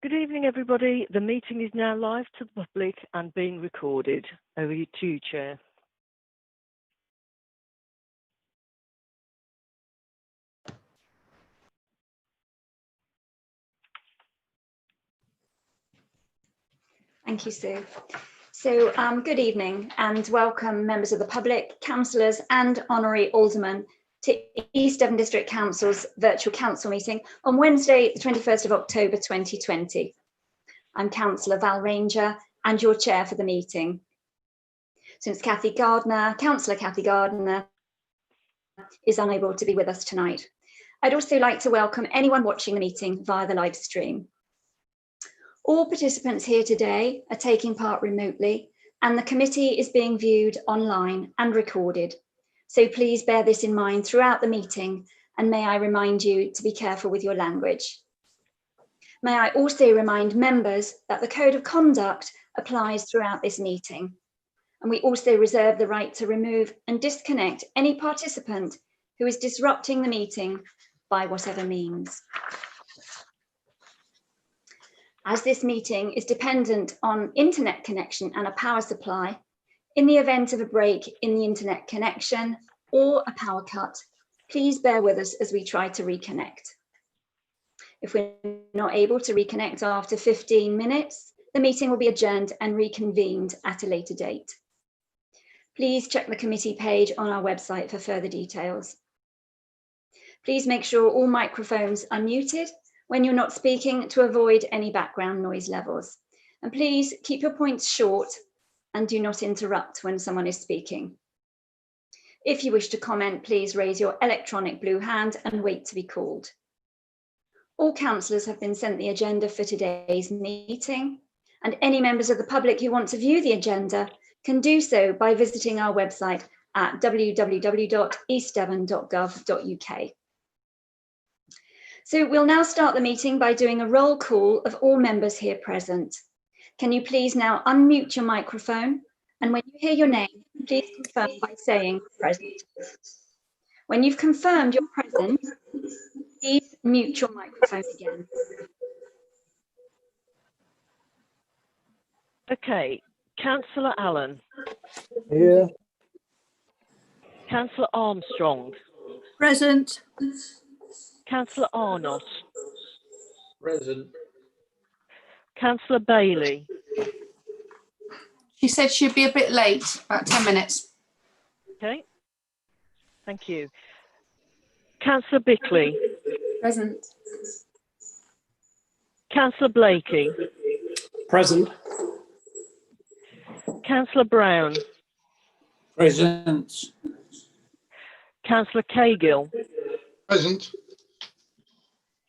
Good evening, everybody. The meeting is now live to the public and being recorded. Over to you, Chair. Thank you, Sue. So good evening and welcome members of the public, councillors and honorary aldermen to East Devon District Council's virtual council meeting on Wednesday, the 21st of October 2020. I'm Councillor Val Ranger and your chair for the meeting. Since Councillor Kathy Gardner is unable to be with us tonight. I'd also like to welcome anyone watching the meeting via the live stream. All participants here today are taking part remotely and the committee is being viewed online and recorded. So please bear this in mind throughout the meeting and may I remind you to be careful with your language. May I also remind members that the Code of Conduct applies throughout this meeting. And we also reserve the right to remove and disconnect any participant who is disrupting the meeting by whatever means. As this meeting is dependent on internet connection and a power supply, in the event of a break in the internet connection or a power cut, please bear with us as we try to reconnect. If we're not able to reconnect after 15 minutes, the meeting will be adjourned and reconvened at a later date. Please check the committee page on our website for further details. Please make sure all microphones are muted when you're not speaking to avoid any background noise levels. And please keep your points short and do not interrupt when someone is speaking. If you wish to comment, please raise your electronic blue hand and wait to be called. All councillors have been sent the agenda for today's meeting, and any members of the public who want to view the agenda can do so by visiting our website at www.eastdevon.gov.uk. So we'll now start the meeting by doing a roll call of all members here present. Can you please now unmute your microphone? And when you hear your name, please confirm by saying present. When you've confirmed you're present, please mute your microphone again. Okay, Councillor Allen. Here. Councillor Armstrong. Present. Councillor Arnott. Present. Councillor Bailey. She said she'd be a bit late, about 10 minutes. Okay, thank you. Councillor Bickley. Present. Councillor Blakey. Present. Councillor Brown. Present. Councillor Cahill. Present.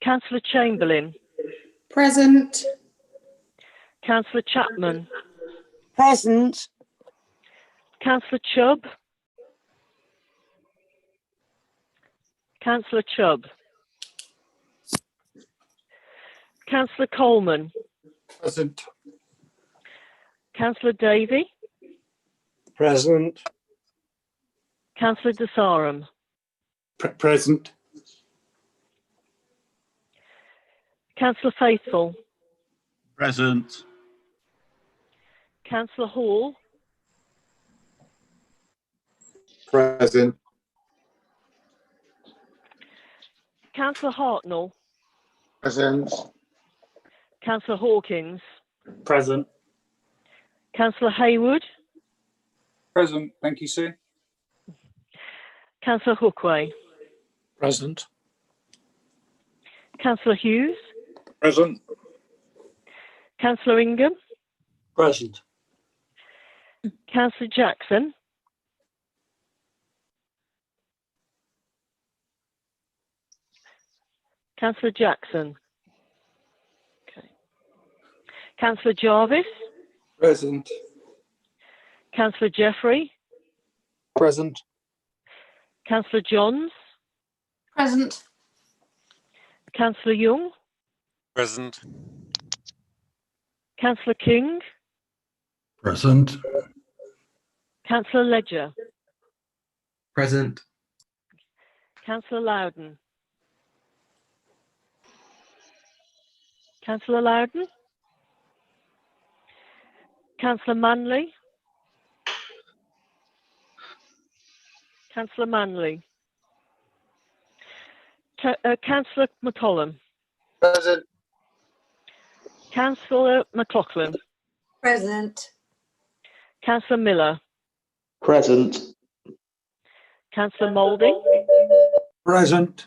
Councillor Chamberlain. Present. Councillor Chapman. Present. Councillor Chubb. Councillor Chubb. Councillor Coleman. Present. Councillor Davey. Present. Councillor Desarum. Present. Councillor Faithful. Present. Councillor Hall. Present. Councillor Hartnell. Present. Councillor Hawkins. Present. Councillor Hayward. Present. Thank you, Sue. Councillor Hookway. Present. Councillor Hughes. Present. Councillor Ingham. Present. Councillor Jackson. Councillor Jackson. Okay. Councillor Jarvis. Present. Councillor Jeffrey. Present. Councillor Johns. Present. Councillor Young. Present. Councillor King. Present. Councillor Ledger. Present. Councillor Loudon. Councillor Loudon, Councillor Manley, Councillor Manley, Councillor McCollum, Present. Councillor McLaughlin, Present. Councillor Miller, Present. Councillor Moulding, Present.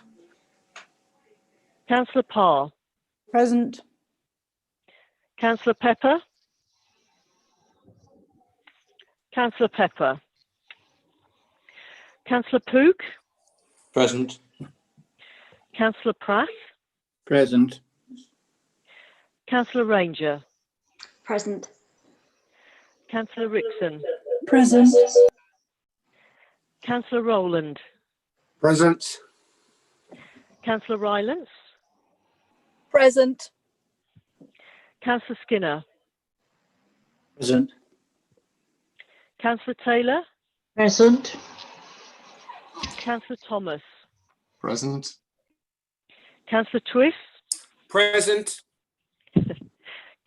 Councillor Parr, Present. Councillor Pepper, Councillor Pepper, Councillor Pook, Present. Councillor Pratt, Present. Councillor Ranger, Present. Councillor Rickson, Present. Councillor Rowland, Present. Councillor Rylance, Present. Councillor Skinner, Present. Councillor Taylor, Present. Councillor Thomas, Present. Councillor Twist, Present.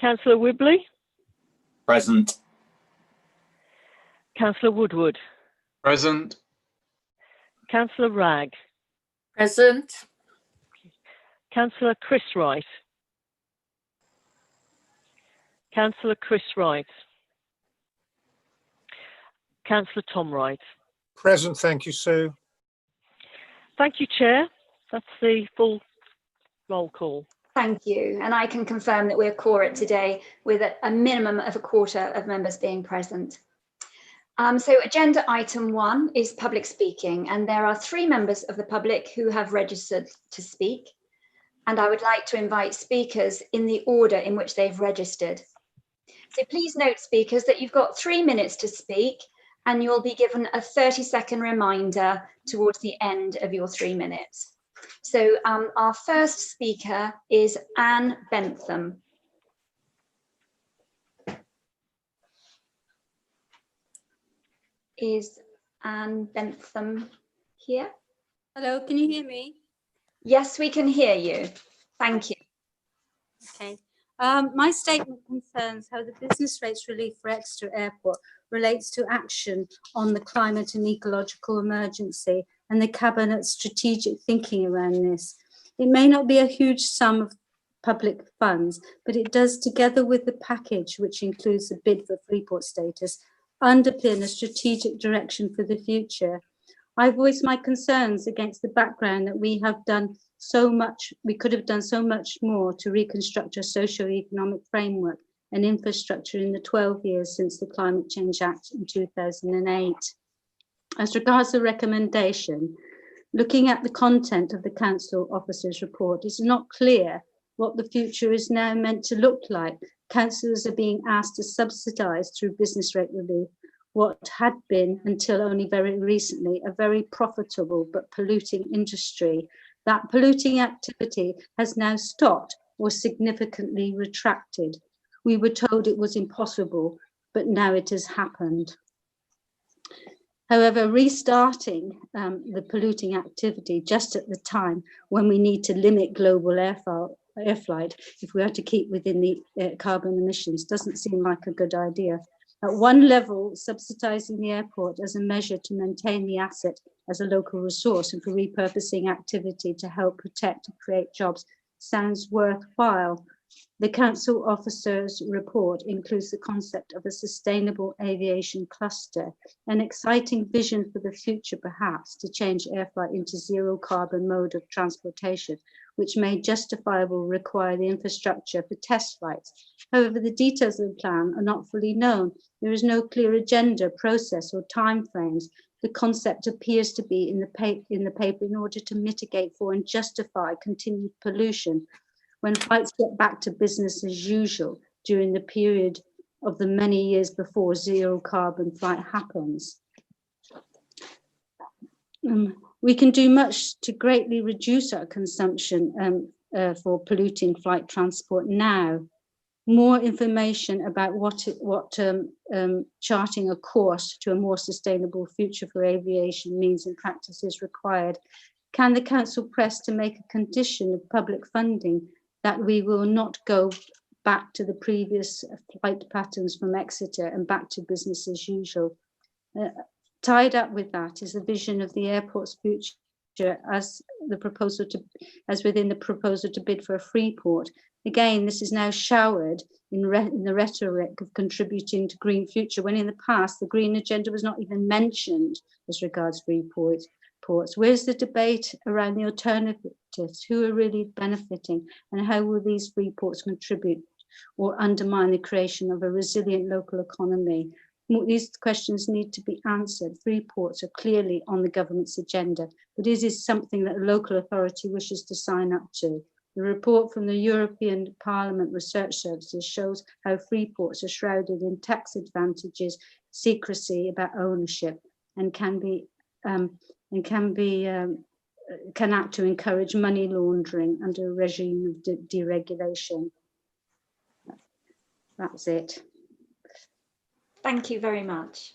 Councillor Wibley, Present. Councillor Woodward, Present. Councillor Ragg, Present. Councillor Chris Wright, Councillor Chris Wright, Councillor Tom Wright. Present, thank you, Sue. Thank you, Chair. That's the full roll call. Thank you. And I can confirm that we're quorate today with a minimum of a quarter of members being present. So agenda item 1 is public speaking, and there are 3 members of the public who have registered to speak. And I would like to invite speakers in the order in which they've registered. So please note, speakers, that you've got 3 minutes to speak, and you'll be given a 30-second reminder towards the end of your 3 minutes. So our first speaker is Anne Bentham. Is Anne Bentham here? Hello, can you hear me? Yes, we can hear you. Thank you. Okay. My statement concerns how the business rates relief for Exeter Airport relates to action on the climate and ecological emergency and the Cabinet's strategic thinking around this. It may not be a huge sum of public funds, but it does, together with the package, which includes the bid for Freeport status, underpin a strategic direction for the future. I voice my concerns against the background that we have done so much, we could have done so much more to reconstruct a socio-economic framework and infrastructure in the 12 years since the Climate Change Act in 2008. As regards the recommendation, looking at the content of the Council Officer's report, it's not clear what the future is now meant to look like. Councillors are being asked to subsidise through business rate relief what had been, until only very recently, a very profitable but polluting industry. That polluting activity has now stopped or significantly retracted. We were told it was impossible, but now it has happened. However, restarting the polluting activity just at the time when we need to limit global air flight, if we are to keep within the carbon emissions, doesn't seem like a good idea. At one level, subsidising the airport as a measure to maintain the asset as a local resource and for repurposing activity to help protect and create jobs sounds worthwhile. The Council Officer's report includes the concept of a sustainable aviation cluster, an exciting vision for the future perhaps to change air flight into zero carbon mode of transportation, which may justifiably require the infrastructure for test flights. However, the details of the plan are not fully known. There is no clear agenda, process or timeframes. The concept appears to be in the paper in order to mitigate for and justify continued pollution when flights get back to business as usual during the period of the many years before zero carbon flight happens. We can do much to greatly reduce our consumption for polluting flight transport now. More information about charting a course to a more sustainable future for aviation means and practice is required. Can the Council press to make a condition of public funding that we will not go back to the previous flight patterns from Exeter and back to business as usual. Tied up with that is the vision of the airport's future as within the proposal to bid for a free port. Again, this is now showered in the rhetoric of contributing to green future, when in the past the green agenda was not even mentioned as regards free ports. Where's the debate around the alternatives? Who are really benefiting, and how will these free ports contribute or undermine the creation of a resilient local economy? These questions need to be answered. Free ports are clearly on the government's agenda, but it is something that a local authority wishes to sign up to. The report from the European Parliament Research Services shows how free ports are shrouded in tax advantages, secrecy about ownership, and can act to encourage money laundering under a regime of deregulation. That's it. Thank you very much.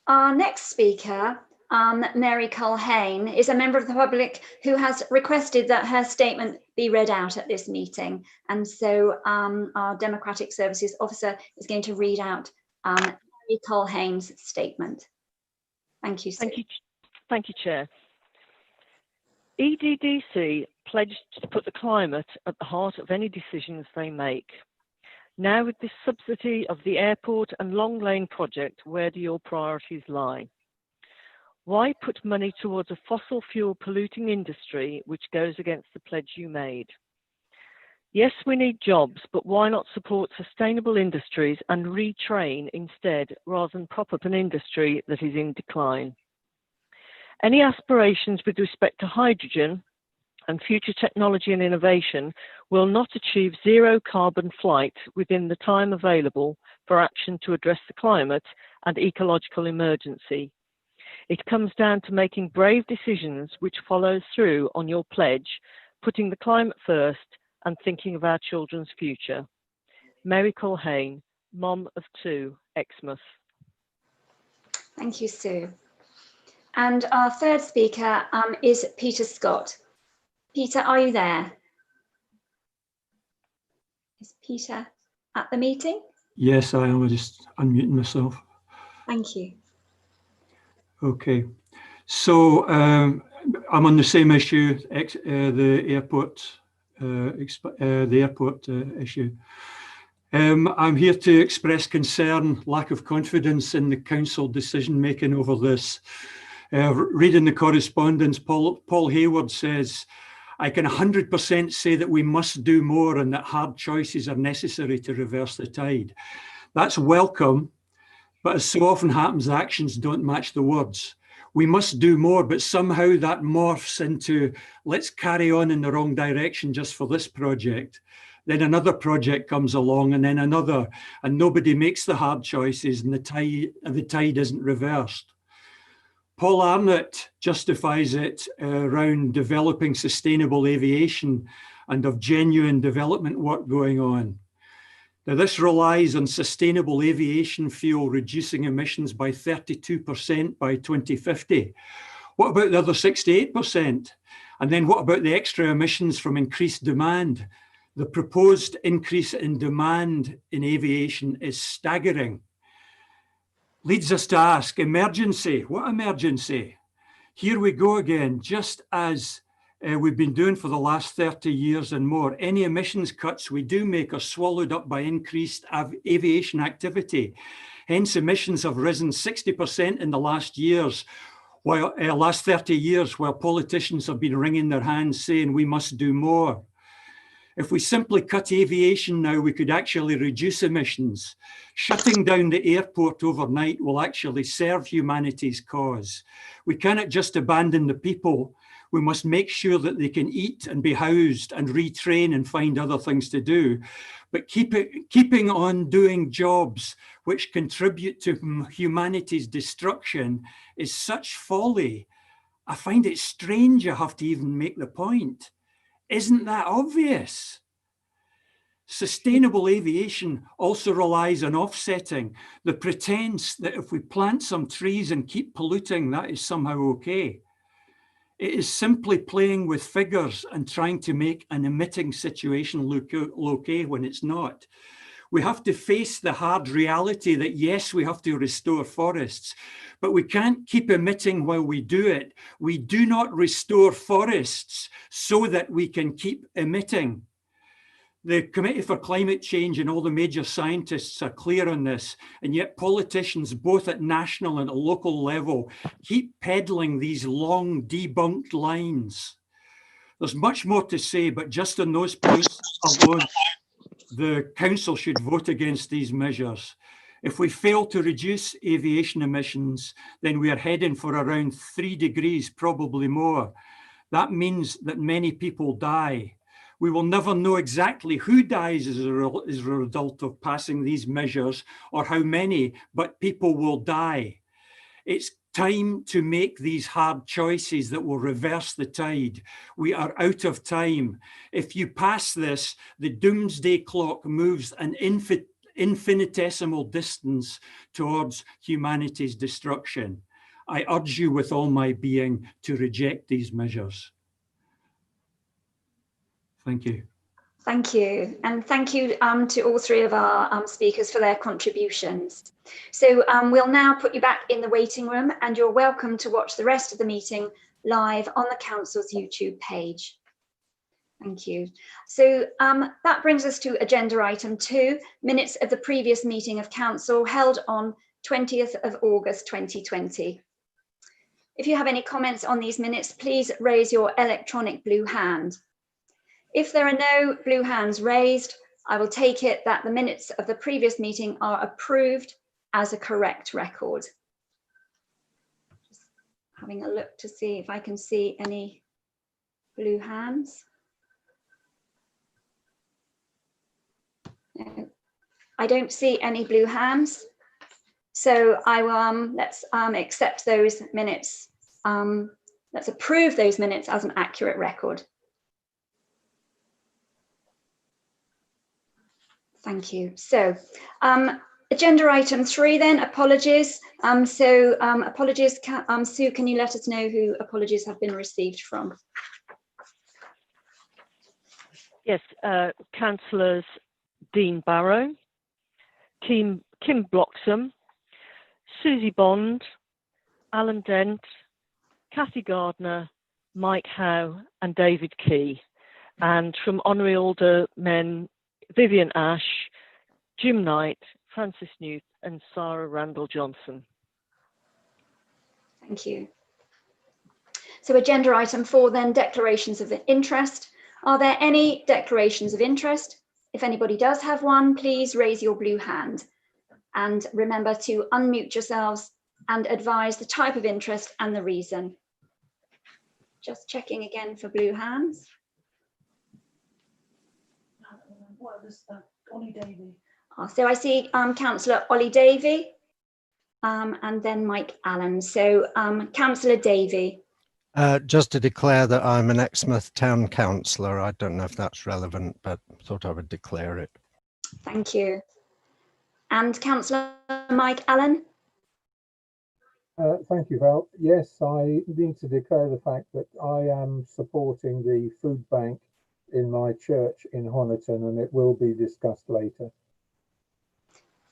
Our next speaker, Mary Culhane, is a member of the public who has requested that her statement be read out at this meeting. And so our Democratic Services Officer is going to read out Mary Culhane's statement. Thank you, Sue. Thank you, Chair. EDDC pledged to put the climate at the heart of any decisions they make. Now, with this subsidy of the airport and Long Lane project, where do your priorities lie? Why put money towards a fossil fuel polluting industry which goes against the pledge you made? Yes, we need jobs, but why not support sustainable industries and retrain instead, rather than prop up an industry that is in decline? Any aspirations with respect to hydrogen and future technology and innovation will not achieve zero carbon flight within the time available for action to address the climate and ecological emergency. It comes down to making brave decisions which follows through on your pledge, putting the climate first and thinking of our children's future. Mary Culhane, Mom of 2, Exmouth. Thank you, Sue. And our third speaker is Peter Scott. Peter, are you there? Is Peter at the meeting? Yes, I am. I'm just unmuting myself. Thank you. Okay. So I'm on the same issue, the airport issue. I'm here to express concern, lack of confidence in the council decision making over this. Reading the correspondence, Paul Hayward says, I can 100% say that we must do more and that hard choices are necessary to reverse the tide. That's welcome, but as so often happens, actions don't match the words. We must do more, but somehow that morphs into let's carry on in the wrong direction just for this project. Then another project comes along and then another, and nobody makes the hard choices and the tide isn't reversed. Paul Arnott justifies it around developing sustainable aviation and of genuine development work going on. Now, this relies on sustainable aviation fuel reducing emissions by 32% by 2050. What about the other 68%? And then what about the extra emissions from increased demand? The proposed increase in demand in aviation is staggering. Leads us to ask, emergency, what emergency? Here we go again, just as we've been doing for the last 30 years and more. Any emissions cuts we do make are swallowed up by increased aviation activity. Hence, emissions have risen 60% in the last 30 years, while politicians have been wringing their hands saying we must do more. If we simply cut aviation now, we could actually reduce emissions. Shutting down the airport overnight will actually serve humanity's cause. We cannot just abandon the people. We must make sure that they can eat and be housed and retrain and find other things to do. But keeping on doing jobs which contribute to humanity's destruction is such folly. I find it strange I have to even make the point. Isn't that obvious? Sustainable aviation also relies on offsetting, the pretense that if we plant some trees and keep polluting, that is somehow okay. It is simply playing with figures and trying to make an emitting situation look okay when it's not. We have to face the hard reality that yes, we have to restore forests, but we can't keep emitting while we do it. We do not restore forests so that we can keep emitting. The Committee for Climate Change and all the major scientists are clear on this, and yet politicians, both at national and at local level, keep peddling these long debunked lines. There's much more to say, but just on those points alone, the Council should vote against these measures. If we fail to reduce aviation emissions, then we are heading for around 3 degrees, probably more. That means that many people die. We will never know exactly who dies as a result of passing these measures or how many, but people will die. It's time to make these hard choices that will reverse the tide. We are out of time. If you pass this, the doomsday clock moves an infinitesimal distance towards humanity's destruction. I urge you with all my being to reject these measures. Thank you. Thank you. And thank you to all three of our speakers for their contributions. So we'll now put you back in the waiting room, and you're welcome to watch the rest of the meeting live on the Council's YouTube page. Thank you. So that brings us to agenda item 2, minutes of the previous meeting of Council held on 20th of August 2020. If you have any comments on these minutes, please raise your electronic blue hand. If there are no blue hands raised, I will take it that the minutes of the previous meeting are approved as a correct record. Just having a look to see if I can see any blue hands. No, I don't see any blue hands. So I will, let's accept those minutes. Let's approve those minutes as an accurate record. Thank you. So agenda item 3 then, apologies. Apologies, Sue, can you let us know who apologies have been received from? Yes, Councillors Dean Barrow, Kim Bloxham, Susie Bond, Alan Dent, Kathy Gardner, Mike Howe and David Key. And from Honorary Aldermen Vivian Ash, Jim Knight, Francis Newth and Sarah Randall Johnson. Thank you. So agenda item 4 then, declarations of interest. Are there any declarations of interest? If anybody does have one, please raise your blue hand. And remember to unmute yourselves and advise the type of interest and the reason. Just checking again for blue hands. Ollie Davey. So I see Councillor Ollie Davey and then Mike Allen. So Councillor Davey. Just to declare that I'm an Exmouth Town Councillor. I don't know if that's relevant, but thought I would declare it. Thank you. And Councillor Mike Allen. Thank you, Val. Yes, I need to declare the fact that I am supporting the food bank in my church in Honiton, and it will be discussed later.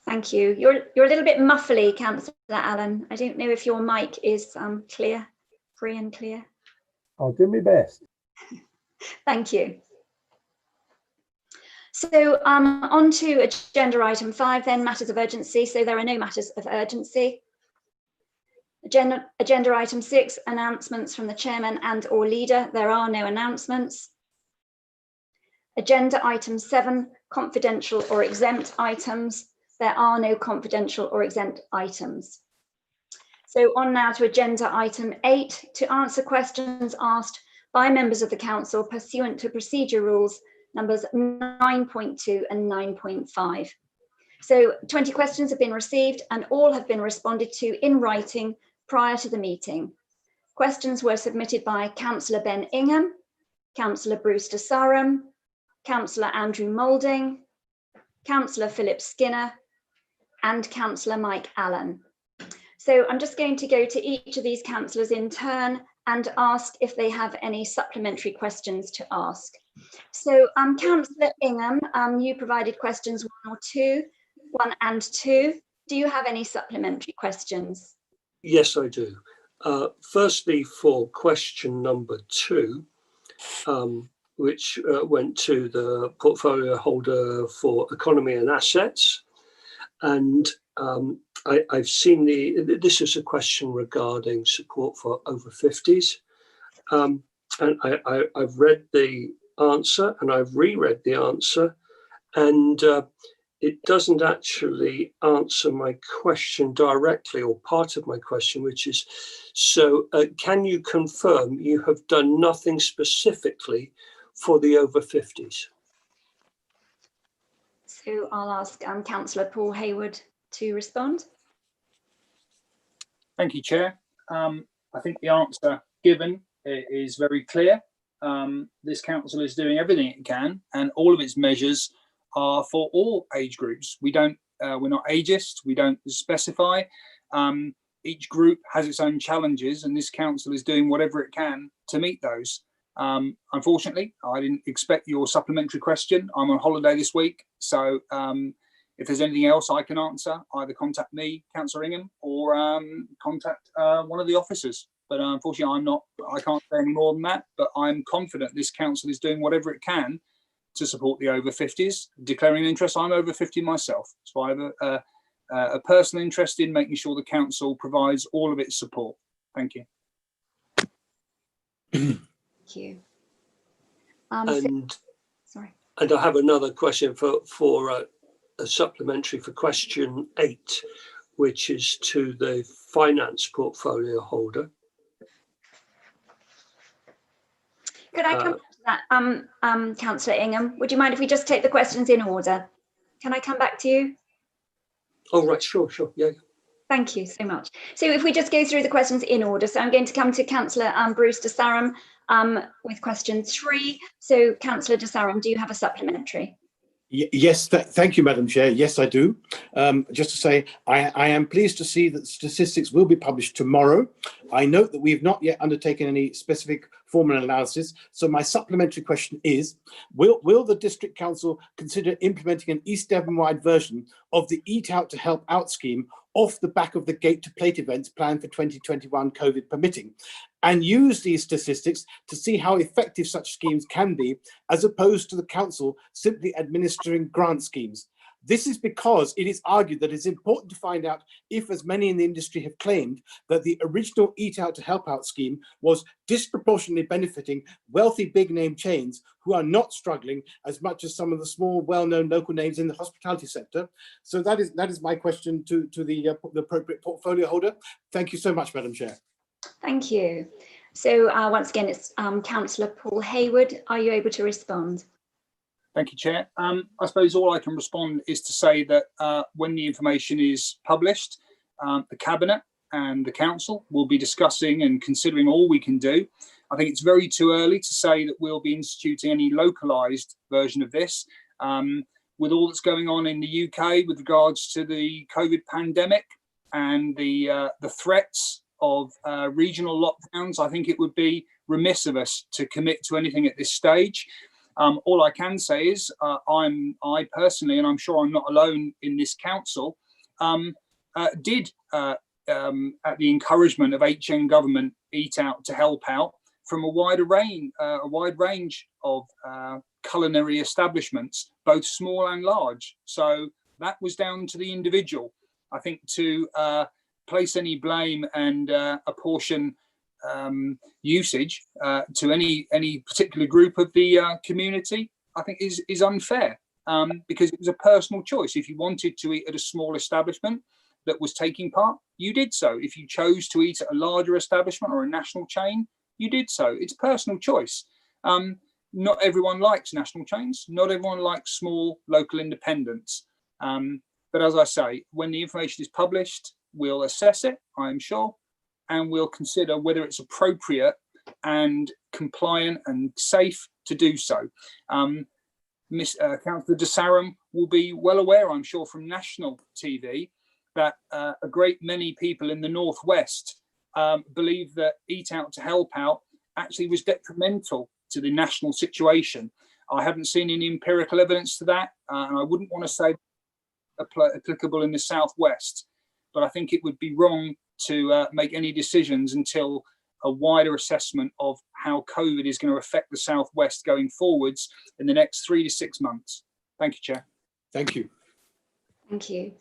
Thank you. You're a little bit muffly, Councillor Allen. I don't know if your mic is clear, free and clear. I'll do my best. Thank you. So on to agenda item 5 then, matters of urgency. So there are no matters of urgency. Agenda item 6, announcements from the chairman and or leader. There are no announcements. Agenda item 7, confidential or exempt items. There are no confidential or exempt items. So on now to agenda item 8, to answer questions asked by members of the council pursuant to procedure rules numbers 9.2 and 9.5. So 20 questions have been received and all have been responded to in writing prior to the meeting. Questions were submitted by Councillor Ben Ingham, Councillor Brewster Sarum, Councillor Andrew Moulding, Councillor Philip Skinner, and Councillor Mike Allen. So I'm just going to go to each of these councillors in turn and ask if they have any supplementary questions to ask. So Councillor Ingham, you provided questions 1 and 2. Do you have any supplementary questions? Yes, I do. Firstly, for question number 2, which went to the portfolio holder for economy and assets. And I've seen this is a question regarding support for over 50s. And I've read the answer and I've reread the answer, and it doesn't actually answer my question directly, or part of my question, which is, so can you confirm you have done nothing specifically for the over 50s? So I'll ask Councillor Paul Hayward to respond. Thank you, Chair. I think the answer given is very clear. This council is doing everything it can, and all of its measures are for all age groups. We're not ageist, we don't specify. Each group has its own challenges, and this council is doing whatever it can to meet those. Unfortunately, I didn't expect your supplementary question. I'm on holiday this week, so if there's anything else I can answer, either contact me, Councillor Ingham, or contact one of the officers. But unfortunately, I can't say any more than that, but I'm confident this council is doing whatever it can to support the over 50s, declaring an interest. I'm over 50 myself, so I have a personal interest in making sure the council provides all of its support. Thank you. Thank you. Sorry. And I have another question for a supplementary for question 8, which is to the finance portfolio holder. Could I come back to that, Councillor Ingham? Would you mind if we just take the questions in order? Can I come back to you? Oh, right, sure, yeah. Thank you so much. So if we just go through the questions in order, so I'm going to come to Councillor Bruce de Sarum with question 3. So Councillor de Sarum, do you have a supplementary? Yes, thank you, Madam Chair. Yes, I do. Just to say, I am pleased to see that statistics will be published tomorrow. I note that we have not yet undertaken any specific formal analysis. So my supplementary question is, will the District Council consider implementing an East Devon-wide version of the Eat Out to Help Out scheme off the back of the Gate to Plate events planned for 2021, COVID permitting, and use these statistics to see how effective such schemes can be, as opposed to the council simply administering grant schemes? This is because it is argued that it's important to find out if, as many in the industry have claimed, that the original Eat Out to Help Out scheme was disproportionately benefiting wealthy big name chains who are not struggling as much as some of the small, well-known local names in the hospitality sector. So that is my question to the appropriate portfolio holder. Thank you so much, Madam Chair. Thank you. So once again, it's Councillor Paul Hayward. Are you able to respond? Thank you, Chair. I suppose all I can respond is to say that when the information is published, the Cabinet and the Council will be discussing and considering all we can do. I think it's very too early to say that we'll be instituting any localised version of this. With all that's going on in the UK with regards to the COVID pandemic and the threats of regional lockdowns, I think it would be remiss of us to commit to anything at this stage. All I can say is I personally, and I'm sure I'm not alone in this council, did at the encouragement of HN government Eat Out to Help Out from a wide range of culinary establishments, both small and large. So that was down to the individual. I think to place any blame and apportion usage to any particular group of the community, I think is unfair, because it was a personal choice. If you wanted to eat at a small establishment that was taking part, you did so. If you chose to eat at a larger establishment or a national chain, you did so. It's personal choice. Not everyone likes national chains. Not everyone likes small local independents. But as I say, when the information is published, we'll assess it, I'm sure, and we'll consider whether it's appropriate and compliant and safe to do so. Councillor de Sarum will be well aware, I'm sure, from national TV that a great many people in the Northwest believe that Eat Out to Help Out actually was detrimental to the national situation. I haven't seen any empirical evidence to that, and I wouldn't want to say applicable in the Southwest, but I think it would be wrong to make any decisions until a wider assessment of how COVID is going to affect the Southwest going forwards in the next 3 to 6 months. Thank you, Chair. Thank you. Thank you.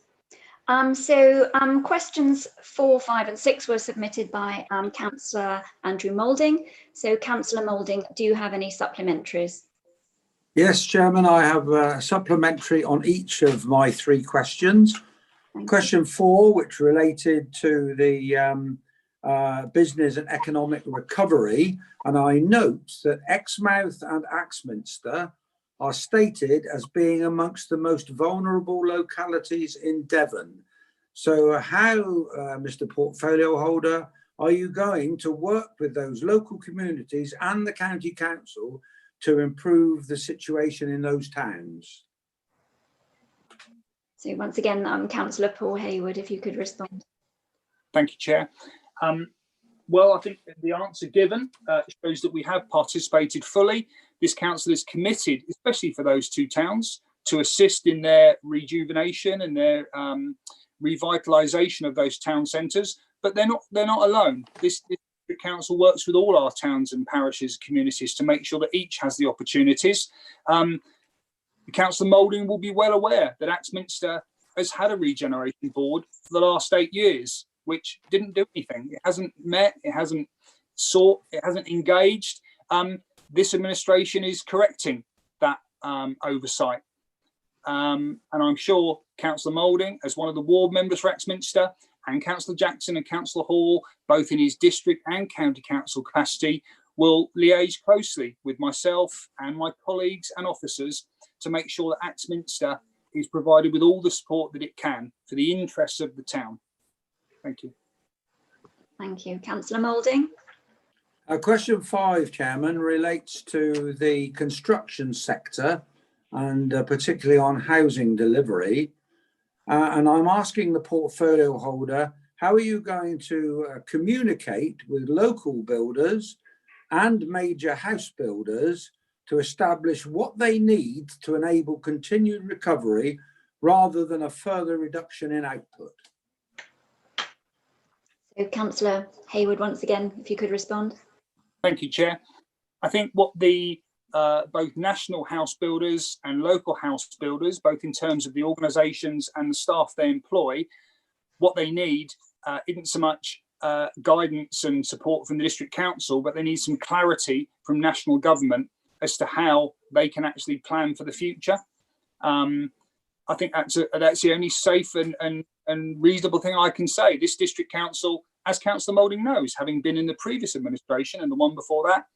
Questions 4, 5 and 6 were submitted by Councillor Andrew Moulding. So Councillor Moulding, do you have any supplementaries? Yes, Chairman, I have a supplementary on each of my 3 questions. Question 4, which related to the business and economic recovery, and I note that Exmouth and Axminster are stated as being amongst the most vulnerable localities in Devon. So how, Mr. Portfolio Holder, are you going to work with those local communities and the County Council to improve the situation in those towns? So once again, Councillor Paul Hayward, if you could respond. Thank you, Chair. Well, I think the answer given shows that we have participated fully. This council is committed, especially for those 2 towns, to assist in their rejuvenation and their revitalisation of those town centres. But they're not alone. This council works with all our towns and parishes, communities, to make sure that each has the opportunities. Councillor Moulding will be well aware that Axminster has had a regeneration board for the last 8 years, which didn't do anything. It hasn't met, it hasn't sought, it hasn't engaged. This administration is correcting that oversight. And I'm sure Councillor Moulding, as one of the ward members for Axminster, and Councillor Jackson and Councillor Hall, both in his district and county council capacity, will liaise closely with myself and my colleagues and officers to make sure that Axminster is provided with all the support that it can for the interests of the town. Thank you. Thank you. Councillor Moulding. Question 5, Chairman, relates to the construction sector and particularly on housing delivery. And I'm asking the portfolio holder, how are you going to communicate with local builders and major house builders to establish what they need to enable continued recovery rather than a further reduction in output? So Councillor Hayward, once again, if you could respond. Thank you, Chair. I think what the both national house builders and local house builders, both in terms of the organisations and the staff they employ, what they need isn't so much guidance and support from the district council, but they need some clarity from national government as to how they can actually plan for the future. I think that's the only safe and reasonable thing I can say. This district council, as Councillor Moulding knows, having been in the previous administration and the one before that,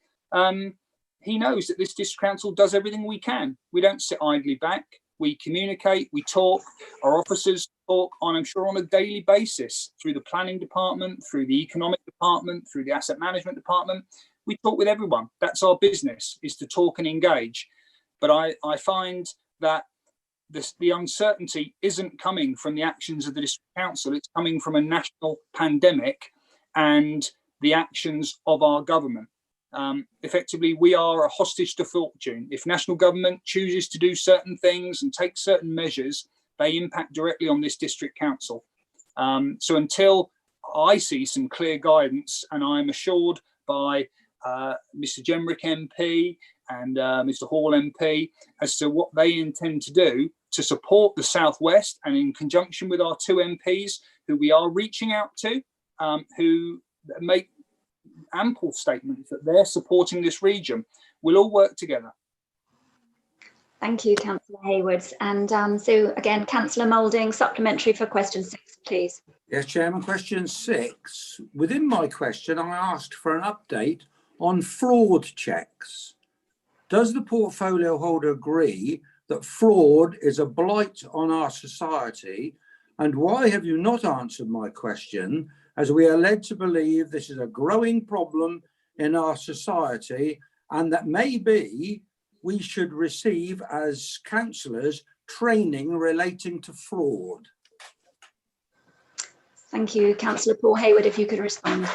he knows that this district council does everything we can. We don't sit idly back. We communicate, we talk, our officers talk on, I'm sure, on a daily basis through the planning department, through the economic department, through the asset management department. We talk with everyone. That's our business, is to talk and engage. But I find that the uncertainty isn't coming from the actions of the district council. It's coming from a national pandemic and the actions of our government. Effectively, we are a hostage to fortune. If national government chooses to do certain things and take certain measures, they impact directly on this district council. So until I see some clear guidance, and I'm assured by Mr. Jenrick MP and Mr. Hall MP as to what they intend to do to support the Southwest, and in conjunction with our 2 MPs who we are reaching out to, who make ample statements that they're supporting this region, we'll all work together. Thank you, Councillor Hayward. And so again, Councillor Moulding, supplementary for question 6, please. Yes, Chairman, question 6. Within my question, I asked for an update on fraud checks. Does the portfolio holder agree that fraud is a blight on our society? And why have you not answered my question, as we are led to believe this is a growing problem in our society and that maybe we should receive as councillors training relating to fraud? Thank you. Councillor Paul Hayward, if you could respond.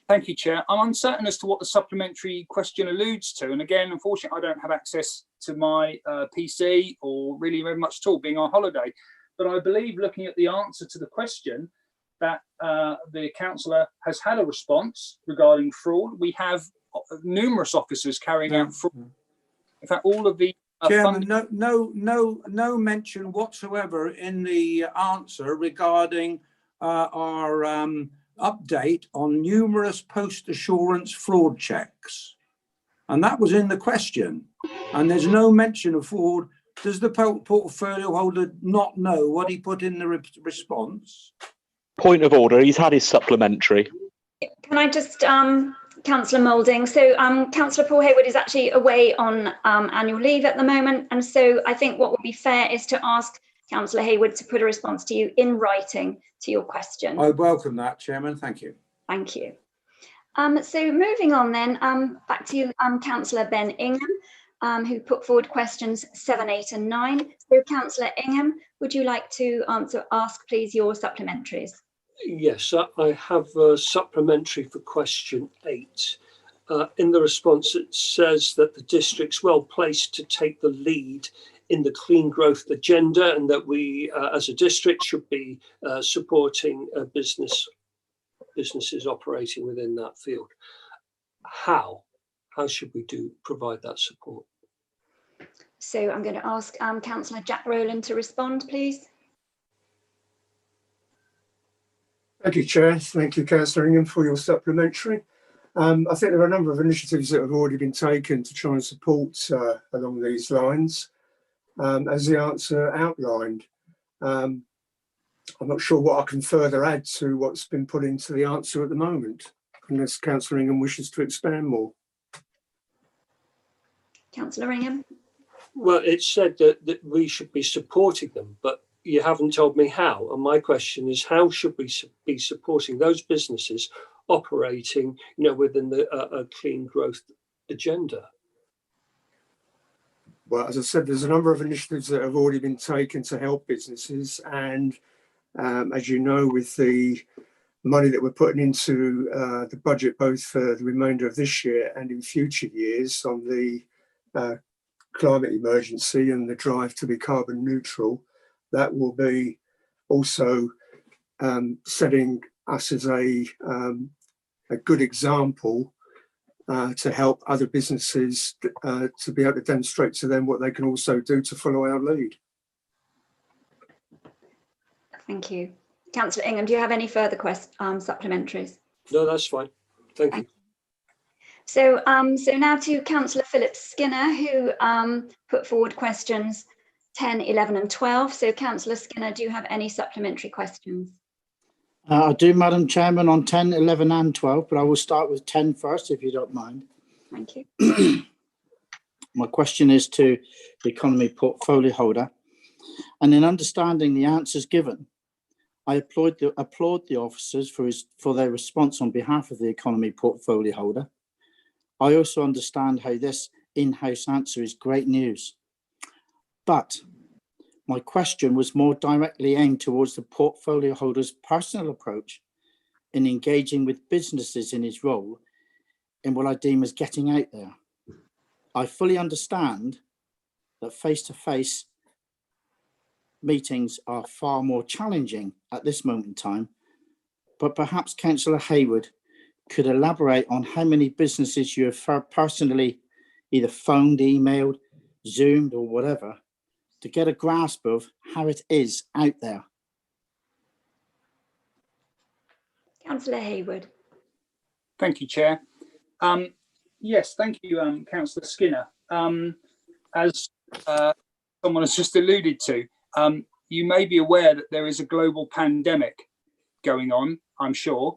Thank you, Chair. I'm uncertain as to what the supplementary question alludes to. And again, unfortunately, I don't have access to my PC or really very much at all, being on holiday. But I believe, looking at the answer to the question, that the councillor has had a response regarding fraud. We have numerous officers carrying out fraud. In fact, all of the Chairman, no mention whatsoever in the answer regarding our update on numerous post-assurance fraud checks. And that was in the question. And there's no mention of fraud. Does the portfolio holder not know what he put in the response? Point of order, he's had his supplementary. Can I just, Councillor Moulding, so Councillor Paul Hayward is actually away on annual leave at the moment. And so I think what would be fair is to ask Councillor Hayward to put a response to you in writing to your question. I welcome that, Chairman. Thank you. Thank you. So moving on then, back to you, Councillor Ben Ingham, who put forward questions 7, 8 and 9. So Councillor Ingham, would you like to ask please your supplementaries? Yes, I have a supplementary for question 8. In the response, it says that the district's well placed to take the lead in the clean growth agenda, and that we, as a district, should be supporting businesses operating within that field. How should we provide that support? So I'm going to ask Councillor Jack Rowland to respond, please. Thank you, Chair. Thank you, Councillor Ingham, for your supplementary. I think there are a number of initiatives that have already been taken to try and support along these lines, as the answer outlined. I'm not sure what I can further add to what's been put into the answer at the moment, unless Councillor Ingham wishes to expand more. Councillor Ingham? Well, it said that we should be supporting them, but you haven't told me how. And my question is, how should we be supporting those businesses operating, within the clean growth agenda? Well, as I said, there's a number of initiatives that have already been taken to help businesses. And as you know, with the money that we're putting into the budget, both for the remainder of this year and in future years on the climate emergency and the drive to be carbon neutral, that will be also setting us as a good example to help other businesses to be able to demonstrate to them what they can also do to follow our lead. Thank you. Councillor Ingham, do you have any further supplementaries? No, that's fine. Thank you. So, so now to Councillor Philip Skinner, who put forward questions 10, 11 and 12. So Councillor Skinner, do you have any supplementary questions? I do, Madam Chairman, on 10, 11 and 12, but I will start with 10 first, if you don't mind. Thank you. My question is to the economy portfolio holder. And in understanding the answers given, I applaud the officers for their response on behalf of the economy portfolio holder. I also understand how this in-house answer is great news. But my question was more directly aimed towards the portfolio holder's personal approach in engaging with businesses in his role in what I deem as getting out there. I fully understand that face-to-face meetings are far more challenging at this moment in time, but perhaps Councillor Hayward could elaborate on how many businesses you have personally either phoned, emailed, Zoomed or whatever, to get a grasp of how it is out there. Councillor Hayward. Thank you, Chair. Yes, thank you, Councillor Skinner. As someone has just alluded to, you may be aware that there is a global pandemic going on, I'm sure,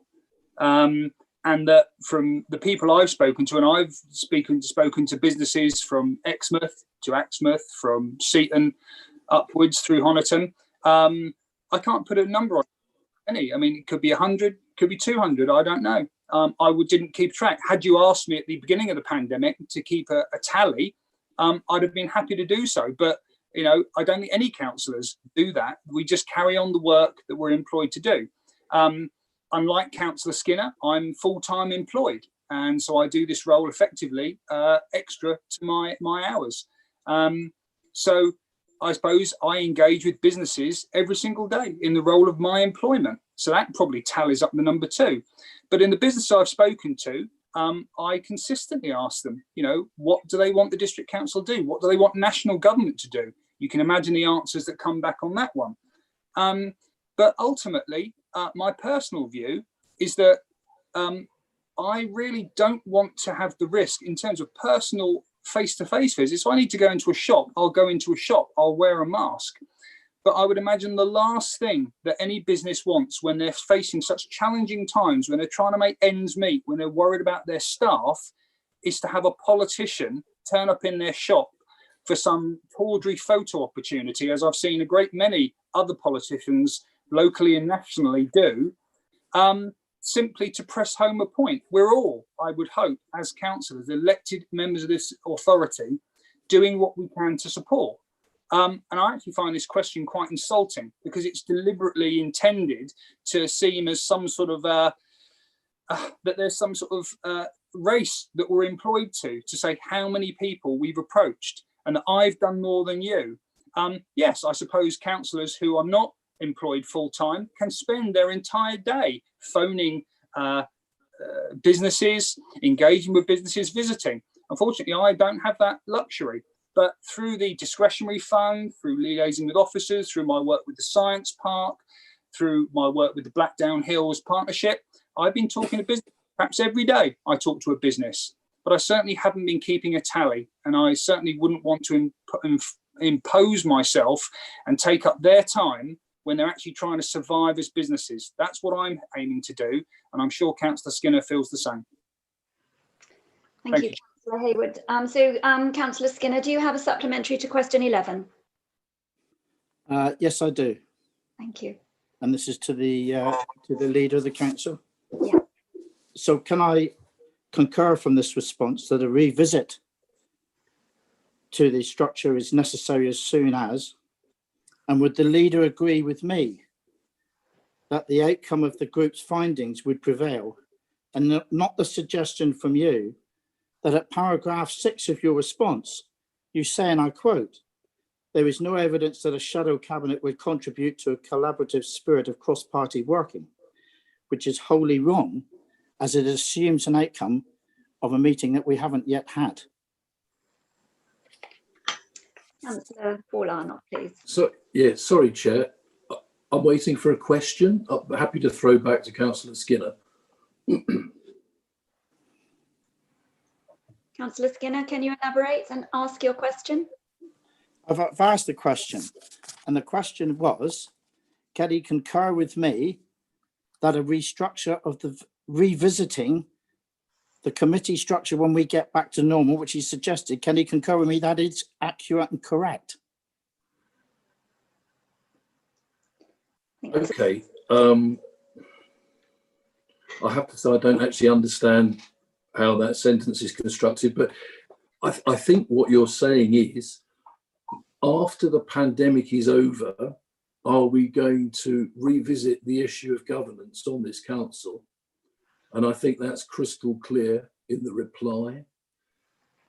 and that from the people I've spoken to, and I've spoken to businesses from Exmouth to Axmouth, from Seaton upwards through Honiton, I can't put a number on any. I mean, it could be 100, could be 200, I don't know. I didn't keep track. Had you asked me at the beginning of the pandemic to keep a tally, I'd have been happy to do so. But You know, I don't think any councillors do that. We just carry on the work that we're employed to do. Unlike Councillor Skinner, I'm full-time employed, and so I do this role effectively extra to my hours. So I suppose I engage with businesses every single day in the role of my employment. So that probably tallies up the number 2. But in the business I've spoken to, I consistently ask them, you know, what do they want the district council to do? What do they want national government to do? You can imagine the answers that come back on that one. But ultimately, my personal view is that I really don't want to have the risk in terms of personal face-to-face visits. If I need to go into a shop, I'll go into a shop, I'll wear a mask. But I would imagine the last thing that any business wants when they're facing such challenging times, when they're trying to make ends meet, when they're worried about their staff, is to have a politician turn up in their shop for some tawdry photo opportunity, as I've seen a great many other politicians locally and nationally do, simply to press home a point. We're all, I would hope, as councillors, elected members of this authority, doing what we can to support. And I actually find this question quite insulting because it's deliberately intended to seem as some sort of that there's some sort of race that we're employed to say how many people we've approached and that I've done more than you. Yes, I suppose councillors who are not employed full-time can spend their entire day phoning businesses, engaging with businesses, visiting. Unfortunately, I don't have that luxury. But through the discretionary fund, through liaising with officers, through my work with the Science Park, through my work with the Blackdown Hills Partnership, I've been talking to business. Perhaps every day I talk to a business, but I certainly haven't been keeping a tally, and I certainly wouldn't want to impose myself and take up their time when they're actually trying to survive as businesses. That's what I'm aiming to do, and I'm sure Councillor Skinner feels the same. Thank you, Councillor Hayward. Councillor Skinner, do you have a supplementary to question 11? Yes, I do. Thank you. And this is to the leader of the council. Yeah. So can I concur from this response that a revisit to the structure is necessary as soon as, and would the leader agree with me that the outcome of the group's findings would prevail, and not the suggestion from you that at paragraph 6 of your response, you say, and I quote, "There is no evidence that a shadow cabinet would contribute to a collaborative spirit of cross-party working," which is wholly wrong, as it assumes an outcome of a meeting that we haven't yet had. Councillor Paul, please. So, yeah, sorry, Chair. I'm waiting for a question. I'm happy to throw back to Councillor Skinner. Councillor Skinner, can you elaborate and ask your question? I've asked the question, and the question was, can he concur with me that a restructure of the revisiting the committee structure when we get back to normal, which he suggested, can he concur with me that it's accurate and correct? Okay. I have to say I don't actually understand how that sentence is constructed, but I think what you're saying is, after the pandemic is over, are we going to revisit the issue of governance on this council? And I think that's crystal clear in the reply.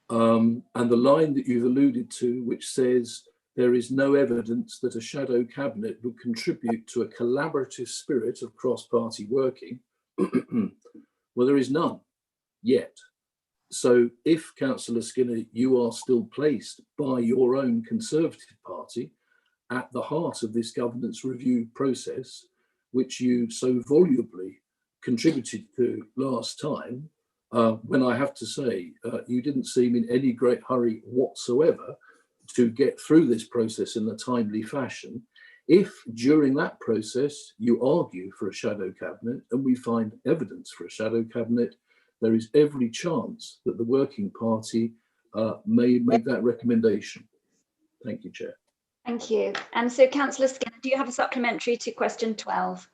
And the line that you've alluded to, which says there is no evidence that a shadow cabinet would contribute to a collaborative spirit of cross-party working, well, there is none yet. So if, Councillor Skinner, you are still placed by your own Conservative Party at the heart of this governance review process, which you so volubly contributed to last time, when I have to say you didn't seem in any great hurry whatsoever to get through this process in a timely fashion. If during that process you argue for a shadow cabinet and we find evidence for a shadow cabinet, there is every chance that the working party may make that recommendation. Thank you, Chair. Thank you. And so, Councillor Skinner, do you have a supplementary to question 12?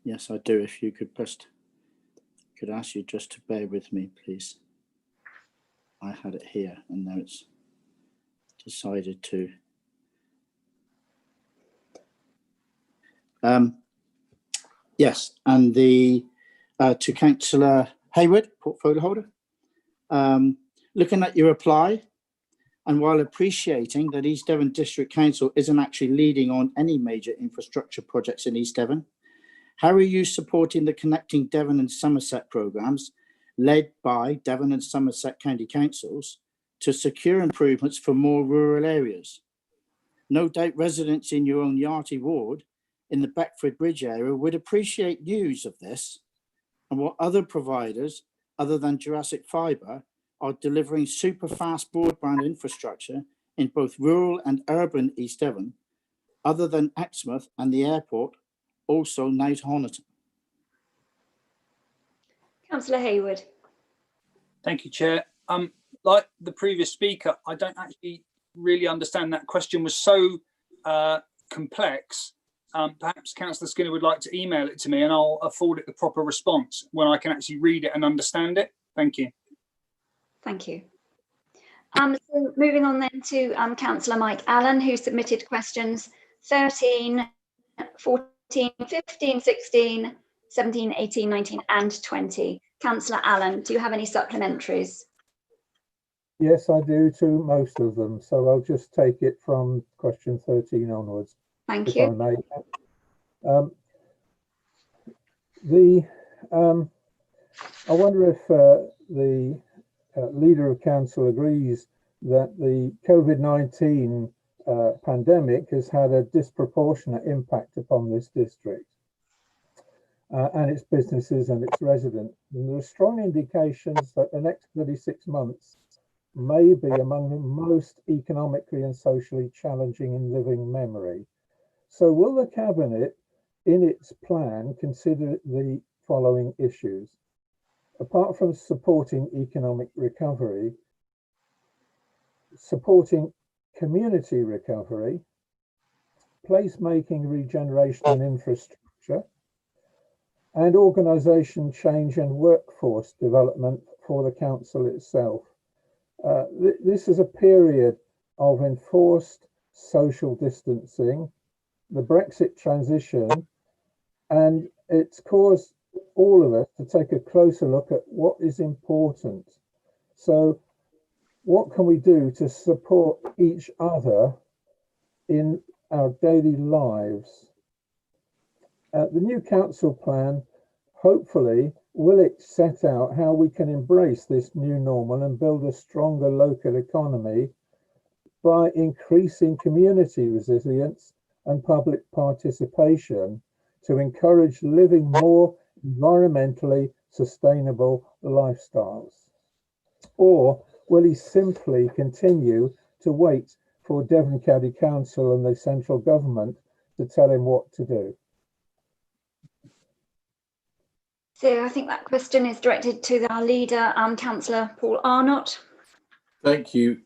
Yes, I do. If you could ask you just to bear with me, please. I had it here, and now it's decided to. Yes, and the to Councillor Hayward, portfolio holder. Looking at your reply, and while appreciating that East Devon District Council isn't actually leading on any major infrastructure projects in East Devon, how are you supporting the Connecting Devon and Somerset programmes led by Devon and Somerset County Councils to secure improvements for more rural areas? No doubt residents in your own Yardley ward in the Beckford Bridge area would appreciate news of this and what other providers other than Jurassic Fibre are delivering super fast broadband infrastructure in both rural and urban East Devon, other than Exmouth and the airport, also now to Honiton. Councillor Hayward. Thank you, Chair. Like the previous speaker, I don't actually really understand. That question was so complex. Perhaps Councillor Skinner would like to email it to me and I'll afford it the proper response when I can actually read it and understand it. Thank you. Thank you. So moving on then to Councillor Mike Allen, who submitted questions 13, 14, 15, 16, 17, 18, 19 and 20. Councillor Allen, do you have any supplementaries? Yes, I do to most of them. So I'll just take it from question 13 onwards. Thank you. If I may. I wonder if the Leader of Council agrees that the COVID-19 pandemic has had a disproportionate impact upon this district and its businesses and its residents. And there are strong indications that the next 36 months may be among the most economically and socially challenging in living memory. So will the Cabinet, in its plan, consider the following issues? Apart from supporting economic recovery, supporting community recovery, placemaking, regeneration and infrastructure, and organisation change and workforce development for the council itself. This is a period of enforced social distancing, the Brexit transition, and it's caused all of us to take a closer look at what is important. So what can we do to support each other in our daily lives? The new council plan, hopefully, will it set out how we can embrace this new normal and build a stronger local economy by increasing community resilience and public participation to encourage living more environmentally sustainable lifestyles? Or will he simply continue to wait for Devon County Council and the central government to tell him what to do? So I think that question is directed to our leader, Councillor Paul Arnott. Thank you,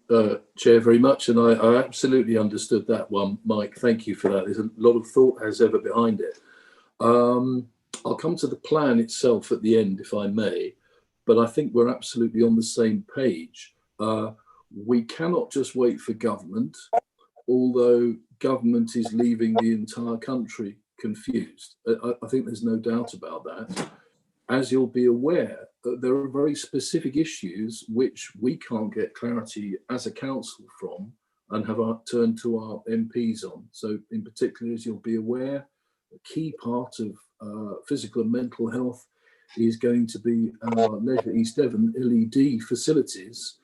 Chair, very much. And I absolutely understood that one, Mike. Thank you for that. There's a lot of thought as ever behind it. I'll come to the plan itself at the end, if I may, but I think we're absolutely on the same page. We cannot just wait for government, although government is leaving the entire country confused. I think there's no doubt about that. As you'll be aware, there are very specific issues which we can't get clarity as a council from and have turned to our MPs on. So in particular, as you'll be aware, a key part of physical and mental health is going to be our Leisure East Devon LED facilities.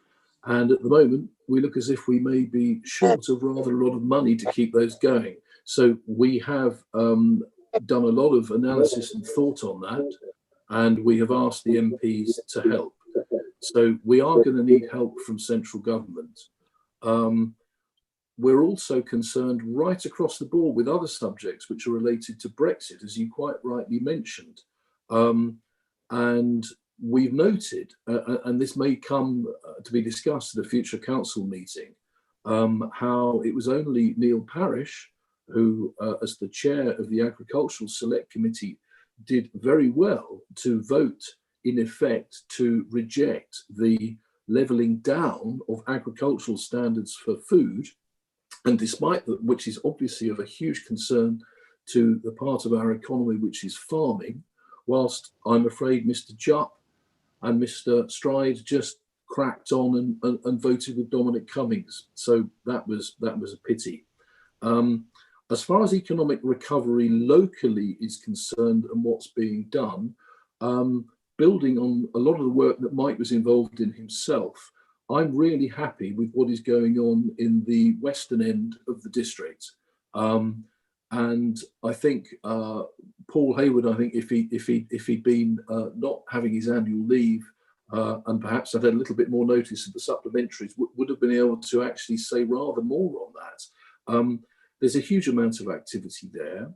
And at the moment, we look as if we may be short of rather a lot of money to keep those going. So we have done a lot of analysis and thought on that, and we have asked the MPs to help. So we are going to need help from central government. We're also concerned right across the board with other subjects which are related to Brexit, as you quite rightly mentioned. And we've noted, and this may come to be discussed at a future council meeting, how it was only Neil Parish who, as the chair of the Agricultural Select Committee, did very well to vote, in effect, to reject the levelling down of agricultural standards for food, and despite that, which is obviously of a huge concern to the part of our economy which is farming, whilst I'm afraid Mr. Jupp and Mr. Stride just cracked on and voted with Dominic Cummings. So that was a pity. As far as economic recovery locally is concerned and what's being done, building on a lot of the work that Mike was involved in himself, I'm really happy with what is going on in the western end of the district. And I think Paul Hayward, I think if he'd been not having his annual leave and perhaps had a little bit more notice of the supplementaries, would have been able to actually say rather more on that. There's a huge amount of activity there.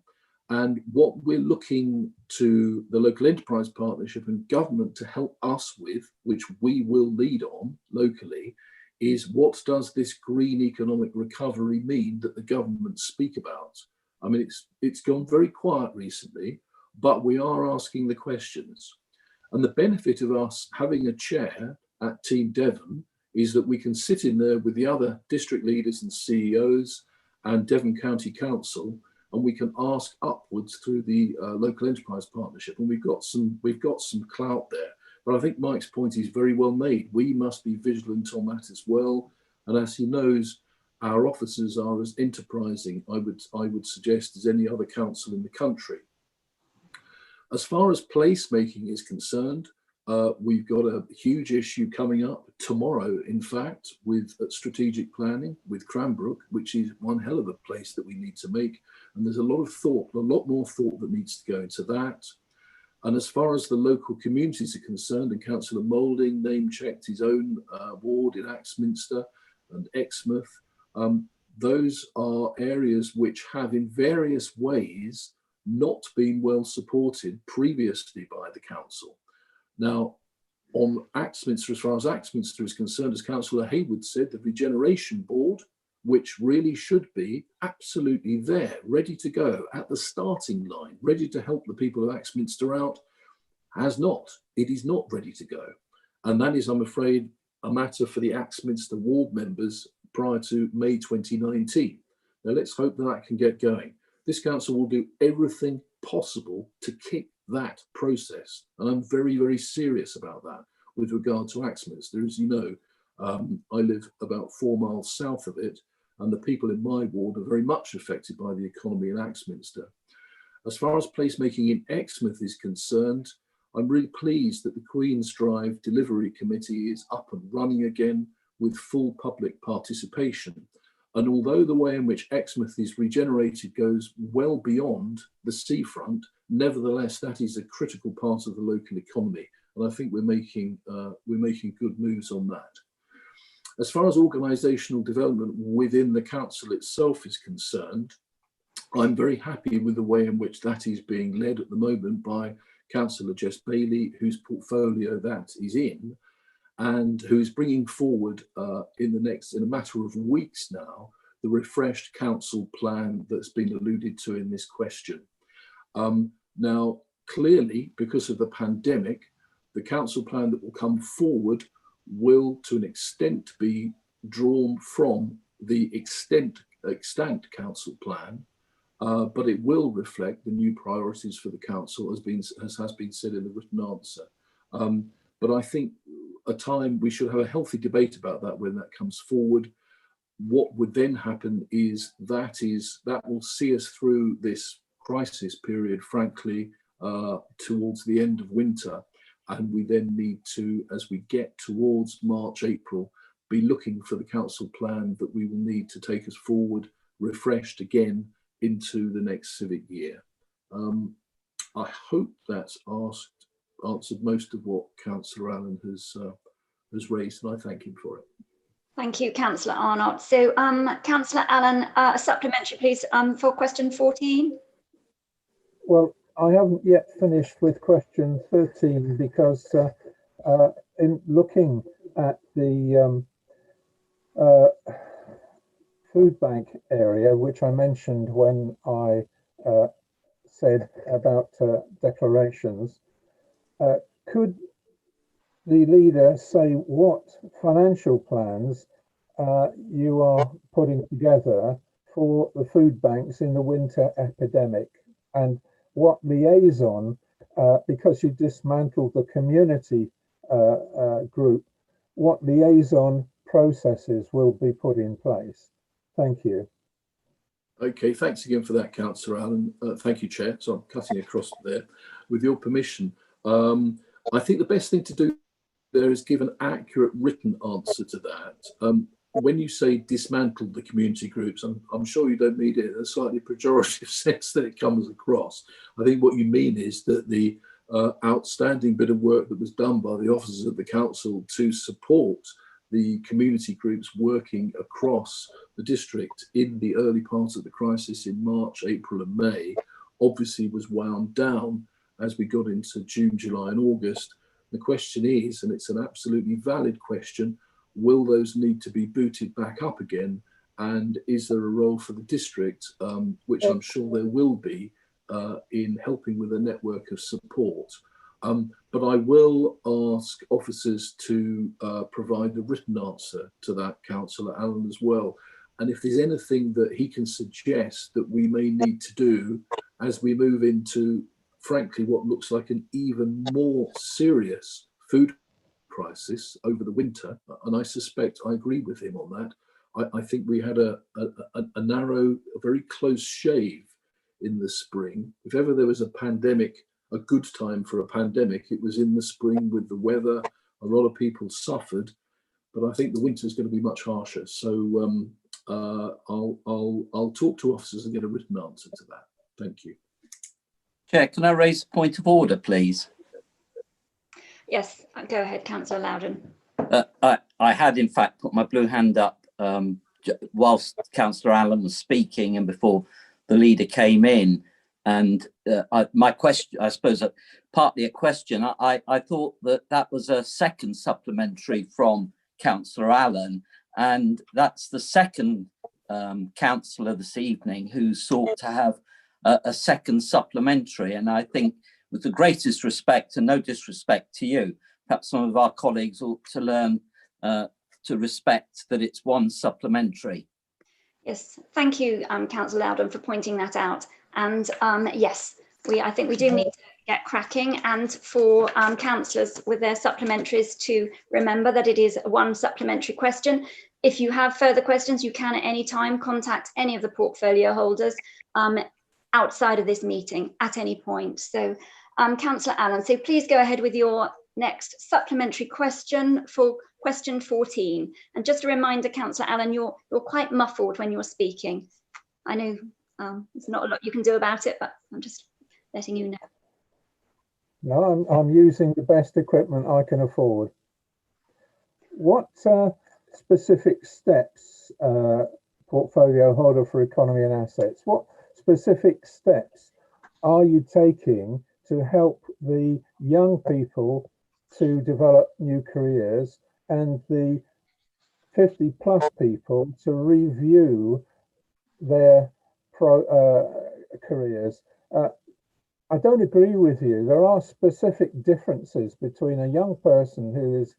And what we're looking to the local enterprise partnership and government to help us with, which we will lead on locally, is what does this green economic recovery mean that the government speak about? I mean, it's gone very quiet recently, but we are asking the questions. And the benefit of us having a chair at Team Devon is that we can sit in there with the other district leaders and CEOs and Devon County Council, and we can ask upwards through the local enterprise partnership. And we've got some clout there. But I think Mike's point is very well made. We must be vigilant on that as well. And as he knows, our officers are as enterprising, I would suggest, as any other council in the country. As far as placemaking is concerned, we've got a huge issue coming up tomorrow, in fact, with strategic planning with Cranbrook, which is one hell of a place that we need to make. And there's a lot more thought that needs to go into that. And as far as the local communities are concerned, and Councillor Moulding name-checked his own ward in Axminster and Exmouth, those are areas which have in various ways not been well supported previously by the council. Now, on Axminster, as far as Axminster is concerned, as Councillor Hayward said, the regeneration board, which really should be absolutely there, ready to go at the starting line, ready to help the people of Axminster out, has not. It is not ready to go. And that is, I'm afraid, a matter for the Axminster ward members prior to May 2019. Now, let's hope that can get going. This council will do everything possible to kick that process. And I'm very, very serious about that with regard to Axminster. As you know, I live about 4 miles south of it, and the people in my ward are very much affected by the economy in Axminster. As far as placemaking in Exmouth is concerned, I'm really pleased that the Queen's Drive Delivery Committee is up and running again with full public participation. And although the way in which Exmouth is regenerated goes well beyond the seafront, nevertheless, that is a critical part of the local economy. And I think we're making good moves on that. As far as organisational development within the council itself is concerned, I'm very happy with the way in which that is being led at the moment by Councillor Jess Bailey, whose portfolio that is in, and who's bringing forward in a matter of weeks now, the refreshed council plan that's been alluded to in this question. Now, clearly, because of the pandemic, the council plan that will come forward will, to an extent, be drawn from the extant council plan, but it will reflect the new priorities for the council, as has been said in the written answer. But I think we should have a healthy debate about that when that comes forward. What would then happen is that will see us through this crisis period, frankly, towards the end of winter. And we then need to, as we get towards March, April, be looking for the council plan that we will need to take us forward, refreshed again into the next civic year. I hope that's answered most of what Councillor Allen has raised, and I thank him for it. Thank you, Councillor Arnott. So, Councillor Allen, a supplementary, please, for question 14. Well, I haven't yet finished with question 13 because in looking at the food bank area, which I mentioned when I said about declarations, could the leader say what financial plans you are putting together for the food banks in the winter epidemic, and what liaison, because you dismantled the community group, what liaison processes will be put in place? Thank you. Okay, thanks again for that, Councillor Allen. Thank you, Chair. So I'm cutting across there. With your permission, I think the best thing to do there is give an accurate written answer to that. When you say dismantle the community groups, I'm sure you don't mean it in a slightly pejorative sense that it comes across. I think what you mean is that the outstanding bit of work that was done by the officers of the council to support the community groups working across the district in the early part of the crisis in March, April and May obviously was wound down as we got into June, July and August. The question is, and it's an absolutely valid question, will those need to be booted back up again? And is there a role for the district, which I'm sure there will be, in helping with a network of support? But I will ask officers to provide a written answer to that, Councillor Allen, as well. And if there's anything that he can suggest that we may need to do as we move into, frankly, what looks like an even more serious food crisis over the winter, and I suspect I agree with him on that. I think we had a narrow, a very close shave in the spring. If ever there was a pandemic, a good time for a pandemic, it was in the spring with the weather. A lot of people suffered, but I think the winter is going to be much harsher. So I'll talk to officers and get a written answer to that. Thank you. Chair, can I raise a point of order, please? Yes, go ahead, Councillor Loudon. I had, in fact, put my blue hand up whilst Councillor Allen was speaking and before the leader came in. And my question, I suppose, partly a question. I thought that was a second supplementary from Councillor Allen, and that's the second councillor this evening who sought to have a second supplementary. And I think, with the greatest respect and no disrespect to you, perhaps some of our colleagues ought to learn to respect that it's one supplementary. Yes, thank you, Councillor Loudon, for pointing that out. And yes, I think we do need to get cracking, and for councillors with their supplementaries to remember that it is one supplementary question. If you have further questions, you can at any time contact any of the portfolio holders outside of this meeting at any point. So Councillor Allen, so please go ahead with your next supplementary question for question 14. And just a reminder, Councillor Allen, you're quite muffled when you're speaking. I know there's not a lot you can do about it, but I'm just letting you know. No, I'm using the best equipment I can afford. What specific steps, portfolio holder for economy and assets, what specific steps are you taking to help the young people to develop new careers and the 50 plus people to review their careers? I don't agree with you. There are specific differences between a young person who is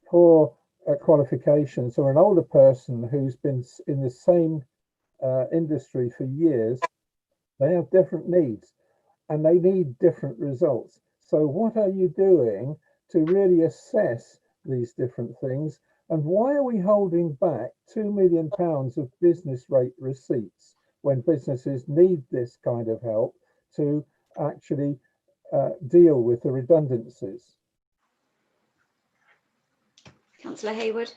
poor qualifications or an older person who's been in the same industry for years. They have different needs and they need different results. So what are you doing to really assess these different things? And why are we holding back £2 million of business rate receipts when businesses need this kind of help to actually deal with the redundancies? Councillor Hayward.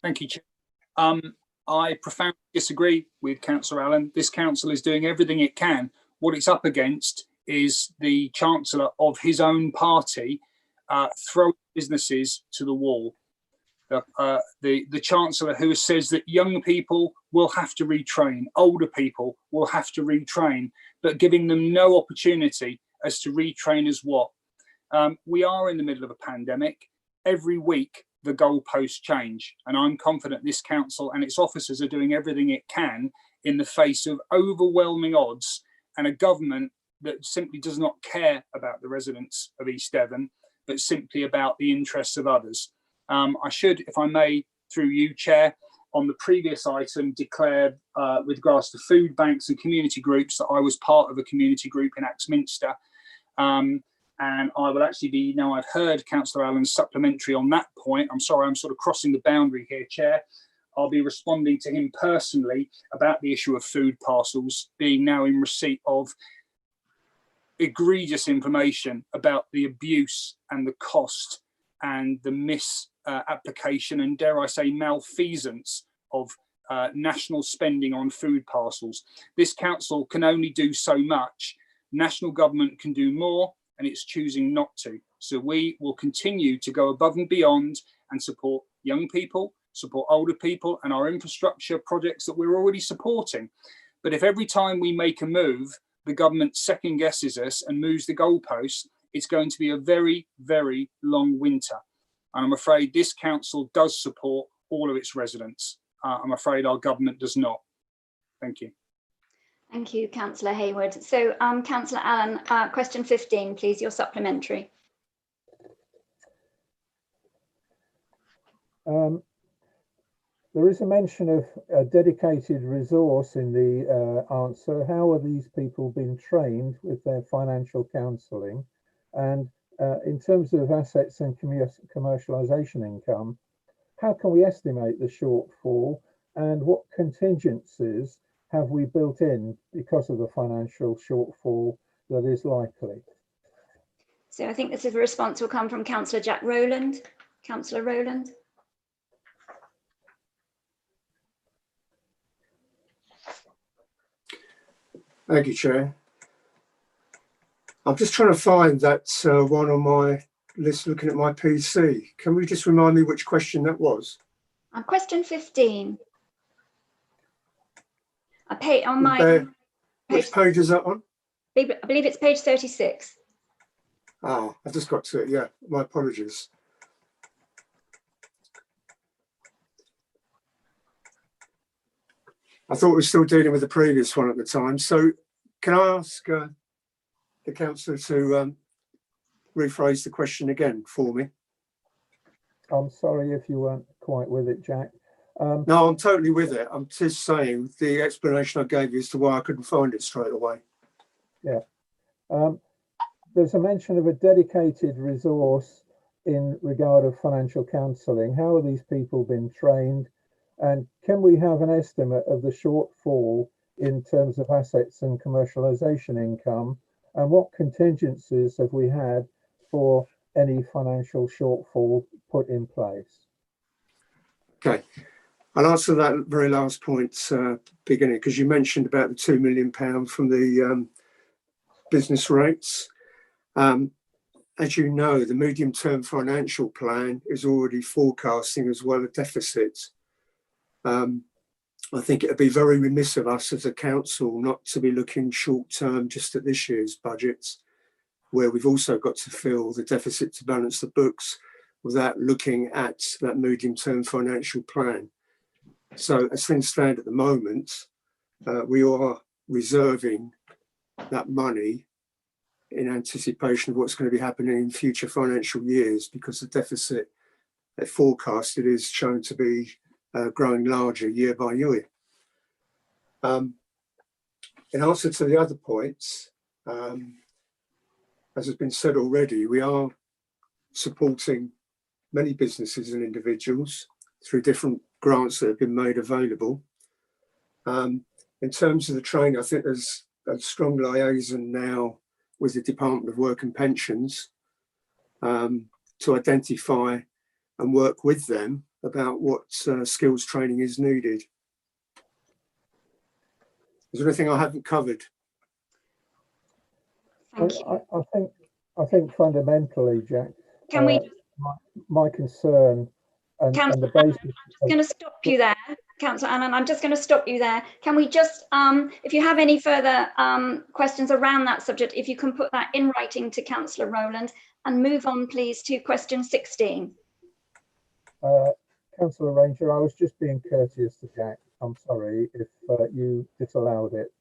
Thank you, Chair. I profoundly disagree with Councillor Allen. This council is doing everything it can. What it's up against is the Chancellor of his own party throwing businesses to the wall. The Chancellor who says that young people will have to retrain, older people will have to retrain, but giving them no opportunity as to retrain as what. We are in the middle of a pandemic. Every week the goalposts change, and I'm confident this council and its officers are doing everything it can in the face of overwhelming odds and a government that simply does not care about the residents of East Devon, but simply about the interests of others. I should, if I may, through you, Chair, on the previous item, declare with regards to food banks and community groups that I was part of a community group in Axminster. And I will actually be, now I've heard Councillor Allen's supplementary on that point. I'm sorry, I'm sort of crossing the boundary here, Chair. I'll be responding to him personally about the issue of food parcels, being now in receipt of egregious information about the abuse and the cost and the misapplication and, dare I say, malfeasance of national spending on food parcels. This council can only do so much. National government can do more, and it's choosing not to. So we will continue to go above and beyond and support young people, support older people, and our infrastructure projects that we're already supporting. But if every time we make a move, the government second guesses us and moves the goalposts, it's going to be a very, very long winter. And I'm afraid this council does support all of its residents. I'm afraid our government does not. Thank you. Thank you, Councillor Hayward. So, Councillor Allen, question 15, please, your supplementary. There is a mention of a dedicated resource in the answer. How are these people being trained with their financial counselling? And in terms of assets and commercialisation income, how can we estimate the shortfall and what contingencies have we built in because of the financial shortfall that is likely? So I think this is a response will come from Councillor Jack Rowland. Councillor Rowland. Thank you, Chair. I'm just trying to find that one on my list, looking at my PC. Can we just remind me which question that was? Question 15. I pay on my which page is that on? I believe it's page 36. Oh, I've just got to it. Yeah, my apologies. I thought we were still dealing with the previous one at the time. So can I ask the councillor to rephrase the question again for me? I'm sorry if you weren't quite with it, Jack. No, I'm totally with it. I'm just saying the explanation I gave you as to why I couldn't find it straight away. Yeah. There's a mention of a dedicated resource in regard of financial counselling. How are these people being trained? And can we have an estimate of the shortfall in terms of assets and commercialisation income? And what contingencies have we had for any financial shortfall put in place? Okay, I'll answer that very last point beginning, because you mentioned about the £2 million from the business rates. As you know, the medium-term financial plan is already forecasting as well a deficit. I think it would be very remiss of us as a council not to be looking short-term just at this year's budgets, where we've also got to fill the deficit to balance the books without looking at that medium-term financial plan. So as things stand at the moment, we are reserving that money in anticipation of what's going to be happening in future financial years, because the deficit forecasted is shown to be growing larger year by year. In answer to the other points, as has been said already, we are supporting many businesses and individuals through different grants that have been made available. In terms of the training, I think there's a strong liaison now with the Department of Work and Pensions to identify and work with them about what skills training is needed. Is there anything I haven't covered? I think fundamentally, Jack, can we? My concern and the basis. I'm just going to stop you there, Councillor Allen. I'm just going to stop you there. Can we just, if you have any further questions around that subject, if you can put that in writing to Councillor Rowland, and move on, please, to question 16. Councillor Ranger, I was just being courteous to Jack. I'm sorry if you disallowed it.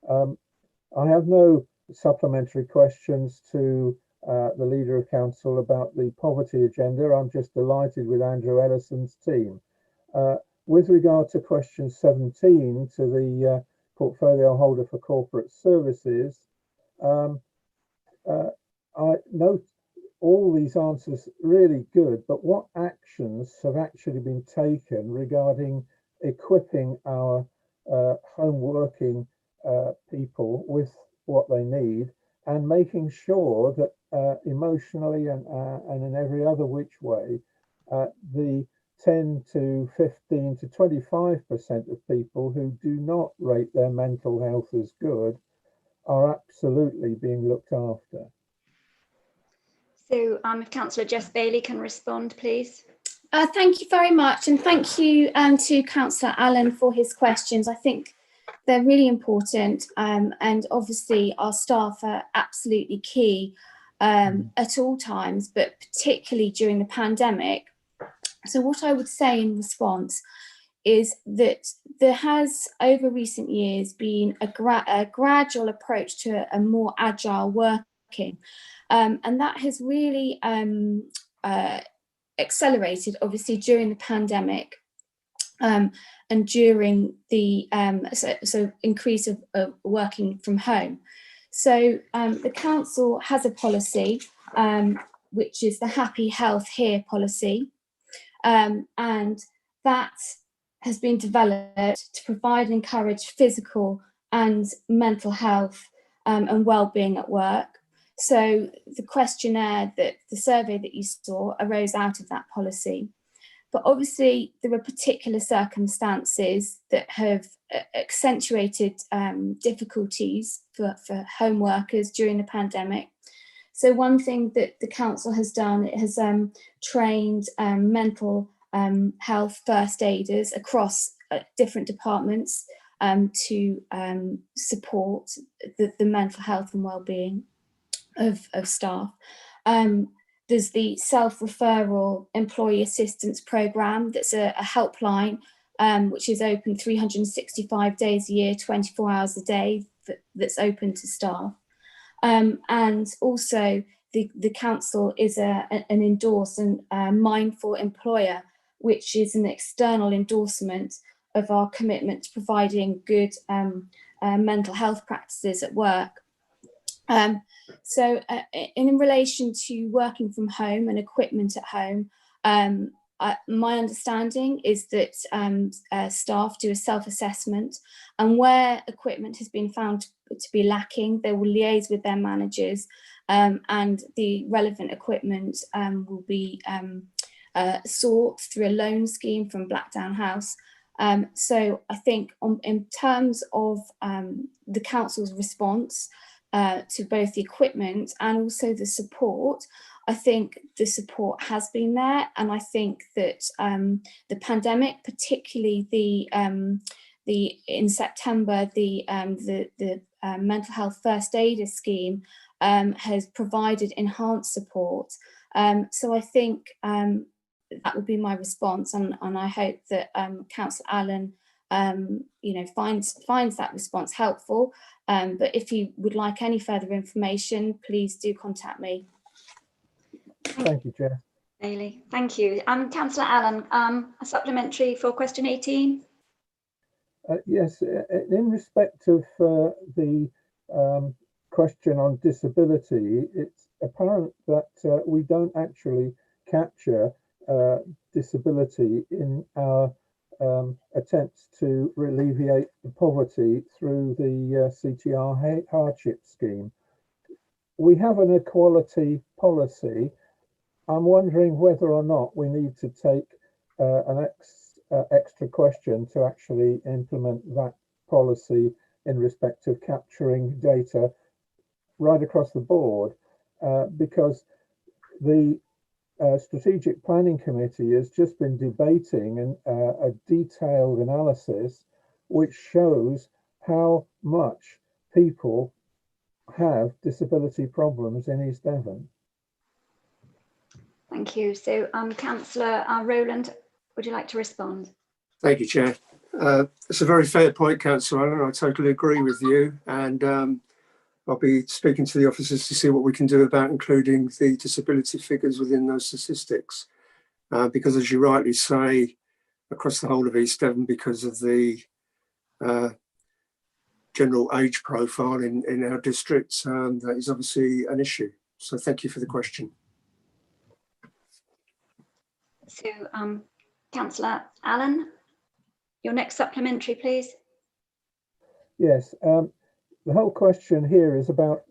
I have no supplementary questions to the Leader of Council about the poverty agenda. I'm just delighted with Andrew Ellison's team. With regard to question 17 to the portfolio holder for corporate services, I note all these answers really good, but what actions have actually been taken regarding equipping our home working people with what they need and making sure that emotionally and in every other which way, the 10 to 15 to 25% of people who do not rate their mental health as good are absolutely being looked after. So if Councillor Jess Bailey can respond, please. Thank you very much, and thank you to Councillor Allen for his questions. I think they're really important, and obviously our staff are absolutely key at all times, but particularly during the pandemic. So what I would say in response is that there has, over recent years, been a gradual approach to a more agile working, and that has really accelerated, obviously, during the pandemic and during the so increase of working from home. So the council has a policy, which is the Happy Health Here policy, and that has been developed to provide and encourage physical and mental health and well-being at work. So the questionnaire, the survey that you saw, arose out of that policy. But obviously there are particular circumstances that have accentuated difficulties for home workers during the pandemic. So one thing that the council has done, it has trained mental health first aiders across different departments to support the mental health and well-being of staff. There's the self-referral employee assistance programme that's a helpline which is open 365 days a year, 24 hours a day, that's open to staff. And also the council is an endorsed and mindful employer, which is an external endorsement of our commitment to providing good mental health practices at work. So in relation to working from home and equipment at home, my understanding is that staff do a self-assessment, and where equipment has been found to be lacking, they will liaise with their managers, and the relevant equipment will be sought through a loan scheme from Blackdown House. So I think in terms of the council's response to both the equipment and also the support, I think the support has been there, and I think that the pandemic, particularly in September, the mental health first aider scheme has provided enhanced support. So I think that would be my response, and I hope that Councillor Allen finds that response helpful. But if you would like any further information, please do contact me. Thank you, Chair. Bailey, thank you. Councillor Allen, a supplementary for question 18. Yes, in respect of the question on disability, it's apparent that we don't actually capture disability in our attempts to alleviate the poverty through the CTR hardship scheme. We have an equality policy. I'm wondering whether or not we need to take an extra question to actually implement that policy in respect of capturing data right across the board, because the Strategic Planning Committee has just been debating a detailed analysis which shows how much people have disability problems in East Devon. Thank you. So Councillor Rowland, would you like to respond? Thank you, Chair. It's a very fair point, Councillor Allen. I totally agree with you. And I'll be speaking to the officers to see what we can do about including the disability figures within those statistics. Because as you rightly say, across the whole of East Devon, because of the general age profile in our districts, that is obviously an issue. So thank you for the question. So, Councillor Allen, your next supplementary, please. Yes, the whole question here is about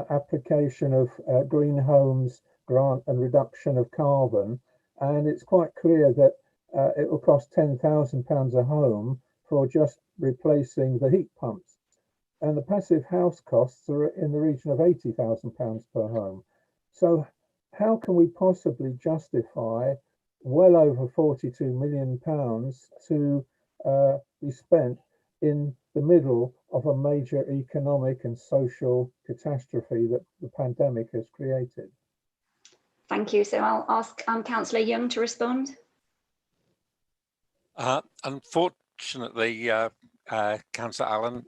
application of green homes grant and reduction of carbon, and it's quite clear that it will cost £10,000 a home for just replacing the heat pumps, and the passive house costs are in the region of £80,000 per home. So how can we possibly justify well over £42 million to be spent in the middle of a major economic and social catastrophe that the pandemic has created? Thank you. So I'll ask Councillor Young to respond. Unfortunately, Councillor Allen,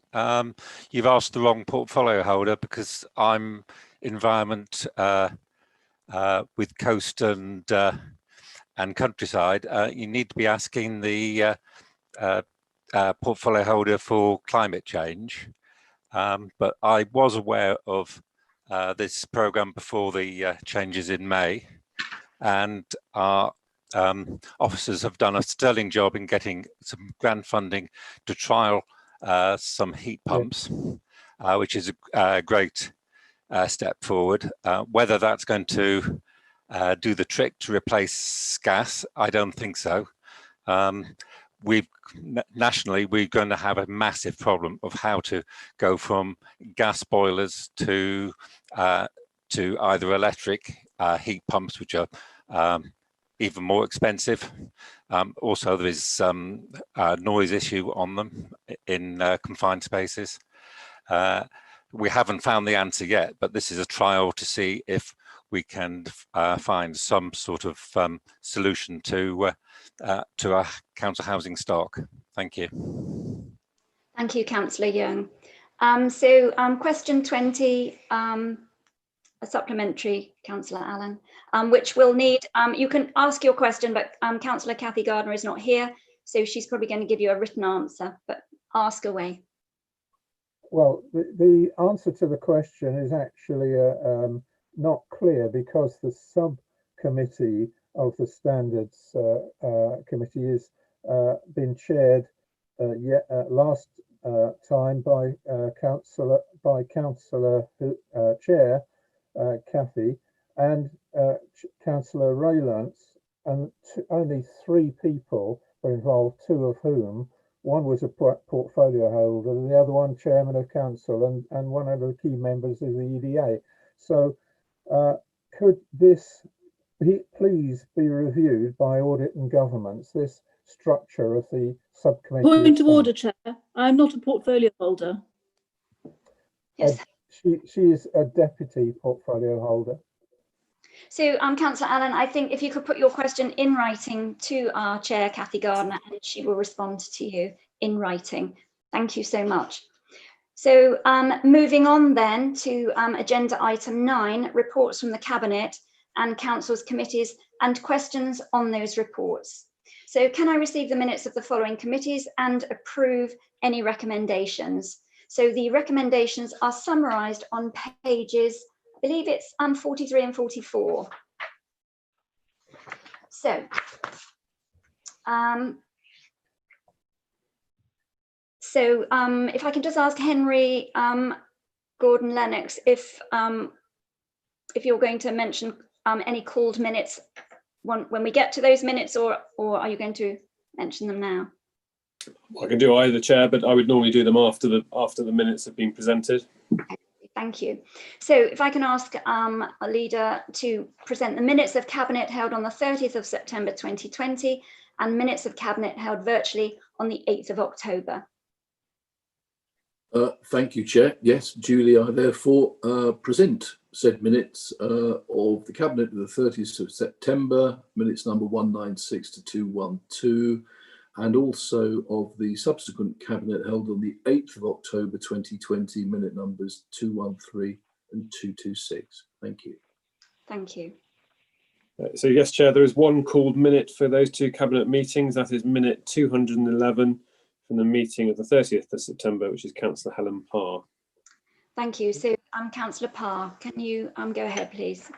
you've asked the wrong portfolio holder, because I'm environment with coast and countryside. You need to be asking the portfolio holder for climate change. But I was aware of this programme before the changes in May, and our officers have done a sterling job in getting some grant funding to trial some heat pumps, which is a great step forward. Whether that's going to do the trick to replace gas, I don't think so. Nationally, we're going to have a massive problem of how to go from gas boilers to either electric heat pumps, which are even more expensive. Also, there is some noise issue on them in confined spaces. We haven't found the answer yet, but this is a trial to see if we can find some sort of solution to our council housing stock. Thank you. Thank you, Councillor Young. Question 20, a supplementary, Councillor Allen, which will need, you can ask your question, but Councillor Kathy Gardner is not here, so she's probably going to give you a written answer, but ask away. Well, the answer to the question is actually not clear, because the subcommittee of the Standards Committee is been chaired last time by Councillor Chair Kathy and Councillor Raylance, and only 3 people were involved, 2 of whom, one was a portfolio holder and the other one chairman of council, and one of the key members of the EDA. So could this please be reviewed by Audit and Governance, this structure of the subcommittee? Point of order, Chair. I'm not a portfolio holder. Yes. She is a deputy portfolio holder. So, Councillor Allen, I think if you could put your question in writing to our chair, Kathy Gardner, and she will respond to you in writing. Thank you so much. So, moving on then to agenda item 9, reports from the Cabinet and Council's committees and questions on those reports. So, can I receive the minutes of the following committees and approve any recommendations? So the recommendations are summarised on pages, I believe it's 43 and 44. So, if I can just ask Henry Gordon Lennox if you're going to mention any called minutes when we get to those minutes, or are you going to mention them now? I can do either, Chair, but I would normally do them after the minutes have been presented. Thank you. So if I can ask a leader to present the minutes of Cabinet held on the 30th of September 2020 and minutes of Cabinet held virtually on the 8th of October. Thank you, Chair. Yes, duly, I therefore present said minutes of the Cabinet of the 30th of September, minutes number 196 to 212, and also of the subsequent Cabinet held on the 8th of October 2020, minute numbers 213 and 226. Thank you. Thank you. So yes, Chair, there is one called minute for those two Cabinet meetings. That is minute 211 from the meeting of the 30th of September, which is Councillor Helen Parr. Thank you. So Councillor Parr, can you go ahead, please?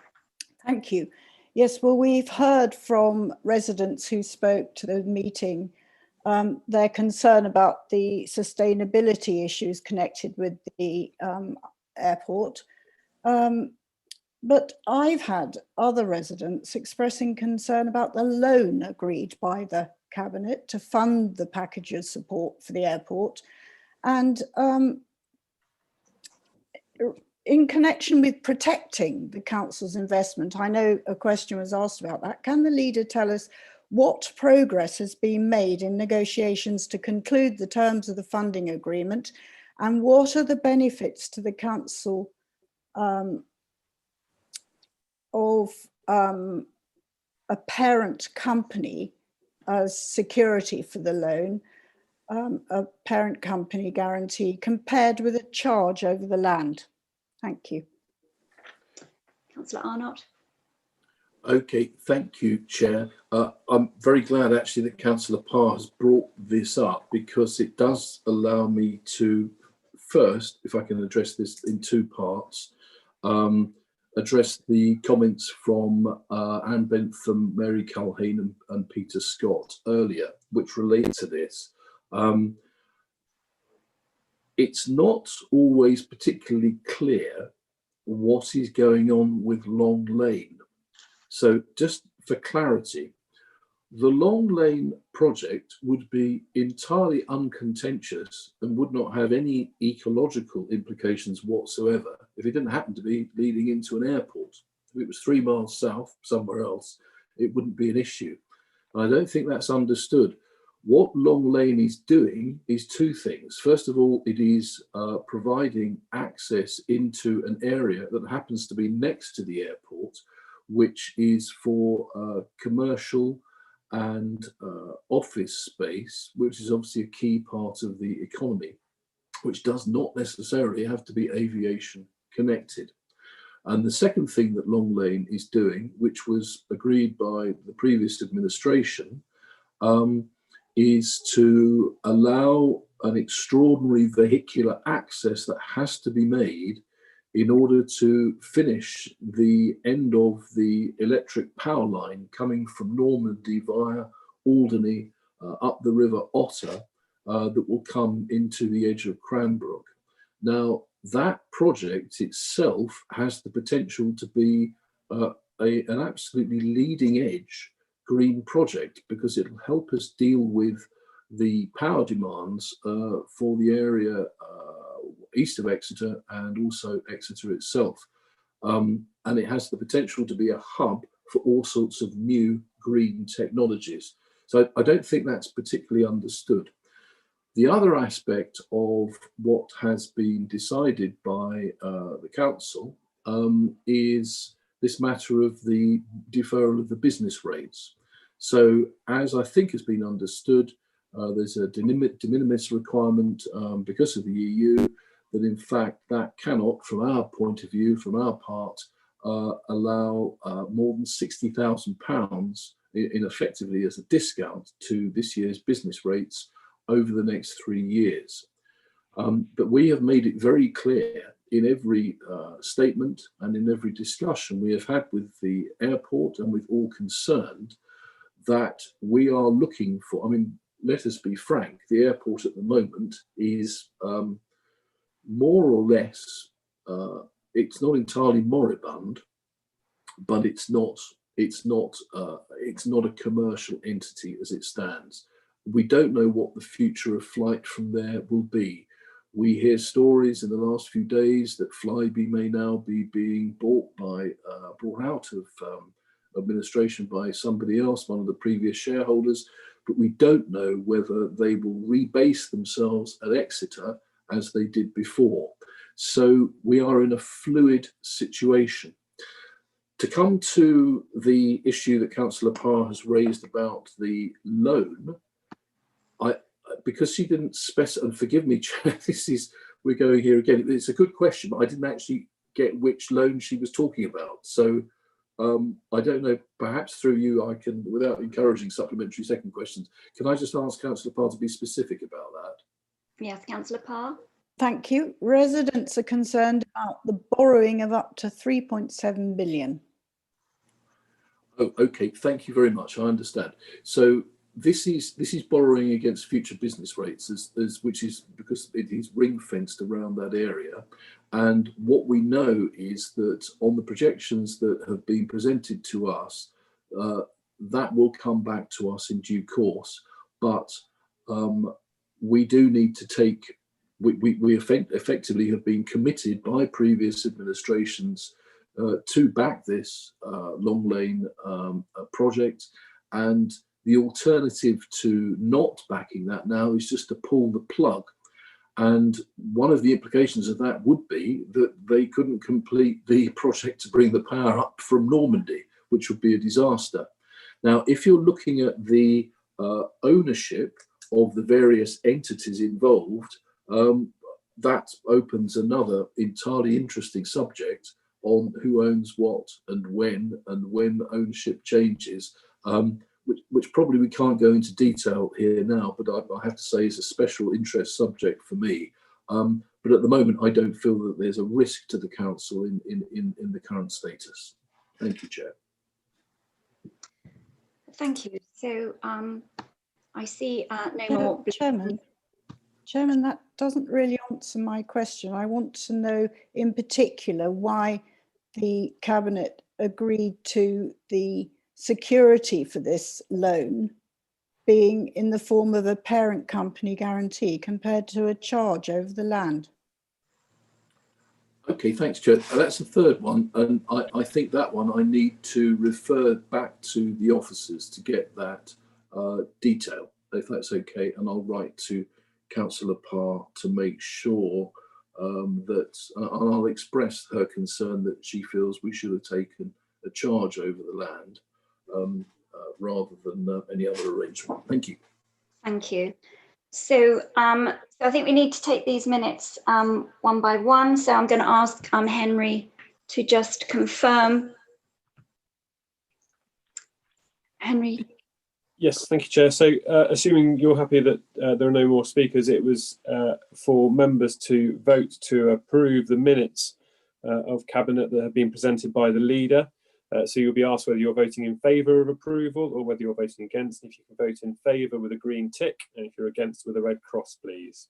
Thank you. Yes, well, we've heard from residents who spoke to the meeting their concern about the sustainability issues connected with the airport. But I've had other residents expressing concern about the loan agreed by the Cabinet to fund the package of support for the airport. And in connection with protecting the council's investment, I know a question was asked about that. Can the leader tell us what progress has been made in negotiations to conclude the terms of the funding agreement, and what are the benefits to the council of a parent company as security for the loan, a parent company guarantee compared with a charge over the land? Thank you. Councillor Arnott. Okay, thank you, Chair. I'm very glad actually that Councillor Parr has brought this up, because it does allow me to first, if I can address this in two parts, address the comments from Anne Bentham, Mary Culhane and Peter Scott earlier, which relate to this. It's not always particularly clear what is going on with Long Lane. So just for clarity, the Long Lane project would be entirely uncontentious and would not have any ecological implications whatsoever if it didn't happen to be leading into an airport. If it was 3 miles south, somewhere else, it wouldn't be an issue. And I don't think that's understood. What Long Lane is doing is two things. First of all, it is providing access into an area that happens to be next to the airport, which is for commercial and office space, which is obviously a key part of the economy, which does not necessarily have to be aviation connected. And the second thing that Long Lane is doing, which was agreed by the previous administration, is to allow an extraordinary vehicular access that has to be made in order to finish the end of the electric power line coming from Normandy via Alderney up the River Otter that will come into the edge of Cranbrook. Now, that project itself has the potential to be an absolutely leading edge green project, because it'll help us deal with the power demands for the area east of Exeter and also Exeter itself. And it has the potential to be a hub for all sorts of new green technologies. So I don't think that's particularly understood. The other aspect of what has been decided by the council is this matter of the deferral of the business rates. So as I think has been understood, there's a de minimis requirement because of the EU, that in fact that cannot, from our point of view, from our part, allow more than £60,000 in effectively as a discount to this year's business rates over the next 3 years. But we have made it very clear in every statement and in every discussion we have had with the airport and with all concerned that we are looking for, I mean, let us be frank, the airport at the moment is more or less, it's not entirely moribund, but it's not a commercial entity as it stands. We don't know what the future of flight from there will be. We hear stories in the last few days that Flybe may now be being brought out of administration by somebody else, one of the previous shareholders, but we don't know whether they will rebase themselves at Exeter as they did before. So we are in a fluid situation. To come to the issue that Councillor Parr has raised about the loan, because she didn't specify, and forgive me, Chair, we're going here again. It's a good question, but I didn't actually get which loan she was talking about. So I don't know, perhaps through you, I can, without encouraging supplementary second questions, can I just ask Councillor Parr to be specific about that? Yes, Councillor Parr. Thank you. Residents are concerned about the borrowing of up to 3.7 billion. Oh, okay. Thank you very much. I understand. So this is borrowing against future business rates, which is because it is ring fenced around that area. And what we know is that on the projections that have been presented to us, that will come back to us in due course. But we do need to take. We effectively have been committed by previous administrations to back this Long Lane project, and the alternative to not backing that now is just to pull the plug. And one of the implications of that would be that they couldn't complete the project to bring the power up from Normandy, which would be a disaster. Now, if you're looking at the ownership of the various entities involved, that opens another entirely interesting subject on who owns what and when ownership changes, which probably we can't go into detail here now, but I have to say is a special interest subject for me. But at the moment, I don't feel that there's a risk to the council in the current status. Thank you, Chair. Thank you. So I see no more. Chairman, that doesn't really answer my question. I want to know in particular why the Cabinet agreed to the security for this loan being in the form of a parent company guarantee compared to a charge over the land. Okay, thanks, Chair. That's the third one, and I think that one I need to refer back to the officers to get that detail, if that's okay, and I'll write to Councillor Parr to make sure that, and I'll express her concern that she feels we should have taken a charge over the land rather than any other arrangement. Thank you. Thank you. So, so I think we need to take these minutes one by one. So I'm going to ask Henry to just confirm. Henry. Yes, thank you, Chair. So assuming you're happy that there are no more speakers, it was for members to vote to approve the minutes of Cabinet that have been presented by the leader. So you'll be asked whether you're voting in favour of approval or whether you're voting against. If you can vote in favour with a green tick, and if you're against with a red cross, please.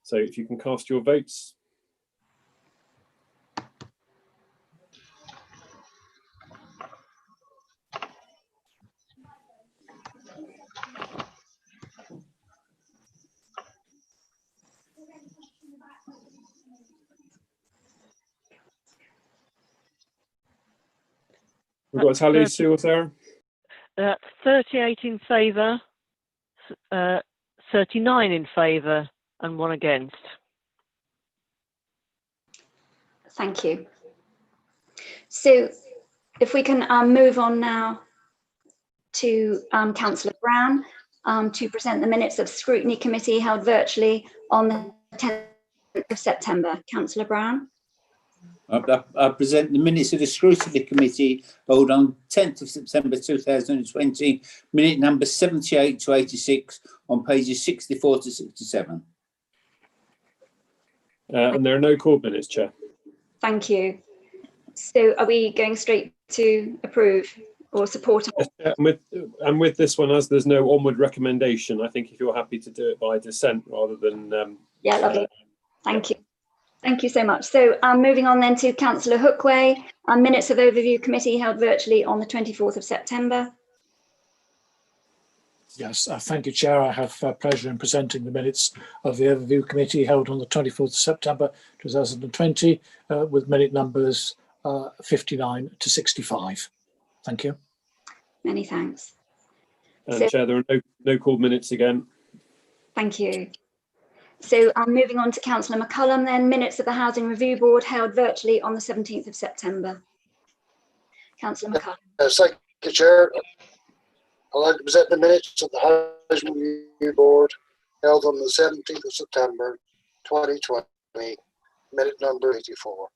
So if you can cast your votes. We've got a tally, Sue or Sarah? 38 in favour, 39 in favour and 1 against. Thank you. So if we can move on now to Councillor Brown to present the minutes of Scrutiny Committee held virtually on the 10th of September. Councillor Brown. I present the minutes of the Scrutiny Committee held on 10th of September 2020, minute number 78 to 86 on pages 64 to 67. And there are no called minutes, Chair. Thank you. So are we going straight to approve or support? Yes, and with this one, as there's no onward recommendation, I think if you're happy to do it by dissent rather than... yeah, lovely. Thank you. Thank you so much. So moving on then to Councillor Hookway, minutes of Overview Committee held virtually on the 24th of September. Yes, thank you, Chair. I have pleasure in presenting the minutes of the Overview Committee held on the 24th of September 2020 with minute numbers 59 to 65. Thank you. Many thanks. And so, Chair, there are no called minutes again. Thank you. So I'm moving on to Councillor McCullum then, minutes of the Housing Review Board held virtually on the 17th of September. Councillor McCullum. Thank you, Chair. I'd like to present the minutes of the Housing Review Board held on the 17th of September 2020, minute number 84.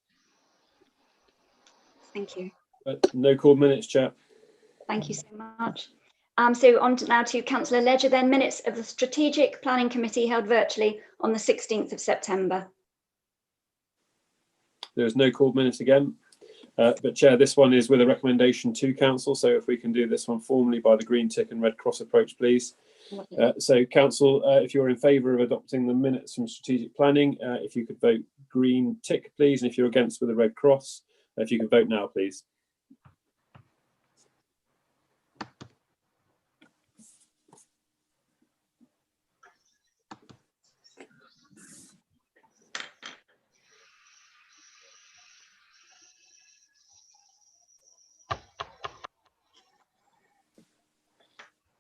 Thank you. No called minutes, Chair. Thank you so much. So on to now to Councillor Ledger then, minutes of the Strategic Planning Committee held virtually on the 16th of September. There's no called minutes again. But Chair, this one is with a recommendation to Council. So if we can do this one formally by the green tick and red cross approach, please. So Council, if you're in favour of adopting the minutes from strategic planning, if you could vote green tick, please. And if you're against with a red cross, if you could vote now, please.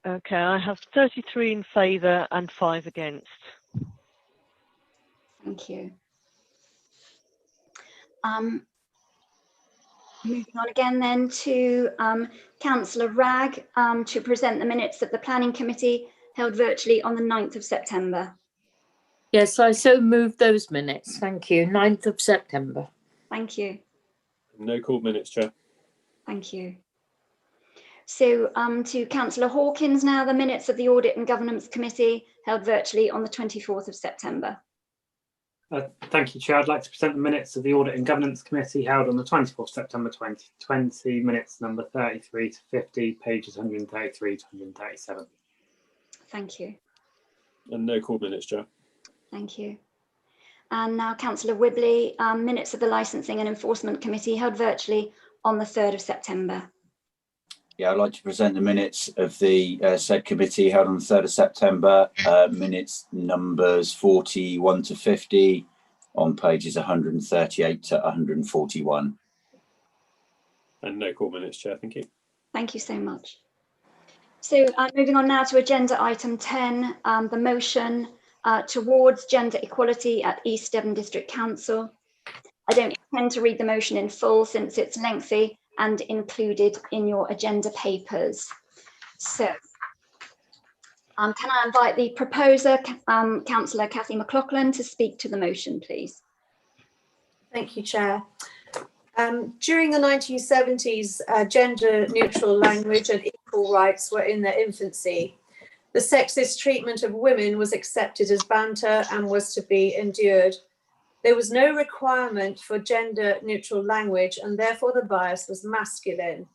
Okay, I have 33 in favour and 5 against. Thank you. Moving on again then to Councillor Ragg to present the minutes of the Planning Committee held virtually on the 9th of September. Yes, I so move those minutes. Thank you. 9th of September. Thank you. No called minutes, Chair. Thank you. So to Councillor Hawkins now, the minutes of the Audit and Governance Committee held virtually on the 24th of September. Thank you, Chair. I'd like to present the minutes of the Audit and Governance Committee held on the 24th September 2020, minutes number 33 to 50, pages 133 to 137. Thank you. And no called minutes, Chair. Thank you. And now Councillor Whibley, minutes of the Licensing and Enforcement Committee held virtually on the 3rd of September. Yeah, I'd like to present the minutes of the said committee held on the 3rd of September, minutes numbers 41 to 50 on pages 138 to 141. And no call minutes, Chair. Thank you. Thank you so much. So moving on now to agenda item 10, the motion towards gender equality at East Devon District Council. I don't intend to read the motion in full since it's lengthy and included in your agenda papers. So can I invite the proposer, Councillor Cathy McLaughlin, to speak to the motion, please? Thank you, Chair. During the 1970s, gender neutral language and equal rights were in their infancy. The sexist treatment of women was accepted as banter and was to be endured. There was no requirement for gender neutral language and therefore the bias was masculine.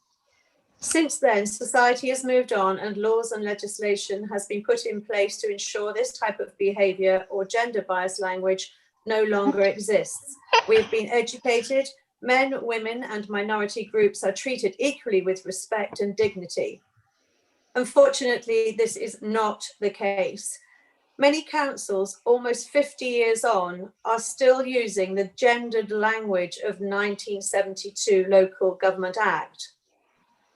Since then, society has moved on and laws and legislation has been put in place to ensure this type of behaviour or gender biased language no longer exists. We have been educated, men, women and minority groups are treated equally with respect and dignity. Unfortunately, this is not the case. Many councils, almost 50 years on, are still using the gendered language of 1972 Local Government Act.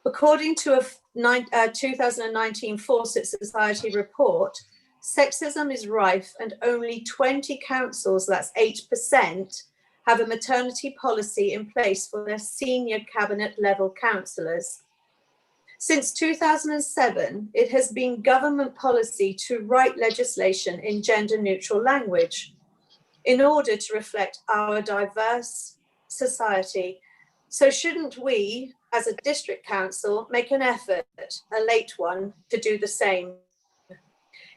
According to a 2019 Fawcett Society report, sexism is rife and only 20 councils, that's 8%, have a maternity policy in place for their senior cabinet level councillors. Since 2007, it has been government policy to write legislation in gender neutral language in order to reflect our diverse society. So shouldn't we, as a district council, make an effort, a late one, to do the same?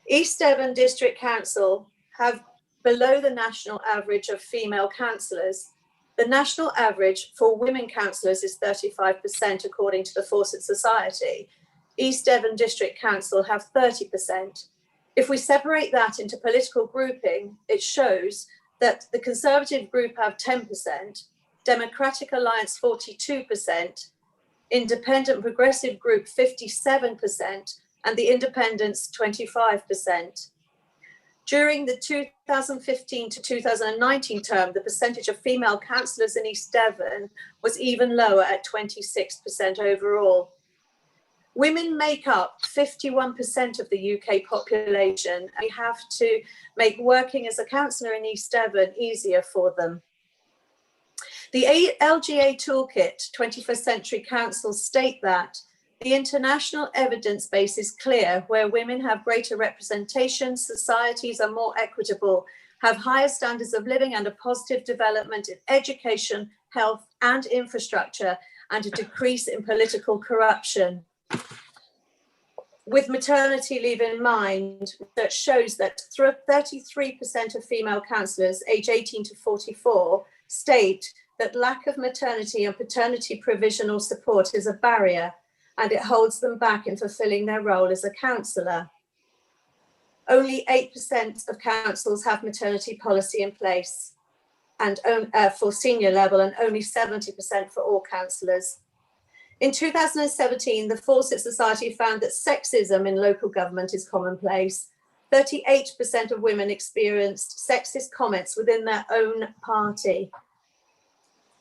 East Devon District Council have below the national average of female councillors. The national average for women councillors is 35%, according to the Fawcett Society. East Devon District Council have 30%. If we separate that into political grouping, it shows that the Conservative group have 10%, Democratic Alliance 42%, Independent Progressive Group 57%, and the Independents 25%. During the 2015 to 2019 term, the percentage of female councillors in East Devon was even lower at 26% overall. Women make up 51% of the UK population, and we have to make working as a councillor in East Devon easier for them. The LGA Toolkit 21st Century Councils state that The international evidence base is clear. Where women have greater representation, societies are more equitable, have higher standards of living and a positive development in education, health and infrastructure, and a decrease in political corruption. With maternity leave in mind, research shows that 33% of female councillors aged 18 to 44 state that lack of maternity and paternity provision or support is a barrier, and it holds them back in fulfilling their role as a councillor. Only 8% of councils have maternity policy in place, and for senior level, and only 70% for all councillors. In 2017, the Fawcett Society found that sexism in local government is commonplace. 38% of women experienced sexist comments within their own party.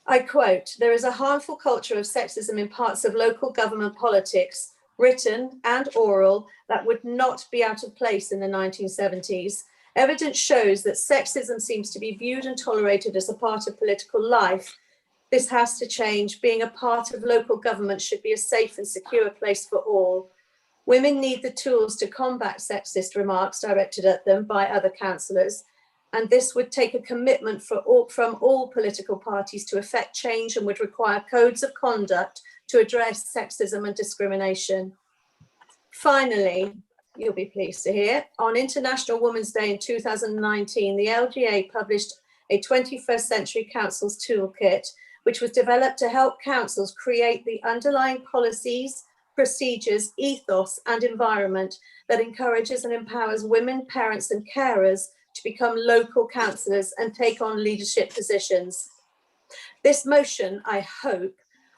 I quote, "There is a harmful culture of sexism in parts of local government politics, written and oral, that would not be out of place in the 1970s. Evidence shows that sexism seems to be viewed and tolerated as a part of political life. This has to change. Being a part of local government should be a safe and secure place for all. Women need the tools to combat sexist remarks directed at them by other councillors, and this would take a commitment from all political parties to effect change and would require codes of conduct to address sexism and discrimination." Finally, you'll be pleased to hear, on International Women's Day in 2019, the LGA published a 21st Century Councils Toolkit, which was developed to help councils create the underlying policies, procedures, ethos, and environment that encourages and empowers women, parents, and carers to become local councillors and take on leadership positions. This motion, I hope,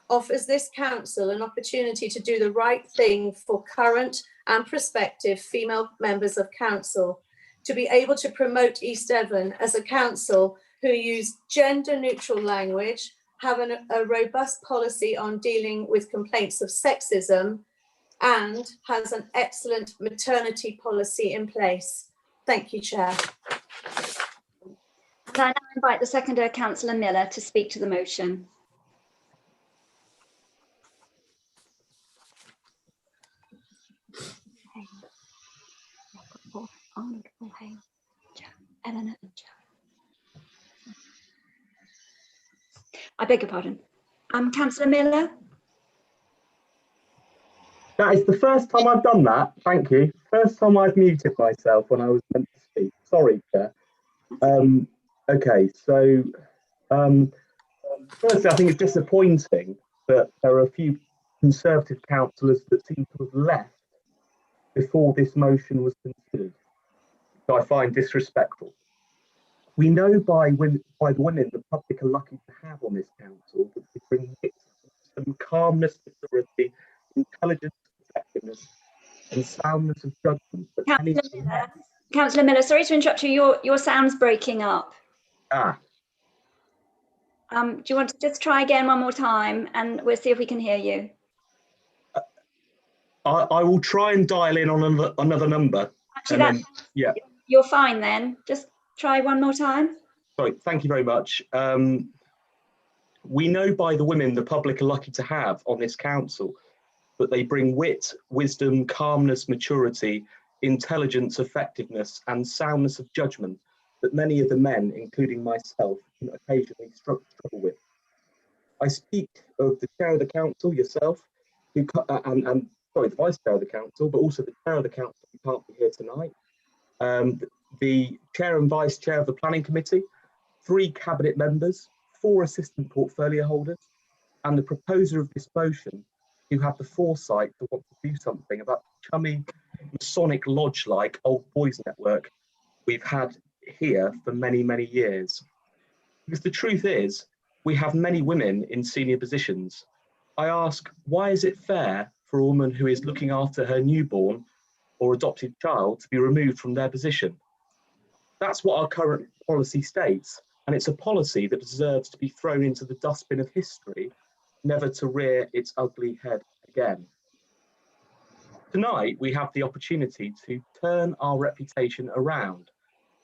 offers this council an opportunity to do the right thing for current and prospective female members of council, to be able to promote East Devon as a council who use gender-neutral language, have a robust policy on dealing with complaints of sexism, and has an excellent maternity policy in place. Thank you, Chair. And I now invite the seconder, Councillor Miller, to speak to the motion. Eleanor and Joe. I beg your pardon. Councillor Miller. That is the first time I've done that. Thank you. First time I've muted myself when I was meant to speak. Sorry, Chair. Okay, so firstly, I think it's disappointing that there are a few Conservative councillors that seem to have left before this motion was considered, which I find disrespectful. We know by the women the public are lucky to have on this council that they bring some calmness, maturity, intelligence, effectiveness, and soundness of judgment. Councillor Miller, sorry to interrupt you. Your sound's breaking up. Do you want to just try again one more time, and we'll see if we can hear you. I will try and dial in on another number. Actually, yeah. You're fine then. Just try one more time. Sorry, thank you very much. We know by the women the public are lucky to have on this council that they bring wit, wisdom, calmness, maturity, intelligence, effectiveness, and soundness of judgment that many of the men, including myself, can occasionally struggle with. I speak of the chair of the council, yourself, who, and the vice chair of the council, but also the chair of the council who can't be here tonight, the chair and vice chair of the planning committee, 3 cabinet members, 4 assistant portfolio holders, and the proposer of this motion, who had the foresight to want to do something about the chummy Masonic lodge-like old boys network we've had here for many, many years. Because the truth is, we have many women in senior positions. I ask, why is it fair for a woman who is looking after her newborn or adopted child to be removed from their position? That's what our current policy states, and it's a policy that deserves to be thrown into the dustbin of history, never to rear its ugly head again. Tonight, we have the opportunity to turn our reputation around,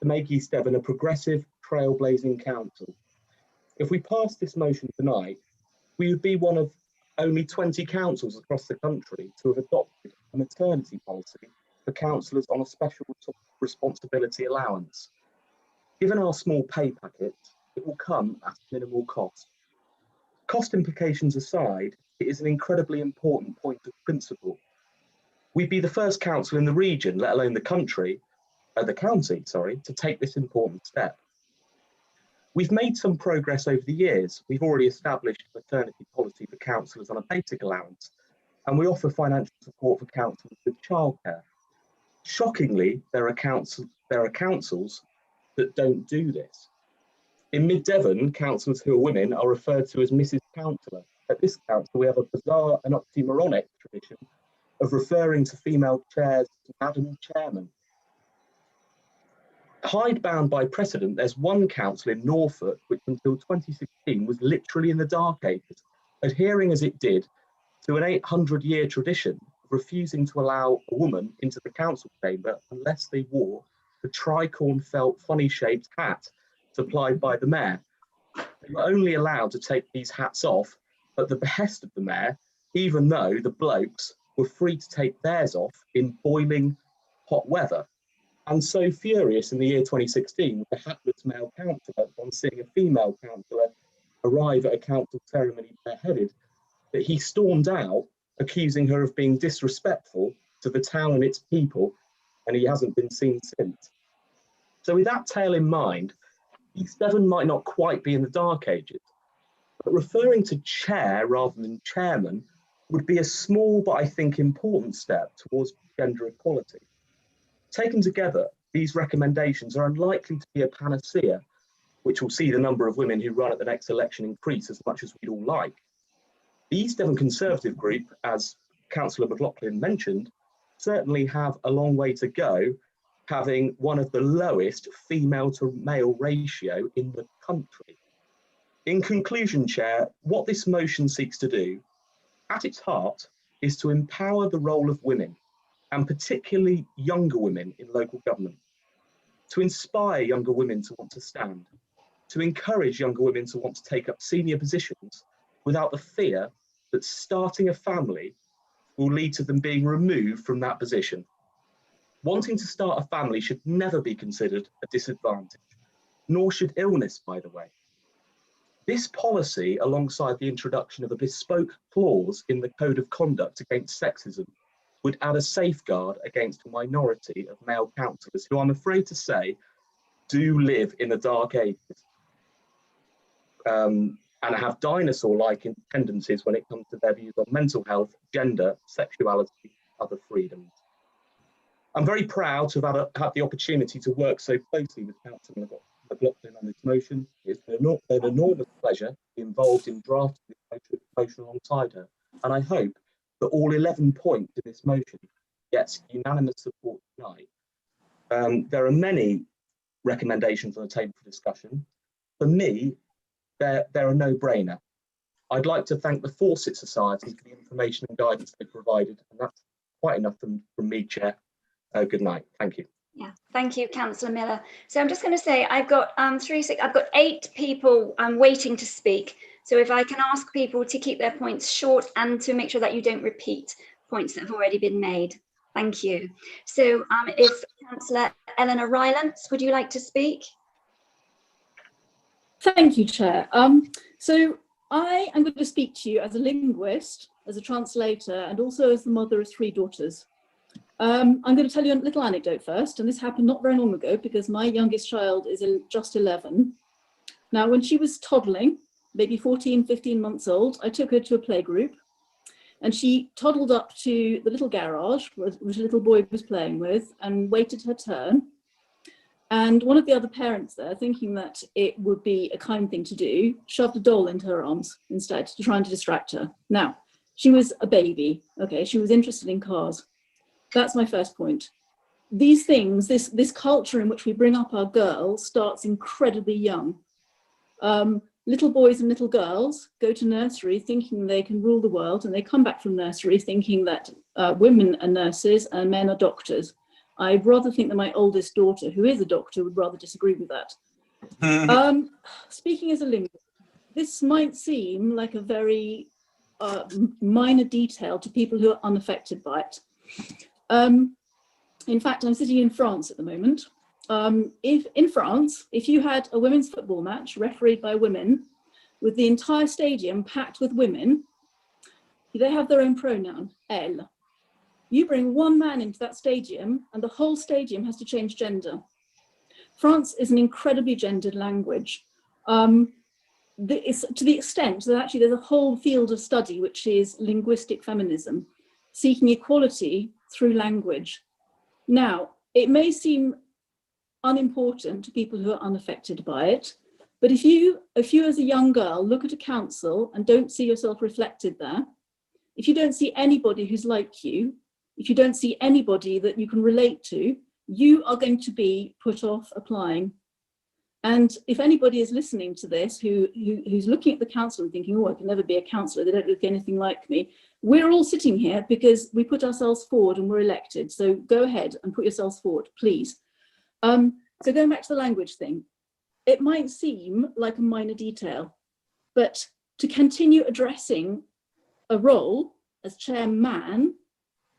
to make East Devon a progressive, trailblazing council. If we pass this motion tonight, we would be one of only 20 councils across the country to have adopted a maternity policy for councillors on a special responsibility allowance. Given our small pay packet, it will come at minimal cost. Cost implications aside, it is an incredibly important point of principle. We'd be the first council in the region, let alone the county, to take this important step. We've made some progress over the years. We've already established a maternity policy for councillors on a basic allowance, and we offer financial support for councillors with childcare. Shockingly, there are councils that don't do this. In Mid-Devon, councillors who are women are referred to as Mrs. Councillor. At this council, we have a bizarre and oxymoronic tradition of referring to female chairs as Madam Chairman. Hidebound by precedent, there's one council in Norfolk which until 2016 was literally in the dark ages, adhering as it did to an 800-year tradition of refusing to allow a woman into the council chamber unless they wore the tricorn felt funny-shaped hat supplied by the mayor. They were only allowed to take these hats off at the behest of the mayor, even though the blokes were free to take theirs off in boiling hot weather. And so furious in the year 2016 with the hatless male councillor on seeing a female councillor arrive at a council ceremony bareheaded, that he stormed out, accusing her of being disrespectful to the town and its people, and he hasn't been seen since. So with that tale in mind, East Devon might not quite be in the dark ages, but referring to chair rather than chairman would be a small but I think important step towards gender equality. Taken together, these recommendations are unlikely to be a panacea, which will see the number of women who run at the next election increase as much as we'd all like. The East Devon Conservative group, as Councillor McLaughlin mentioned, certainly have a long way to go, having one of the lowest female to male ratio in the country. In conclusion, Chair, what this motion seeks to do, at its heart, is to empower the role of women, and particularly younger women in local government, to inspire younger women to want to stand, to encourage younger women to want to take up senior positions without the fear that starting a family will lead to them being removed from that position. Wanting to start a family should never be considered a disadvantage, nor should illness, by the way. This policy, alongside the introduction of a bespoke clause in the Code of Conduct against sexism, would add a safeguard against a minority of male councillors who I'm afraid to say do live in the dark ages and have dinosaur-like tendencies when it comes to their views on mental health, gender, sexuality, other freedoms. I'm very proud to have had the opportunity to work so closely with Councillor McLaughlin on this motion. It's been an enormous pleasure to be involved in drafting this motion alongside her, and I hope that all 11 points in this motion gets unanimous support tonight. There are many recommendations on the table for discussion. For me, they're a no-brainer. I'd like to thank the Fawcett Society for the information and guidance they provided, and that's quite enough from me, Chair. Good night. Thank you. Yeah, thank you, Councillor Miller. So I'm just going to say I've got 8 people waiting to speak. So if I can ask people to keep their points short and to make sure that you don't repeat points that have already been made. Thank you. So if Councillor Eleanor Rylance, would you like to speak? Thank you, Chair. So I am going to speak to you as a linguist, as a translator, and also as the mother of 3 daughters. I'm going to tell you a little anecdote first, and this happened not very long ago because my youngest child is just 11. Now, when she was toddling, maybe 14, 15 months old, I took her to a playgroup, and she toddled up to the little garage which a little boy was playing with and waited her turn. And one of the other parents there, thinking that it would be a kind thing to do, shoved a doll into her arms instead to try and distract her. Now, she was a baby, okay, she was interested in cars. That's my first point. These things, this culture in which we bring up our girls starts incredibly young. Little boys and little girls go to nursery thinking they can rule the world, and they come back from nursery thinking that women are nurses and men are doctors. I rather think that my oldest daughter, who is a doctor, would rather disagree with that. Speaking as a linguist, this might seem like a very minor detail to people who are unaffected by it. In fact, I'm sitting in France at the moment. If in France, if you had a women's football match refereed by women with the entire stadium packed with women, they have their own pronoun, elle. You bring one man into that stadium and the whole stadium has to change gender. France is an incredibly gendered language. It's to the extent that actually there's a whole field of study which is linguistic feminism, seeking equality through language. Now, it may seem unimportant to people who are unaffected by it, but if you as a young girl look at a council and don't see yourself reflected there, if you don't see anybody who's like you, if you don't see anybody that you can relate to, you are going to be put off applying. And if anybody is listening to this who's looking at the council and thinking, oh, I can never be a councillor, they don't look anything like me, we're all sitting here because we put ourselves forward and we're elected. So go ahead and put yourselves forward, please. So going back to the language thing, it might seem like a minor detail, but to continue addressing a role as chairman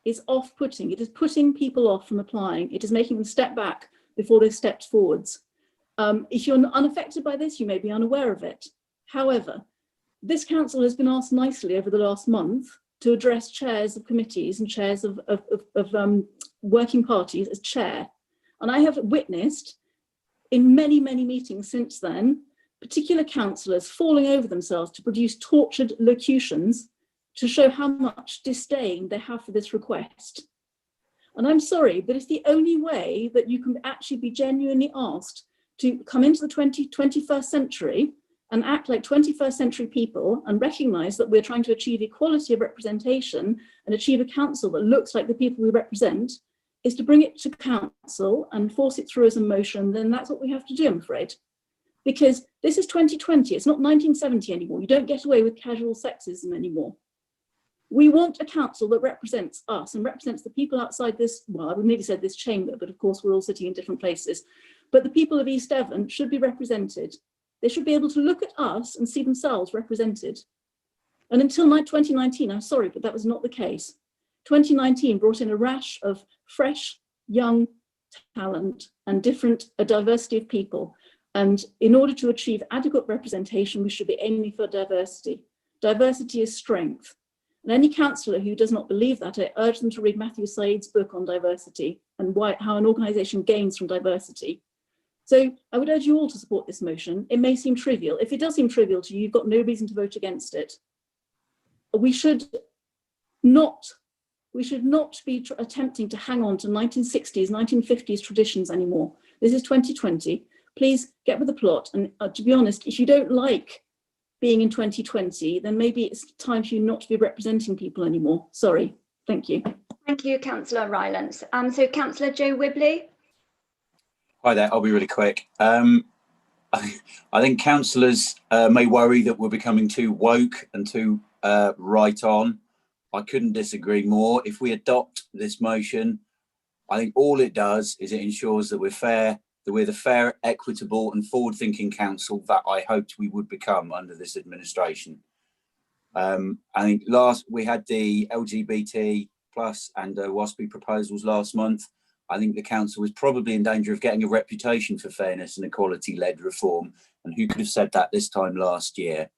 is off-putting. It is putting people off from applying. It is making them step back before they've stepped forwards. If you're unaffected by this, you may be unaware of it. However, this council has been asked nicely over the last month to address chairs of committees and chairs of working parties as chair. And I have witnessed in many, many meetings since then, particular councillors falling over themselves to produce tortured locutions to show how much disdain they have for this request. And I'm sorry, but it's the only way that you can actually be genuinely asked to come into the 21st century and act like 21st century people and recognise that we're trying to achieve equality of representation and achieve a council that looks like the people we represent, is to bring it to council and force it through as a motion. Then that's what we have to do, I'm afraid. Because this is 2020, it's not 1970 anymore. You don't get away with casual sexism anymore. We want a council that represents us and represents the people outside this, well, I would maybe said this chamber, but of course we're all sitting in different places. But the people of East Devon should be represented. They should be able to look at us and see themselves represented. And until 2019, I'm sorry, but that was not the case. 2019 brought in a rash of fresh, young talent and a diversity of people. And in order to achieve adequate representation, we should be aiming for diversity. Diversity is strength. And any councillor who does not believe that, I urge them to read Matthew Said's book on diversity and how an organisation gains from diversity. So I would urge you all to support this motion. It may seem trivial. If it does seem trivial to you, you've got no reason to vote against it. We should not be attempting to hang on to 1960s, 1950s traditions anymore. This is 2020. Please get with the plot. And to be honest, if you don't like being in 2020, then maybe it's time for you not to be representing people anymore. Sorry. Thank you. Thank you, Councillor Rylance. So Councillor Joe Wibley. Hi there, I'll be really quick. I think councillors may worry that we're becoming too woke and too right on. I couldn't disagree more. If we adopt this motion, I think all it does is it ensures that we're fair, that we're the fair, equitable and forward-thinking council that I hoped we would become under this administration. I think we had the LGBT plus and WASPI proposals last month. I think the council was probably in danger of getting a reputation for fairness and equality-led reform. And who could have said that this time last year?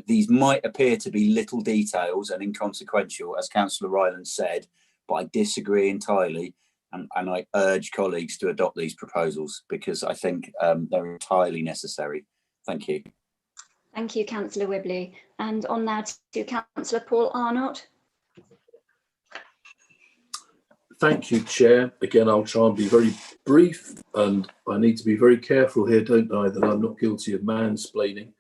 These might appear to be little details and inconsequential, as Councillor Rylance said, but I disagree entirely. And I urge colleagues to adopt these proposals because I think they're entirely necessary. Thank you. Thank you, Councillor Wibley. And on now to Councillor Paul Arnott. Thank you, Chair. Again, I'll try and be very brief, and I need to be very careful here, don't I, that I'm not guilty of mansplaining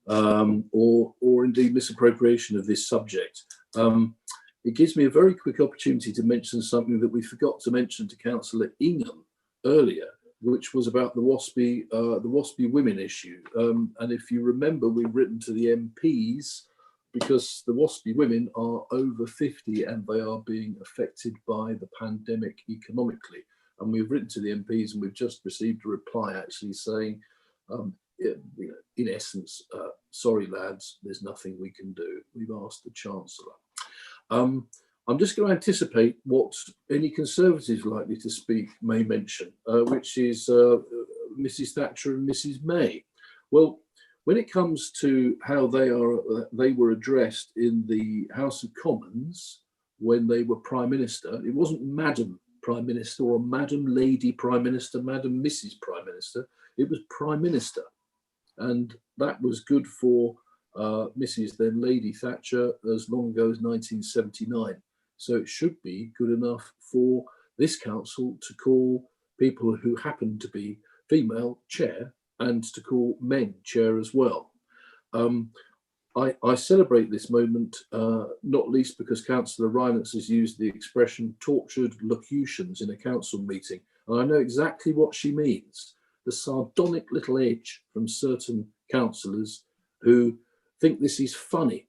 or indeed misappropriation of this subject. It gives me a very quick opportunity to mention something that we forgot to mention to Councillor Ingham earlier, which was about the WASPI women issue. And if you remember, we've written to the MPs because the WASPI women are over 50 and they are being affected by the pandemic economically. And we've written to the MPs and we've just received a reply actually saying in essence, sorry lads, there's nothing we can do. We've asked the Chancellor. I'm just going to anticipate what any Conservatives likely to speak may mention, which is Mrs. Thatcher and Mrs. May. Well, when it comes to how they were addressed in the House of Commons when they were Prime Minister, it wasn't Madam Prime Minister or Madam Lady Prime Minister, Madam Mrs. Prime Minister, it was Prime Minister. And that was good for Mrs. then Lady Thatcher as long ago as 1979. So it should be good enough for this council to call people who happen to be female chair and to call men chair as well. I celebrate this moment, not least because Councillor Reiners has used the expression tortured locutions in a council meeting. And I know exactly what she means. The sardonic little edge from certain councillors who think this is funny,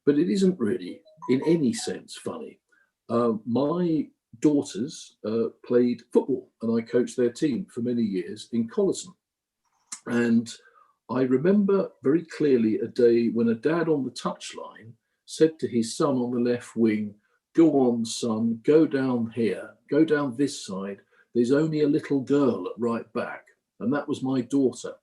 but it isn't really in any sense funny. My daughters played football and I coached their team for many years in Colleton. And I remember very clearly a day when a dad on the touchline said to his son on the left wing, "Go on, son, go down here, go down this side. There's only a little girl at right back." And that was my daughter.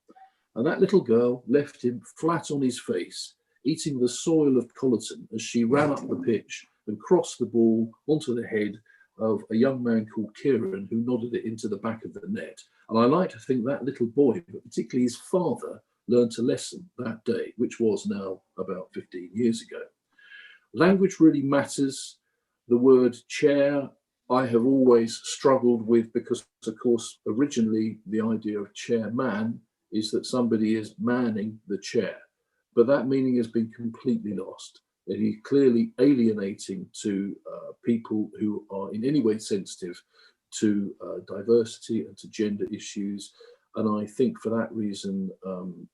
And that little girl left him flat on his face, eating the soil of Colleton as she ran up the pitch and crossed the ball onto the head of a young man called Kieran, who nodded it into the back of the net. And I like to think that little boy, but particularly his father, learned a lesson that day, which was now about 15 years ago. Language really matters. The word chair, I have always struggled with because, of course, originally the idea of chairman is that somebody is manning the chair, but that meaning has been completely lost. It is clearly alienating to people who are in any way sensitive to diversity and to gender issues. And I think for that reason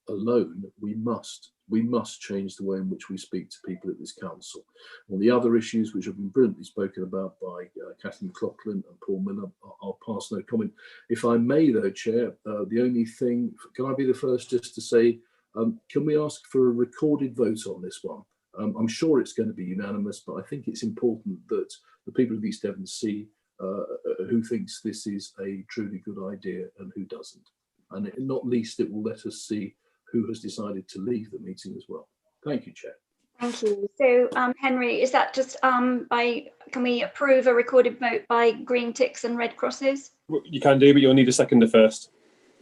alone, we must change the way in which we speak to people at this council. On the other issues which have been brilliantly spoken about by Cathy McLaughlin and Paul Miller, I'll pass no comment. If I may though, Chair, the only thing, can I be the first just to say, can we ask for a recorded vote on this one? I'm sure it's going to be unanimous, but I think it's important that the people of East Devon see who thinks this is a truly good idea and who doesn't. And not least, it will let us see who has decided to leave the meeting as well. Thank you, Chair. Thank you. So, Henry, is that just can we approve a recorded vote by green ticks and red crosses? You can do, but you'll need a seconder first.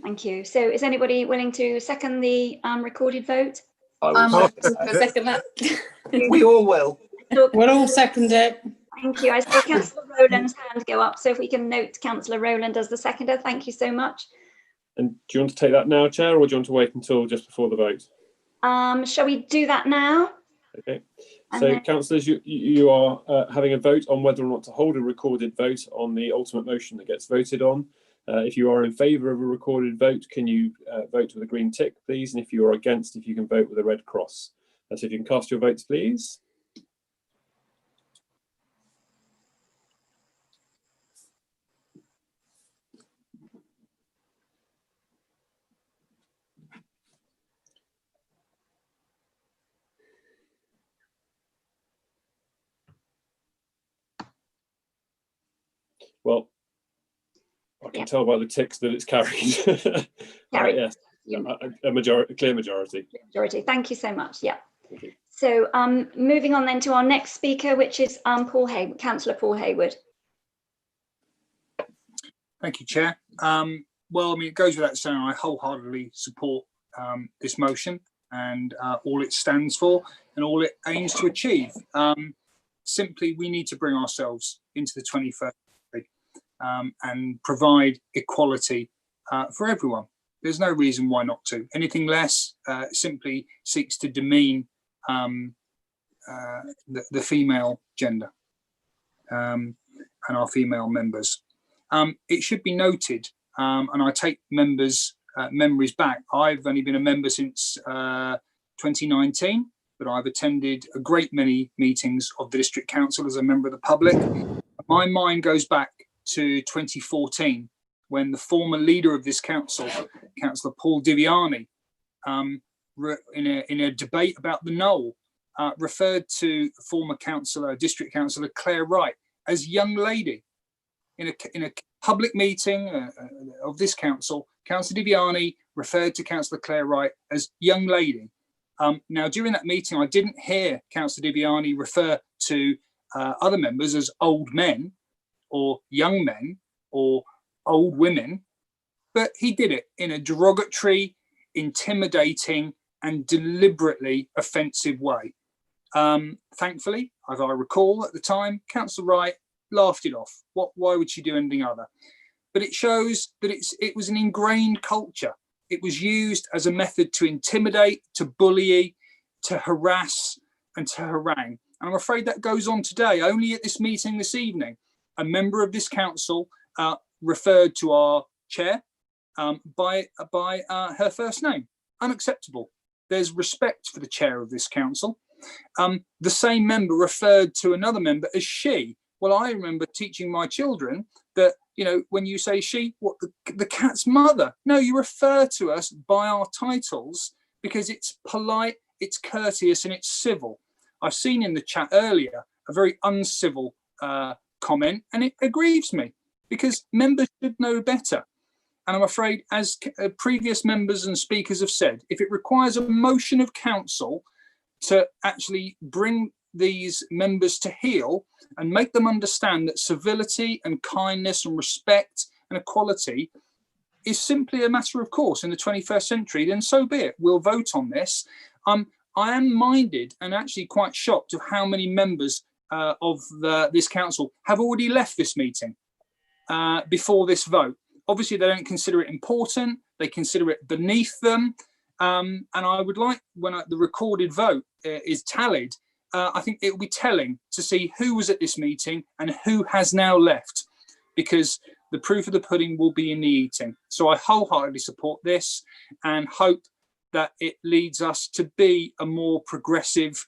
Thank you. So is anybody willing to second the recorded vote? I will second that. We all will. We'll all second it. Thank you. I saw Councillor Rowland's hand go up, so if we can note Councillor Rowland as the seconder, thank you so much. And do you want to take that now, Chair, or do you want to wait until just before the vote? Shall we do that now? Okay. So, councillors, you are having a vote on whether or not to hold a recorded vote on the ultimate motion that gets voted on. If you are in favour of a recorded vote, can you vote with a green tick, please? And if you are against, if you can vote with a red cross. So if you can cast your votes, please. Well, I can tell by the ticks that it's carried. Carried. Yes, a majority, clear majority. Majority. Thank you so much. Yeah. So moving on then to our next speaker, which is Councillor Paul Hayward. Thank you, Chair. Well, I mean, it goes without saying, I wholeheartedly support this motion and all it stands for and all it aims to achieve. Simply, we need to bring ourselves into the 21st century and provide equality for everyone. There's no reason why not to. Anything less simply seeks to demean the female gender and our female members. It should be noted, and I take members' memories back. I've only been a member since 2019, but I've attended a great many meetings of the District Council as a member of the public. My mind goes back to 2014, when the former leader of this council, Councillor Paul Diviani, in a debate about the Knoll, referred to former district councillor Claire Wright as young lady. In a public meeting of this council, Councillor Diviani referred to Councillor Claire Wright as young lady. Now, during that meeting, I didn't hear Councillor Diviani refer to other members as old men or young men or old women, but he did it in a derogatory, intimidating and deliberately offensive way. Thankfully, as I recall at the time, Councillor Wright laughed it off. Why would she do anything other? But it shows that it was an ingrained culture. It was used as a method to intimidate, to bully, to harass and to harangue. And I'm afraid that goes on today. Only at this meeting this evening, a member of this council referred to our chair by her first name. Unacceptable. There's respect for the chair of this council. The same member referred to another member as she. Well, I remember teaching my children that, you know, when you say she, what, the cat's mother? No, you refer to us by our titles because it's polite, it's courteous and it's civil. I've seen in the chat earlier a very uncivil comment, and it aggrieves me because members should know better. And I'm afraid, as previous members and speakers have said, if it requires a motion of council to actually bring these members to heel and make them understand that civility and kindness and respect and equality is simply a matter of course in the 21st century, then so be it. We'll vote on this. I am minded and actually quite shocked of how many members of this council have already left this meeting before this vote. Obviously, they don't consider it important. They consider it beneath them. And I would like, when the recorded vote is tallied, I think it will be telling to see who was at this meeting and who has now left, because the proof of the pudding will be in the eating. So I wholeheartedly support this and hope that it leads us to be a more progressive,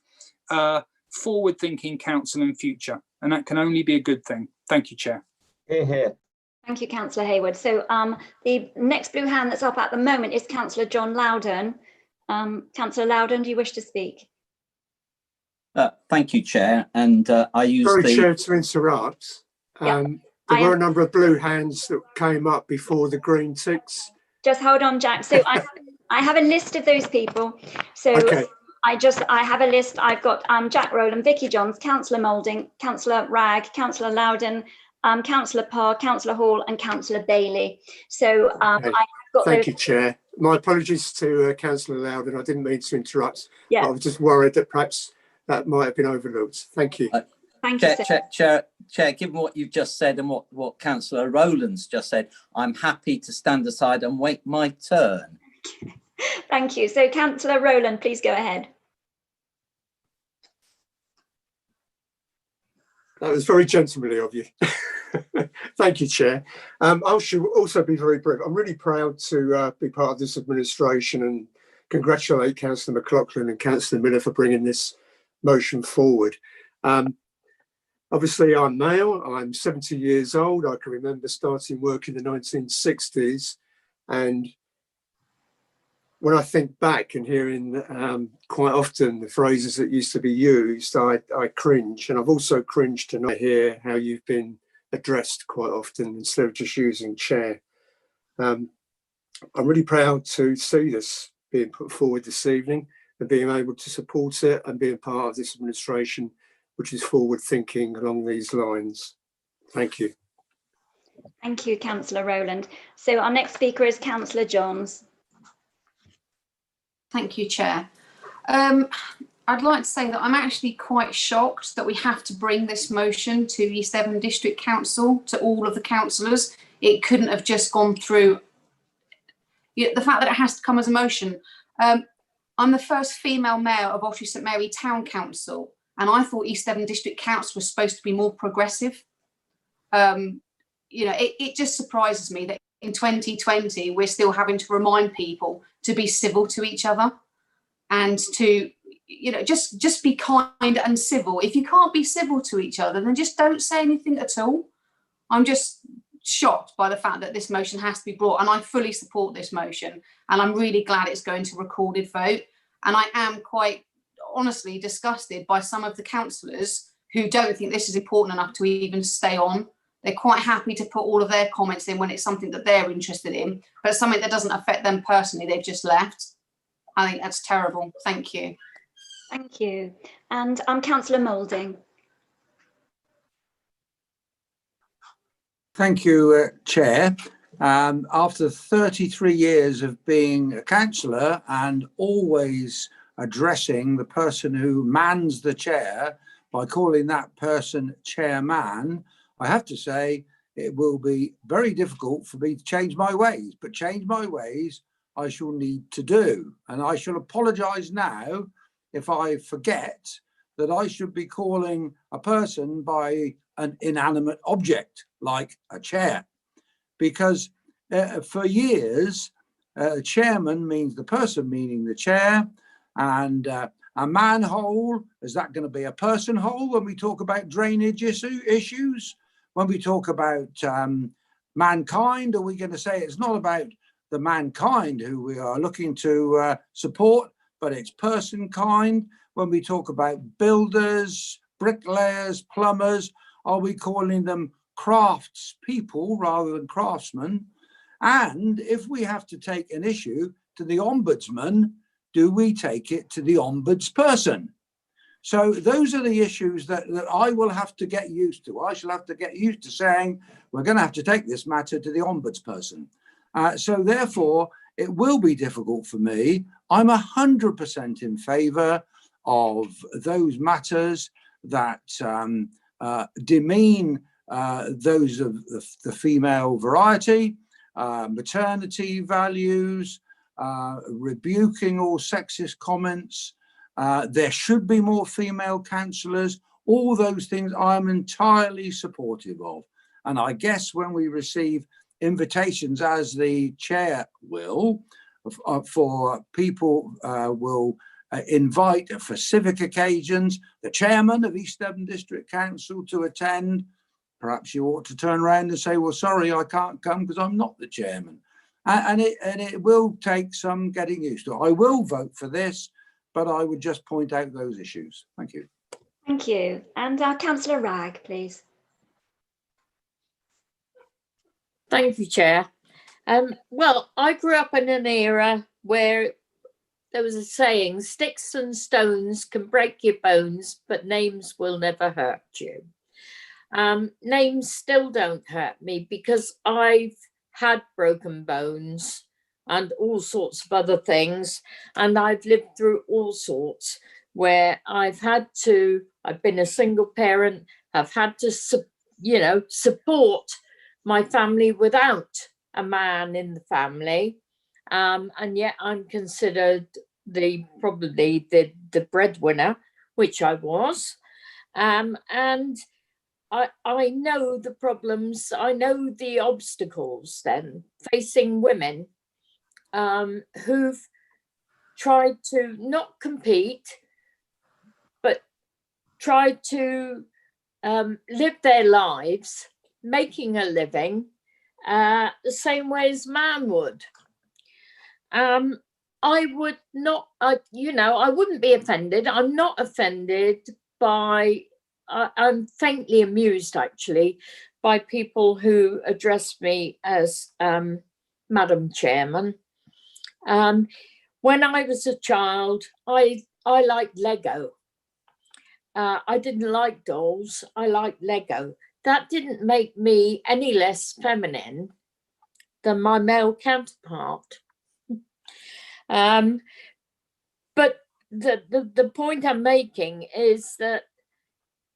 forward-thinking council in future. And that can only be a good thing. Thank you, Chair. Hear, hear. Thank you, Councillor Hayward. So the next blue hand that's up at the moment is Councillor John Loudon. Councillor Loudon, do you wish to speak? Thank you, Chair. And I use Sorry, Chair, to interrupt. Yeah, there were a number of blue hands that came up before the green ticks. Just hold on, Jack. So I have a list of those people. So okay. I have a list. I've got Jack Rowland, Vicky Johns, Councillor Moulding, Councillor Ragg, Councillor Loudon, Councillor Parr, Councillor Hall and Councillor Bailey. So okay. I've got Thank you, Chair. My apologies to Councillor Loudon. I didn't mean to interrupt. Yeah. I was just worried that perhaps that might have been overlooked. Thank you. Thank you, Chair, given what you've just said and what Councillor Rowland's just said, I'm happy to stand aside and wait my turn. Thank you. So Councillor Rowland, please go ahead. That was very gentlemanly of you. Thank you, Chair. I should also be very brief. I'm really proud to be part of this administration and congratulate Councillor McLaughlin and Councillor Miller for bringing this motion forward. Obviously, I'm male. I'm 70 years old. I can remember starting work in the 1960s. And when I think back and hearing quite often the phrases that used to be used, I cringe. And I've also cringed to hear how you've been addressed quite often instead of just using chair. I'm really proud to see this being put forward this evening and being able to support it and being part of this administration, which is forward thinking along these lines. Thank you. Thank you, Councillor Rowland. So our next speaker is Councillor Johns. Thank you, Chair. I'd like to say that I'm actually quite shocked that we have to bring this motion to East Devon District Council, to all of the councillors. It couldn't have just gone through. The fact that it has to come as a motion. I'm the first female mayor of Otley St Mary Town Council, and I thought East Devon District Council was supposed to be more progressive. It just surprises me that in 2020 we're still having to remind people to be civil to each other and to just be kind and civil. If you can't be civil to each other, then just don't say anything at all. I'm just shocked by the fact that this motion has to be brought, and I fully support this motion, and I'm really glad it's going to recorded vote. And I am quite honestly disgusted by some of the councillors who don't think this is important enough to even stay on. They're quite happy to put all of their comments in when it's something that they're interested in, but something that doesn't affect them personally, they've just left. I think that's terrible. Thank you. Thank you. And Councillor Moulding. Thank you, Chair. After 33 years of being a councillor and always addressing the person who mans the chair by calling that person chairman, I have to say it will be very difficult for me to change my ways, but change my ways I shall need to do. And I shall apologise now if I forget that I should be calling a person by an inanimate object like a chair, because for years, chairman means the person meaning the chair, and a manhole, is that going to be a person hole when we talk about drainage issues? When we talk about mankind, are we going to say it's not about the mankind who we are looking to support, but it's person kind? When we talk about builders, bricklayers, plumbers, are we calling them crafts people rather than craftsmen? And if we have to take an issue to the ombudsman, do we take it to the ombudsperson? So those are the issues that I will have to get used to. I shall have to get used to saying, we're going to have to take this matter to the ombudsperson. So therefore, it will be difficult for me. I'm 100% in favour of those matters that demean those of the female variety, maternity values, rebuking all sexist comments. There should be more female councillors. All those things I'm entirely supportive of. And I guess when we receive invitations, as the chair will, for people will invite for civic occasions, the chairman of East Devon District Council to attend, perhaps you ought to turn around and say, well, sorry, I can't come because I'm not the chairman. And it will take some getting used to. I will vote for this, but I would just point out those issues. Thank you. Thank you. And Councillor Ragg, please. Thank you, Chair. Well, I grew up in an era where there was a saying, sticks and stones can break your bones, but names will never hurt you. Names still don't hurt me because I've had broken bones and all sorts of other things. And I've lived through all sorts where I've been a single parent, I've had to, support my family without a man in the family. And yet I'm considered probably the breadwinner, which I was. And I know the problems, I know the obstacles then facing women who've tried to not compete, but tried to live their lives, making a living the same way as man would. I would not, I wouldn't be offended. I'm not offended by, I'm faintly amused actually by people who address me as Madam Chairman. When I was a child, I liked Lego. I didn't like dolls, I liked Lego. That didn't make me any less feminine than my male counterpart. But the point I'm making is that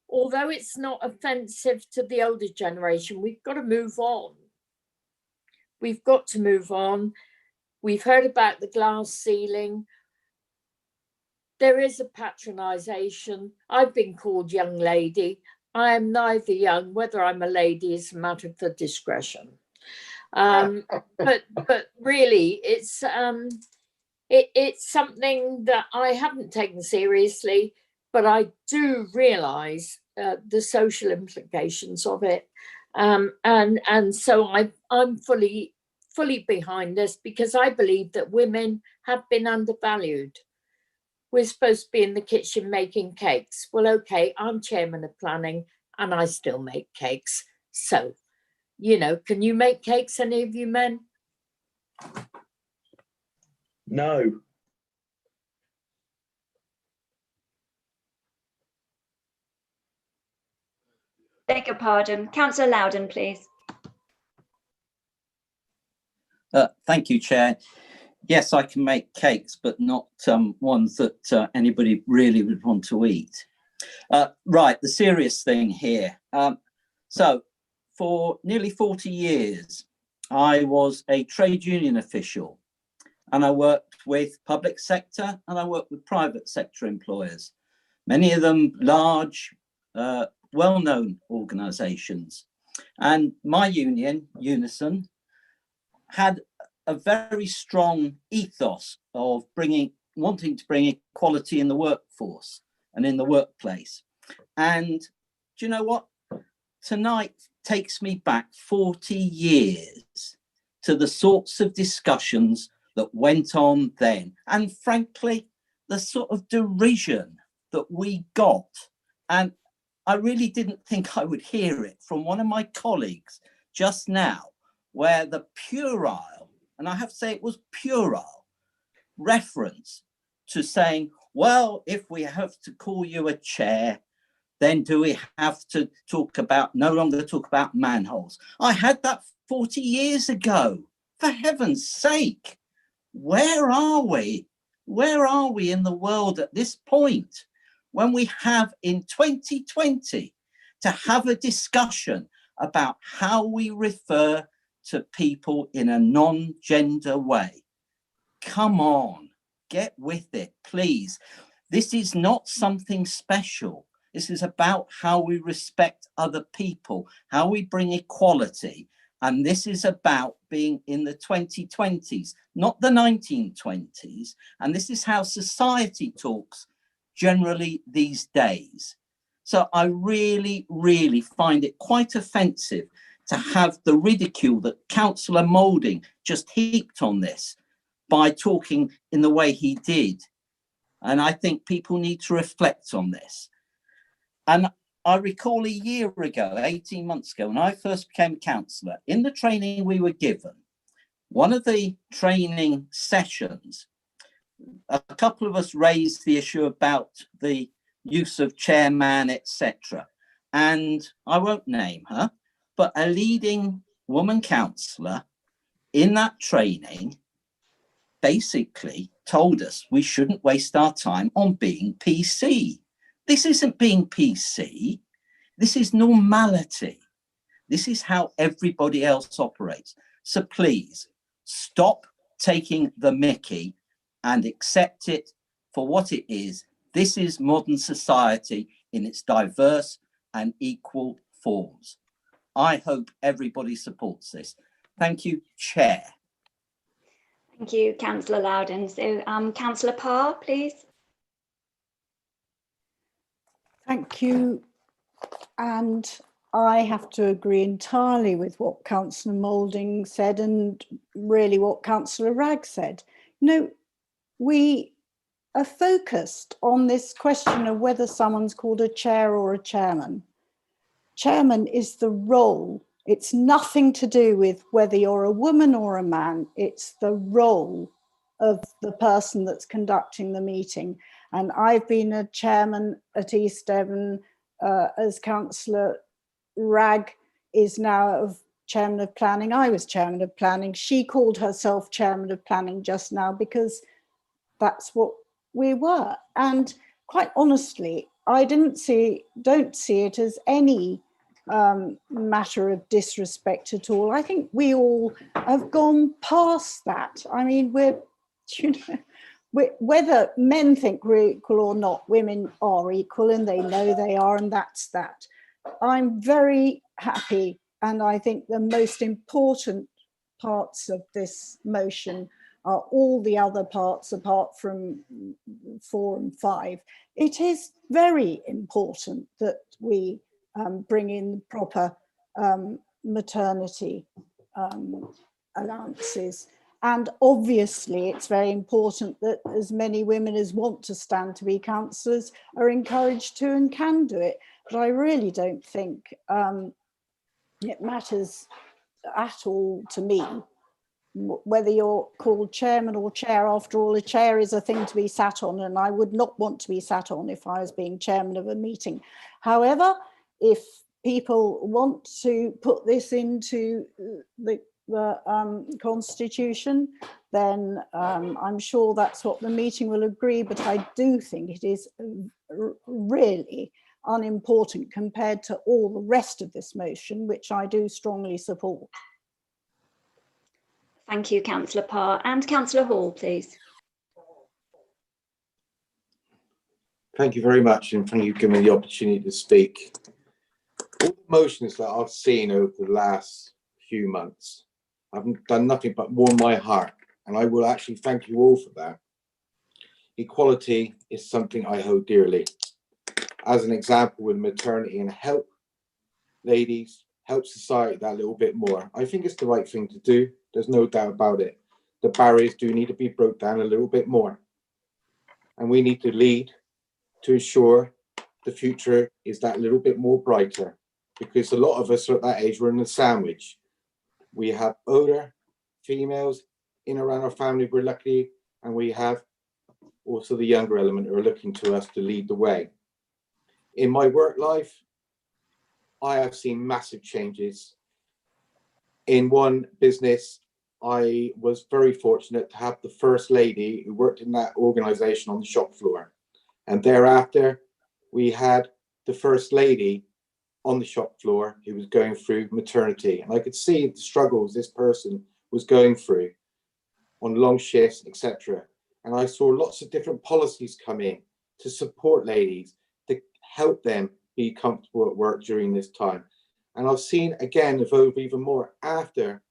although it's not offensive to the older generation, we've got to move on. We've got to move on. We've heard about the glass ceiling. There is a patronisation. I've been called young lady. I am neither young. Whether I'm a lady is a matter for discretion. But really, it's something that I haven't taken seriously, but I do realise the social implications of it. And so I'm fully behind this, because I believe that women have been undervalued. We're supposed to be in the kitchen making cakes. Well, okay, I'm chairman of planning and I still make cakes. So, you know, can you make cakes, any of you men? No. Beg your pardon. Councillor Loudon, please. Thank you, Chair. Yes, I can make cakes, but not ones that anybody really would want to eat. Right, the serious thing here. So, for nearly 40 years, I was a trade union official, and I worked with public sector and I worked with private sector employers, many of them large, well-known organisations. And my union, Unison, had a very strong ethos of wanting to bring equality in the workforce and in the workplace. And do you know what? Tonight takes me back 40 years to the sorts of discussions that went on then. And frankly, the sort of derision that we got. And I really didn't think I would hear it from one of my colleagues just now, where the puerile, and I have to say it was puerile, reference to saying, well, if we have to call you a chair, then do we have to no longer talk about manholes? I had that 40 years ago, for heaven's sake. Where are we? Where are we in the world at this point when we have in 2020 to have a discussion about how we refer to people in a non-gender way? Come on, get with it, please. This is not something special. This is about how we respect other people, how we bring equality. And this is about being in the 2020s, not the 1920s. And this is how society talks generally these days. So I really, really find it quite offensive to have the ridicule that Councillor Moulding just heaped on this by talking in the way he did. And I think people need to reflect on this. And I recall a year ago, 18 months ago, when I first became councillor, in the training we were given, one of the training sessions, a couple of us raised the issue about the use of chairman, etc. And I won't name her, but a leading woman councillor in that training basically told us we shouldn't waste our time on being PC. This isn't being PC. This is normality. This is how everybody else operates. So please stop taking the mickey and accept it for what it is. This is modern society in its diverse and equal forms. I hope everybody supports this. Thank you, Chair. Thank you, Councillor Loudon. So, Councillor Parr, please. Thank you. And I have to agree entirely with what Councillor Moulding said and really what Councillor Ragg said. You know, we are focused on this question of whether someone's called a chair or a chairman. Chairman is the role. It's nothing to do with whether you're a woman or a man. It's the role of the person that's conducting the meeting. And I've been a chairman at East Devon, as Councillor Ragg is now chairman of planning. I was chairman of planning. She called herself chairman of planning just now because that's what we were. And quite honestly, I don't see it as any matter of disrespect at all. I think we all have gone past that. I mean, whether men think we're equal or not, women are equal and they know they are, and that's that. I'm very happy, and I think the most important parts of this motion are all the other parts apart from 4 and 5. It is very important that we bring in proper maternity allowances. And obviously, it's very important that as many women as want to stand to be councillors are encouraged to and can do it. But I really don't think it matters at all to me whether you're called chairman or chair. After all, a chair is a thing to be sat on, and I would not want to be sat on if I was being chairman of a meeting. However, if people want to put this into the constitution, then I'm sure that's what the meeting will agree, but I do think it is really unimportant compared to all the rest of this motion, which I do strongly support. Thank you, Councillor Parr. And Councillor Hall, please. Thank you very much, and thank you for giving me the opportunity to speak. All the motions that I've seen over the last few months, I've done nothing but warm my heart, and I will actually thank you all for that. Equality is something I hold dearly. As an example, with maternity and help ladies, help society that little bit more. I think it's the right thing to do. There's no doubt about it. The barriers do need to be broke down a little bit more. And we need to lead to ensure the future is that little bit more brighter, because a lot of us are at that age, we're in a sandwich. We have older females in around our family, we're lucky, and we have also the younger element who are looking to us to lead the way. In my work life, I have seen massive changes. In one business, I was very fortunate to have the first lady who worked in that organization on the shop floor. And thereafter, we had the first lady on the shop floor who was going through maternity. And I could see the struggles this person was going through on long shifts, etc. And I saw lots of different policies come in to support ladies, to help them be comfortable at work during this time. And I've seen, again, evolve even more after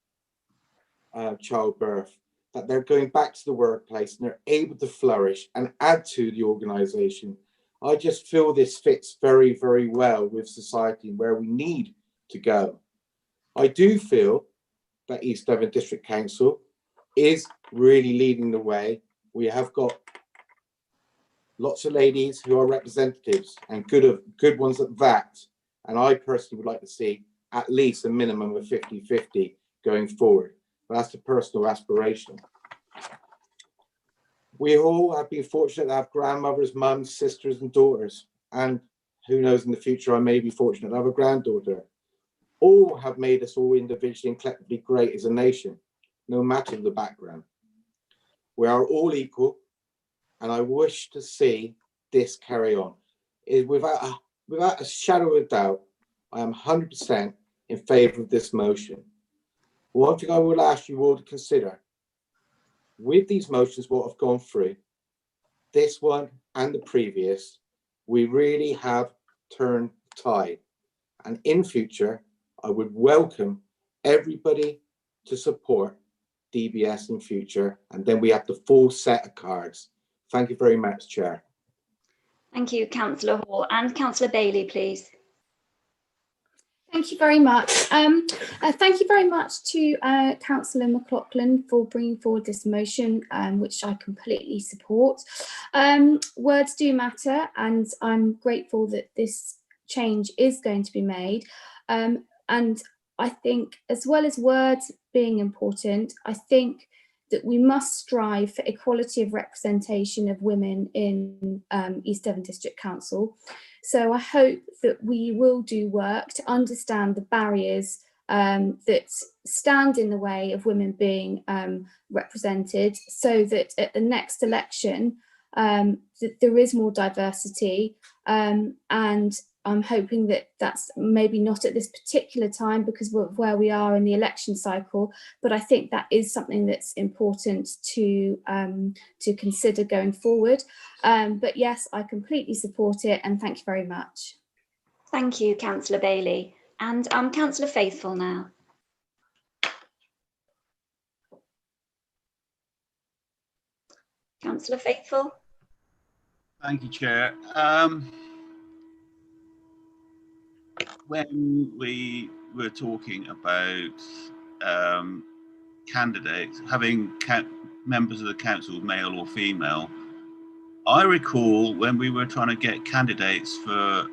childbirth, that they're going back to the workplace and they're able to flourish and add to the organisation. I just feel this fits very, very well with society and where we need to go. I do feel that East Devon District Council is really leading the way. We have got lots of ladies who are representatives and good ones at that. And I personally would like to see at least a minimum of 50-50 going forward. But that's a personal aspiration. We all have been fortunate to have grandmothers, mums, sisters and daughters. And who knows, in the future, I may be fortunate to have a granddaughter. All have made us all individually and collectively great as a nation, no matter the background. We are all equal, and I wish to see this carry on. Without a shadow of a doubt, I am 100% in favour of this motion. One thing I will ask you all to consider, with these motions, what have gone through, this one and the previous, we really have turned the tide. And in future, I would welcome everybody to support DBS in future, and then we have the full set of cards. Thank you very much, Chair. Thank you, Councillor Hall. And Councillor Bailey, please. Thank you very much. Thank you very much to Councillor McLaughlin for bringing forward this motion, which I completely support. Words do matter, and I'm grateful that this change is going to be made. And I think, as well as words being important, I think that we must strive for equality of representation of women in East Devon District Council. So I hope that we will do work to understand the barriers that stand in the way of women being represented, so that at the next election that there is more diversity, and I'm hoping that that's maybe not at this particular time because of where we are in the election cycle, but I think that is something that's important to consider going forward. But yes, I completely support it, and thank you very much. Thank you, Councillor Bailey. And Councillor Faithful now. Councillor Faithful. Thank you, Chair. When we were talking about candidates, having members of the council, male or female, I recall when we were trying to get candidates for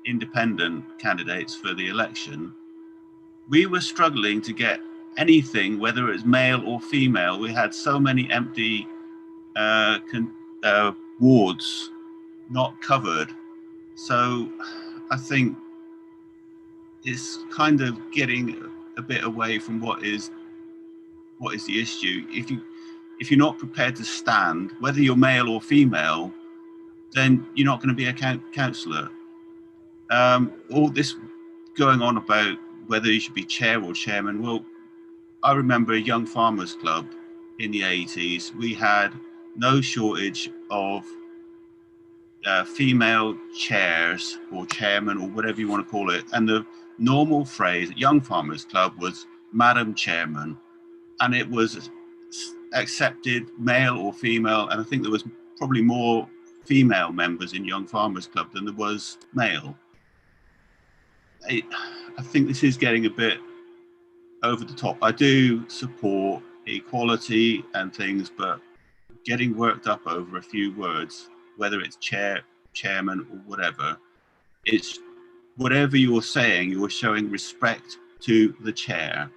independent candidates for the election, we were struggling to get anything, whether it's male or female. We had so many empty wards not covered. So I think it's kind of getting a bit away from what is the issue. If you're not prepared to stand, whether you're male or female, then you're not going to be a councillor. All this going on about whether you should be chair or chairman. Well, I remember a Young Farmers Club in the 80s. We had no shortage of female chairs or chairman or whatever you want to call it. And the normal phrase at Young Farmers Club was Madam Chairman. And it was accepted, male or female. And I think there was probably more female members in Young Farmers Club than there was male. I think this is getting a bit over the top. I do support equality and things, but getting worked up over a few words, whether it's chairman or whatever, it's whatever you're saying, you're showing respect to the chair.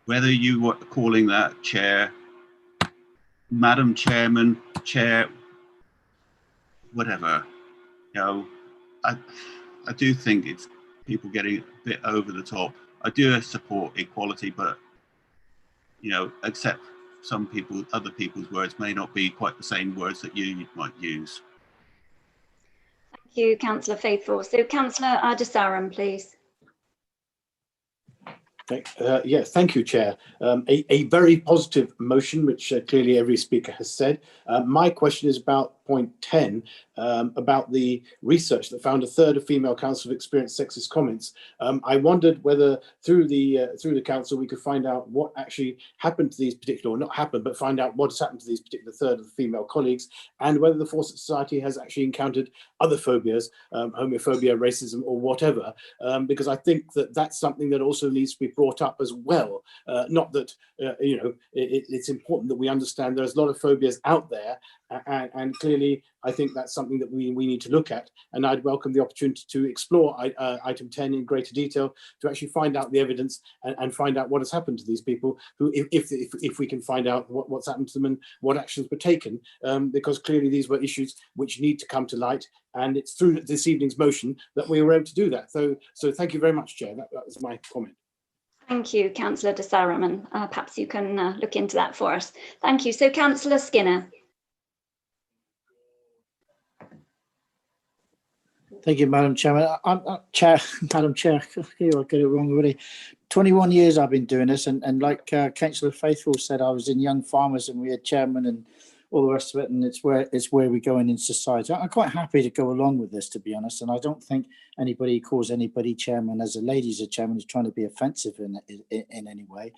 Whether you are calling that chair, Madam Chairman, chair, whatever, you know, I do think it's people getting a bit over the top. I do support equality, but you know, accept some people, other people's words may not be quite the same words that you might use. Thank you, Councillor Faithfull. So Councillor Desaram, please. Yes, thank you, Chair. A very positive motion, which clearly every speaker has said. My question is about point 10, about the research that found a third of female councillors experienced sexist comments. I wondered whether through the council we could find out what actually happened to these particular, or not happened, but find out what has happened to these particular third of the female colleagues, and whether the Fawcett Society has actually encountered other phobias, homophobia, racism, or whatever, because I think that that's something that also needs to be brought up as well. Not that, you know, it's important that we understand there's a lot of phobias out there, and clearly I think that's something that we need to look at, and I'd welcome the opportunity to explore item 10 in greater detail, to actually find out the evidence and find out what has happened to these people, who, if we can find out what's happened to them and what actions were taken, because clearly these were issues which need to come to light, and it's through this evening's motion that we were able to do that. So thank you very much, Chair. That was my comment. Thank you, Councillor Desaram, and perhaps you can look into that for us. Thank you. So Councillor Skinner. Thank you, Madam Chairman. Madam Chair, I'll get it wrong already. 21 years I've been doing this, and like Councillor Faithfull said, I was in Young Farmers and we had chairman and all the rest of it, and it's where we're going in society. I'm quite happy to go along with this, to be honest, and I don't think anybody calls anybody chairman as a lady's a chairman is trying to be offensive in any way.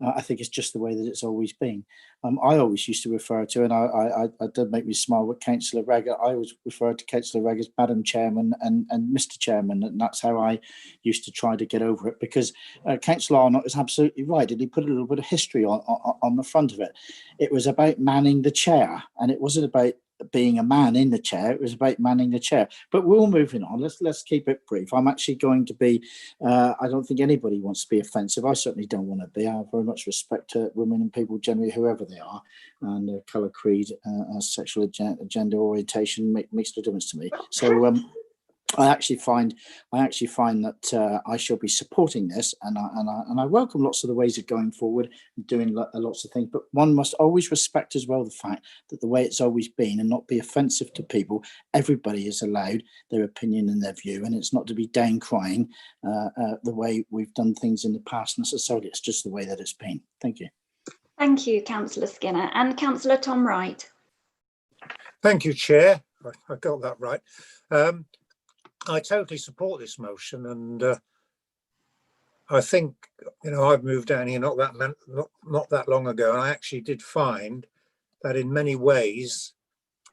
I think it's just the way that it's always been. I always used to refer to, and I did make me smile with Councillor Ragg, I always referred to Councillor Ragg as Madam Chairman and Mr. Chairman, and that's how I used to try to get over it, because Councillor Arnott is absolutely right, and he put a little bit of history on the front of it. It was about manning the chair, and it wasn't about being a man in the chair, it was about manning the chair. But we're all moving on. Let's keep it brief. I'm actually going to be, I don't think anybody wants to be offensive. I certainly don't want to be. I have very much respect to women and people generally, whoever they are, and their colour, creed, sexual gender orientation makes no difference to me. So I actually find that I shall be supporting this, and I welcome lots of the ways of going forward and doing lots of things. But one must always respect as well the fact that the way it's always been, and not be offensive to people. Everybody is allowed their opinion and their view, and it's not to be down crying the way we've done things in the past necessarily. It's just the way that it's been. Thank you. Thank you, Councillor Skinner. And Councillor Tom Wright. Thank you, Chair. I got that right. I totally support this motion, and I think, you know, I've moved down here not that long ago, and I actually did find that in many ways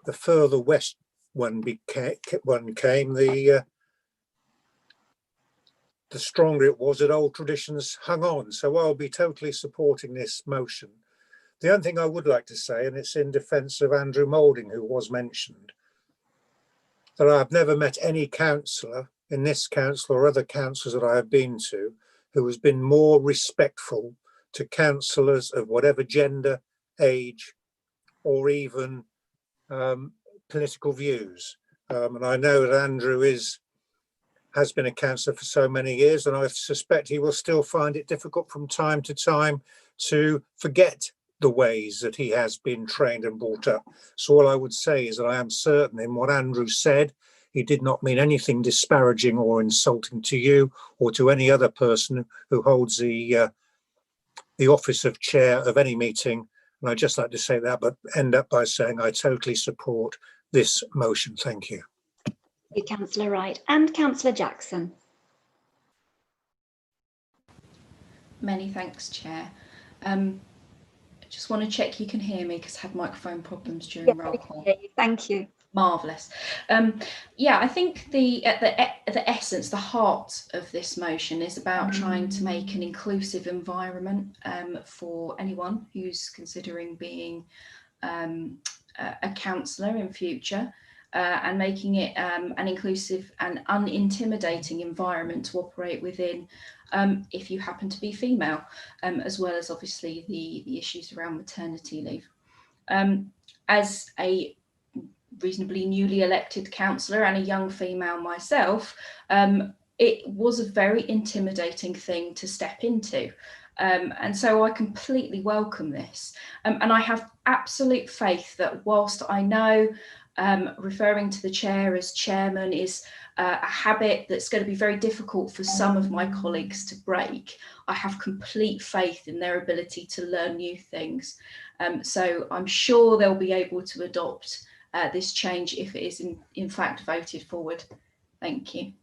the further west one came, the the stronger it was that old traditions hung on. So I'll be totally supporting this motion. The only thing I would like to say, and it's in defence of Andrew Moulding, who was mentioned, that I've never met any councillor in this council or other councils that I have been to who has been more respectful to councillors of whatever gender, age, or even political views. And I know that Andrew has been a councillor for so many years, and I suspect he will still find it difficult from time to time to forget the ways that he has been trained and brought up. So all I would say is that I am certain in what Andrew said, he did not mean anything disparaging or insulting to you or to any other person who holds the office of chair of any meeting. And I'd just like to say that, but end up by saying I totally support this motion. Thank you. Thank you, Councillor Wright. And Councillor Jackson. Many thanks, Chair. I just want to check you can hear me because I had microphone problems during roll call. Thank you. Marvellous. Yeah, I think the essence, the heart of this motion is about trying to make an inclusive environment for anyone who's considering being a councillor in future, and making it an inclusive and unintimidating environment to operate within if you happen to be female, as well as obviously the issues around maternity leave. As a reasonably newly elected councillor and a young female myself, it was a very intimidating thing to step into. And so I completely welcome this. And I have absolute faith that whilst I know referring to the chair as chairman is a habit that's going to be very difficult for some of my colleagues to break, I have complete faith in their ability to learn new things. So I'm sure they'll be able to adopt this change if it is in fact voted forward. Thank you.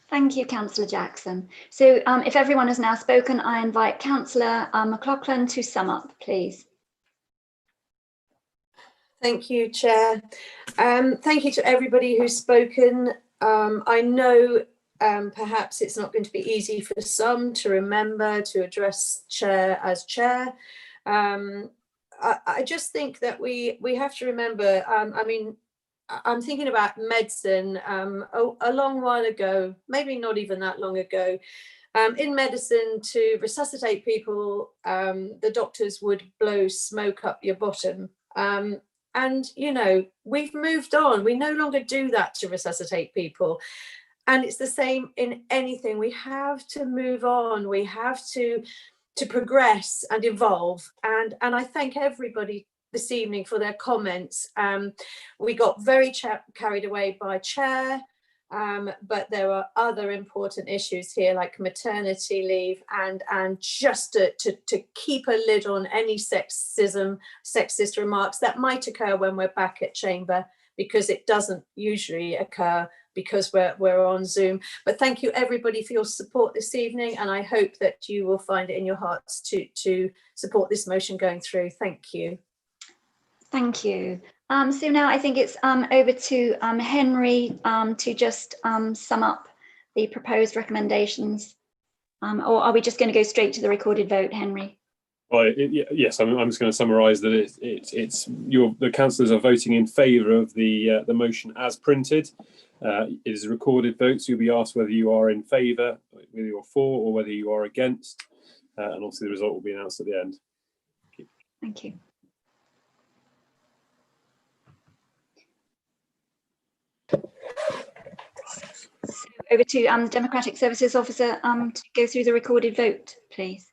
Thank you, Councillor Jackson. So if everyone has now spoken, I invite Councillor McLaughlin to sum up, please. Thank you, Chair. Thank you to everybody who's spoken. I know perhaps it's not going to be easy for some to remember to address Chair as Chair. I just think that we have to remember, I mean, I'm thinking about medicine a long while ago, maybe not even that long ago. In medicine, to resuscitate people, the doctors would blow smoke up your bottom. And, you know, we've moved on. We no longer do that to resuscitate people. And it's the same in anything. We have to move on. We have to progress and evolve. And I thank everybody this evening for their comments. We got very carried away by Chair, but there are other important issues here like maternity leave and just to keep a lid on any sexist remarks that might occur when we're back at Chamber, because it doesn't usually occur because we're on Zoom. But thank you everybody for your support this evening, and I hope that you will find it in your hearts to support this motion going through. Thank you. Thank you. So now I think it's over to Henry to just sum up the proposed recommendations. Or are we just going to go straight to the recorded vote, Henry? Well, yes, I'm just going to summarise that the councillors are voting in favour of the motion as printed. It is a recorded vote, so you'll be asked whether you are in favour, whether you're for, or whether you are against, and also the result will be announced at the end. Thank you. So over to Democratic Services Officer to go through the recorded vote, please.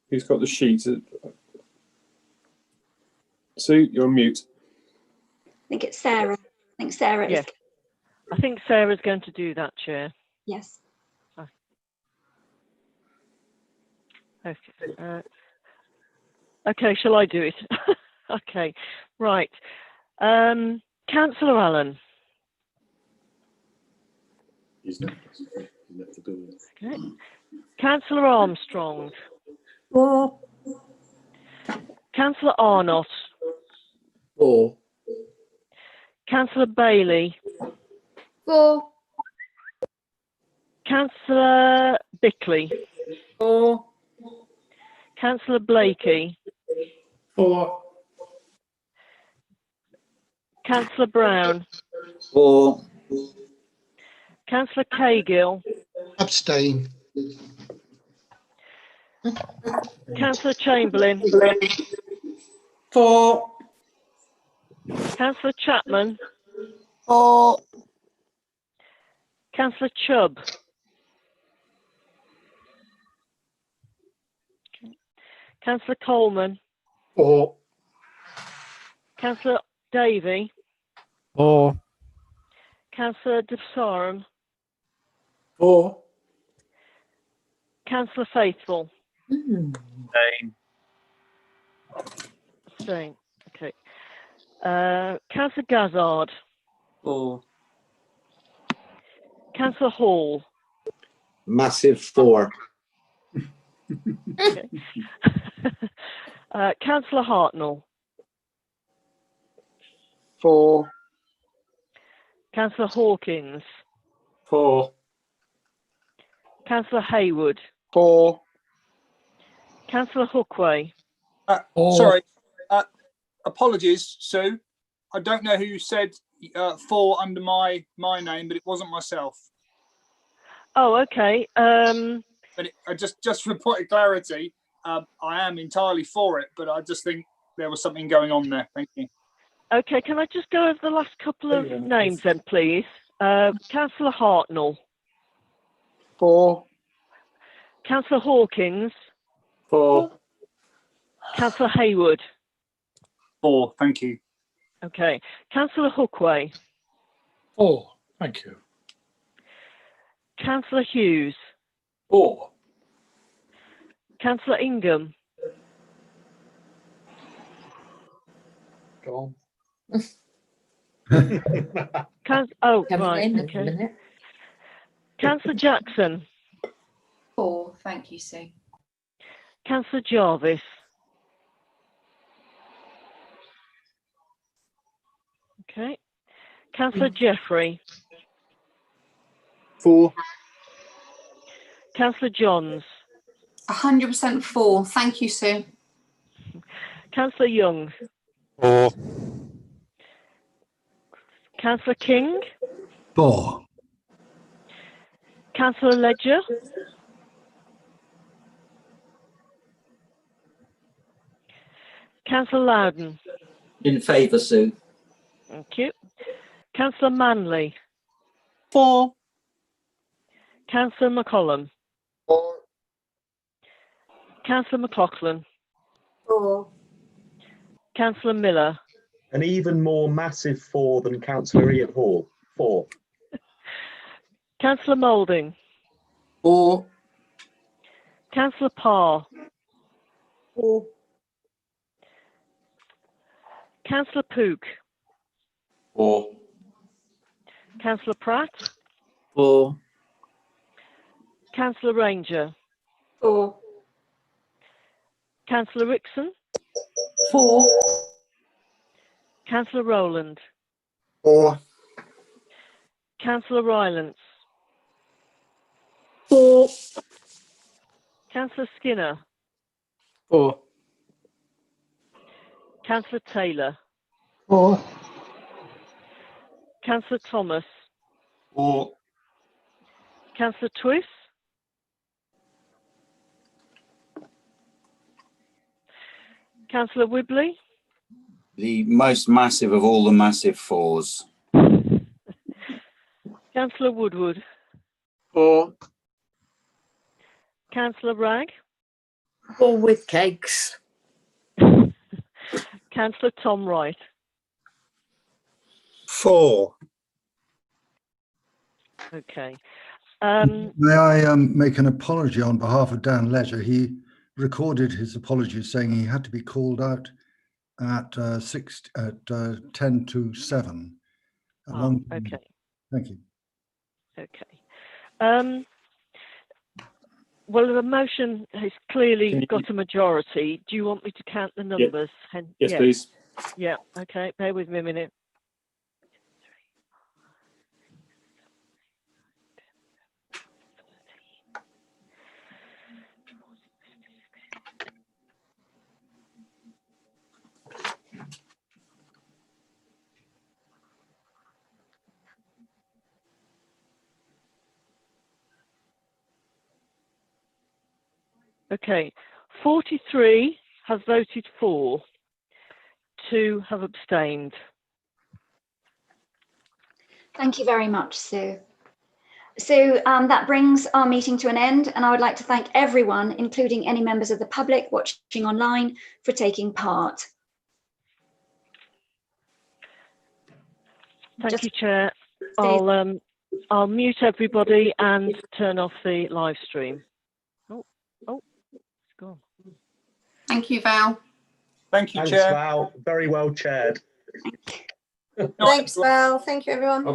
Who's got the sheet? Sue, you're on mute. I think it's Sarah. I think Sarah Yes. I think Sarah's going to do that, Chair. Yes. Okay. Okay, shall I do it? Okay, right. Councillor Allen. He's left the building. Okay. Councillor Armstrong. For. Councillor Arnott. For. Councillor Bailey. For. Councillor Bickley. For. Councillor Blakey. For. Councillor Brown. For. Councillor Cahill. Abstain. Councillor Chamberlain. For. Councillor Chapman. For. Councillor Chubb. Councillor Coleman. For. Councillor Davey. For. Councillor DeSarum. For. Councillor Faithful. Abstain. Abstain. Okay. Councillor Gazzard. For. Councillor Hall. Massive 4. Okay. Councillor Hartnell. For. Councillor Hawkins. For. Councillor Hayward. For. Councillor Hookway. Sorry, apologies, Sue. I don't know who said 4 under my name, but it wasn't myself. Oh, okay. But just for point of clarity, I am entirely for it, but I just think there was something going on there. Thank you. Okay, can I just go over the last couple of names then, please? Councillor Hartnell. For. Councillor Hawkins. For. Councillor Hayward. 4, thank you. Okay. Councillor Hookway. For. Thank you. Councillor Hughes. For. Councillor Ingham. Go Oh, Coming right. in a Okay. minute. Councillor Jackson. For. Thank you, Sue. Councillor Jarvis. Okay. Councillor Jeffrey. For. Councillor Johns. 100% for. Thank you, Sue. Councillor Young. For. Councillor King. For. Councillor Ledger. Councillor Loudon. In favour, Sue. Thank you. Councillor Manley. For. Councillor McCollum. For. Councillor McLaughlin. For. Councillor Miller. An even more massive 4 than Councillor Ian Hall. 4. Councillor Moulding. For. Councillor Parr. For. Councillor Pook. For. Councillor Pratt. For. Councillor Ranger. For. Councillor Rickson. For. Councillor Rowland. For. Councillor Rylance. For. Councillor Skinner. For. Councillor Taylor. For. Councillor Thomas. For. Councillor Twiss. Councillor Wibley. The most massive of all the massive 4s. Councillor Woodward. For. Councillor Ragg. All with cakes. Councillor Tom Wright. 4. Okay. May I make an apology on behalf of Dan Ledger? He recorded his apologies saying he had to be called out at 10 to 7. Okay. Thank you. Okay. Well, the motion has clearly got a majority. Do you want me to count the numbers? Yes, please. Yeah. Okay. Bear with me a minute. Okay, 43 has voted for, 2 have abstained. Thank you very much, Sue. So that brings our meeting to an end, and I would like to thank everyone, including any members of the public watching online, for taking part. Thank you, Chair. I'll mute everybody and turn off the live stream. Oh, it's gone. Thank you, Val. Thank you, Thanks, Chair. Val. Very well chaired. Thanks, Val. Thank you, everyone.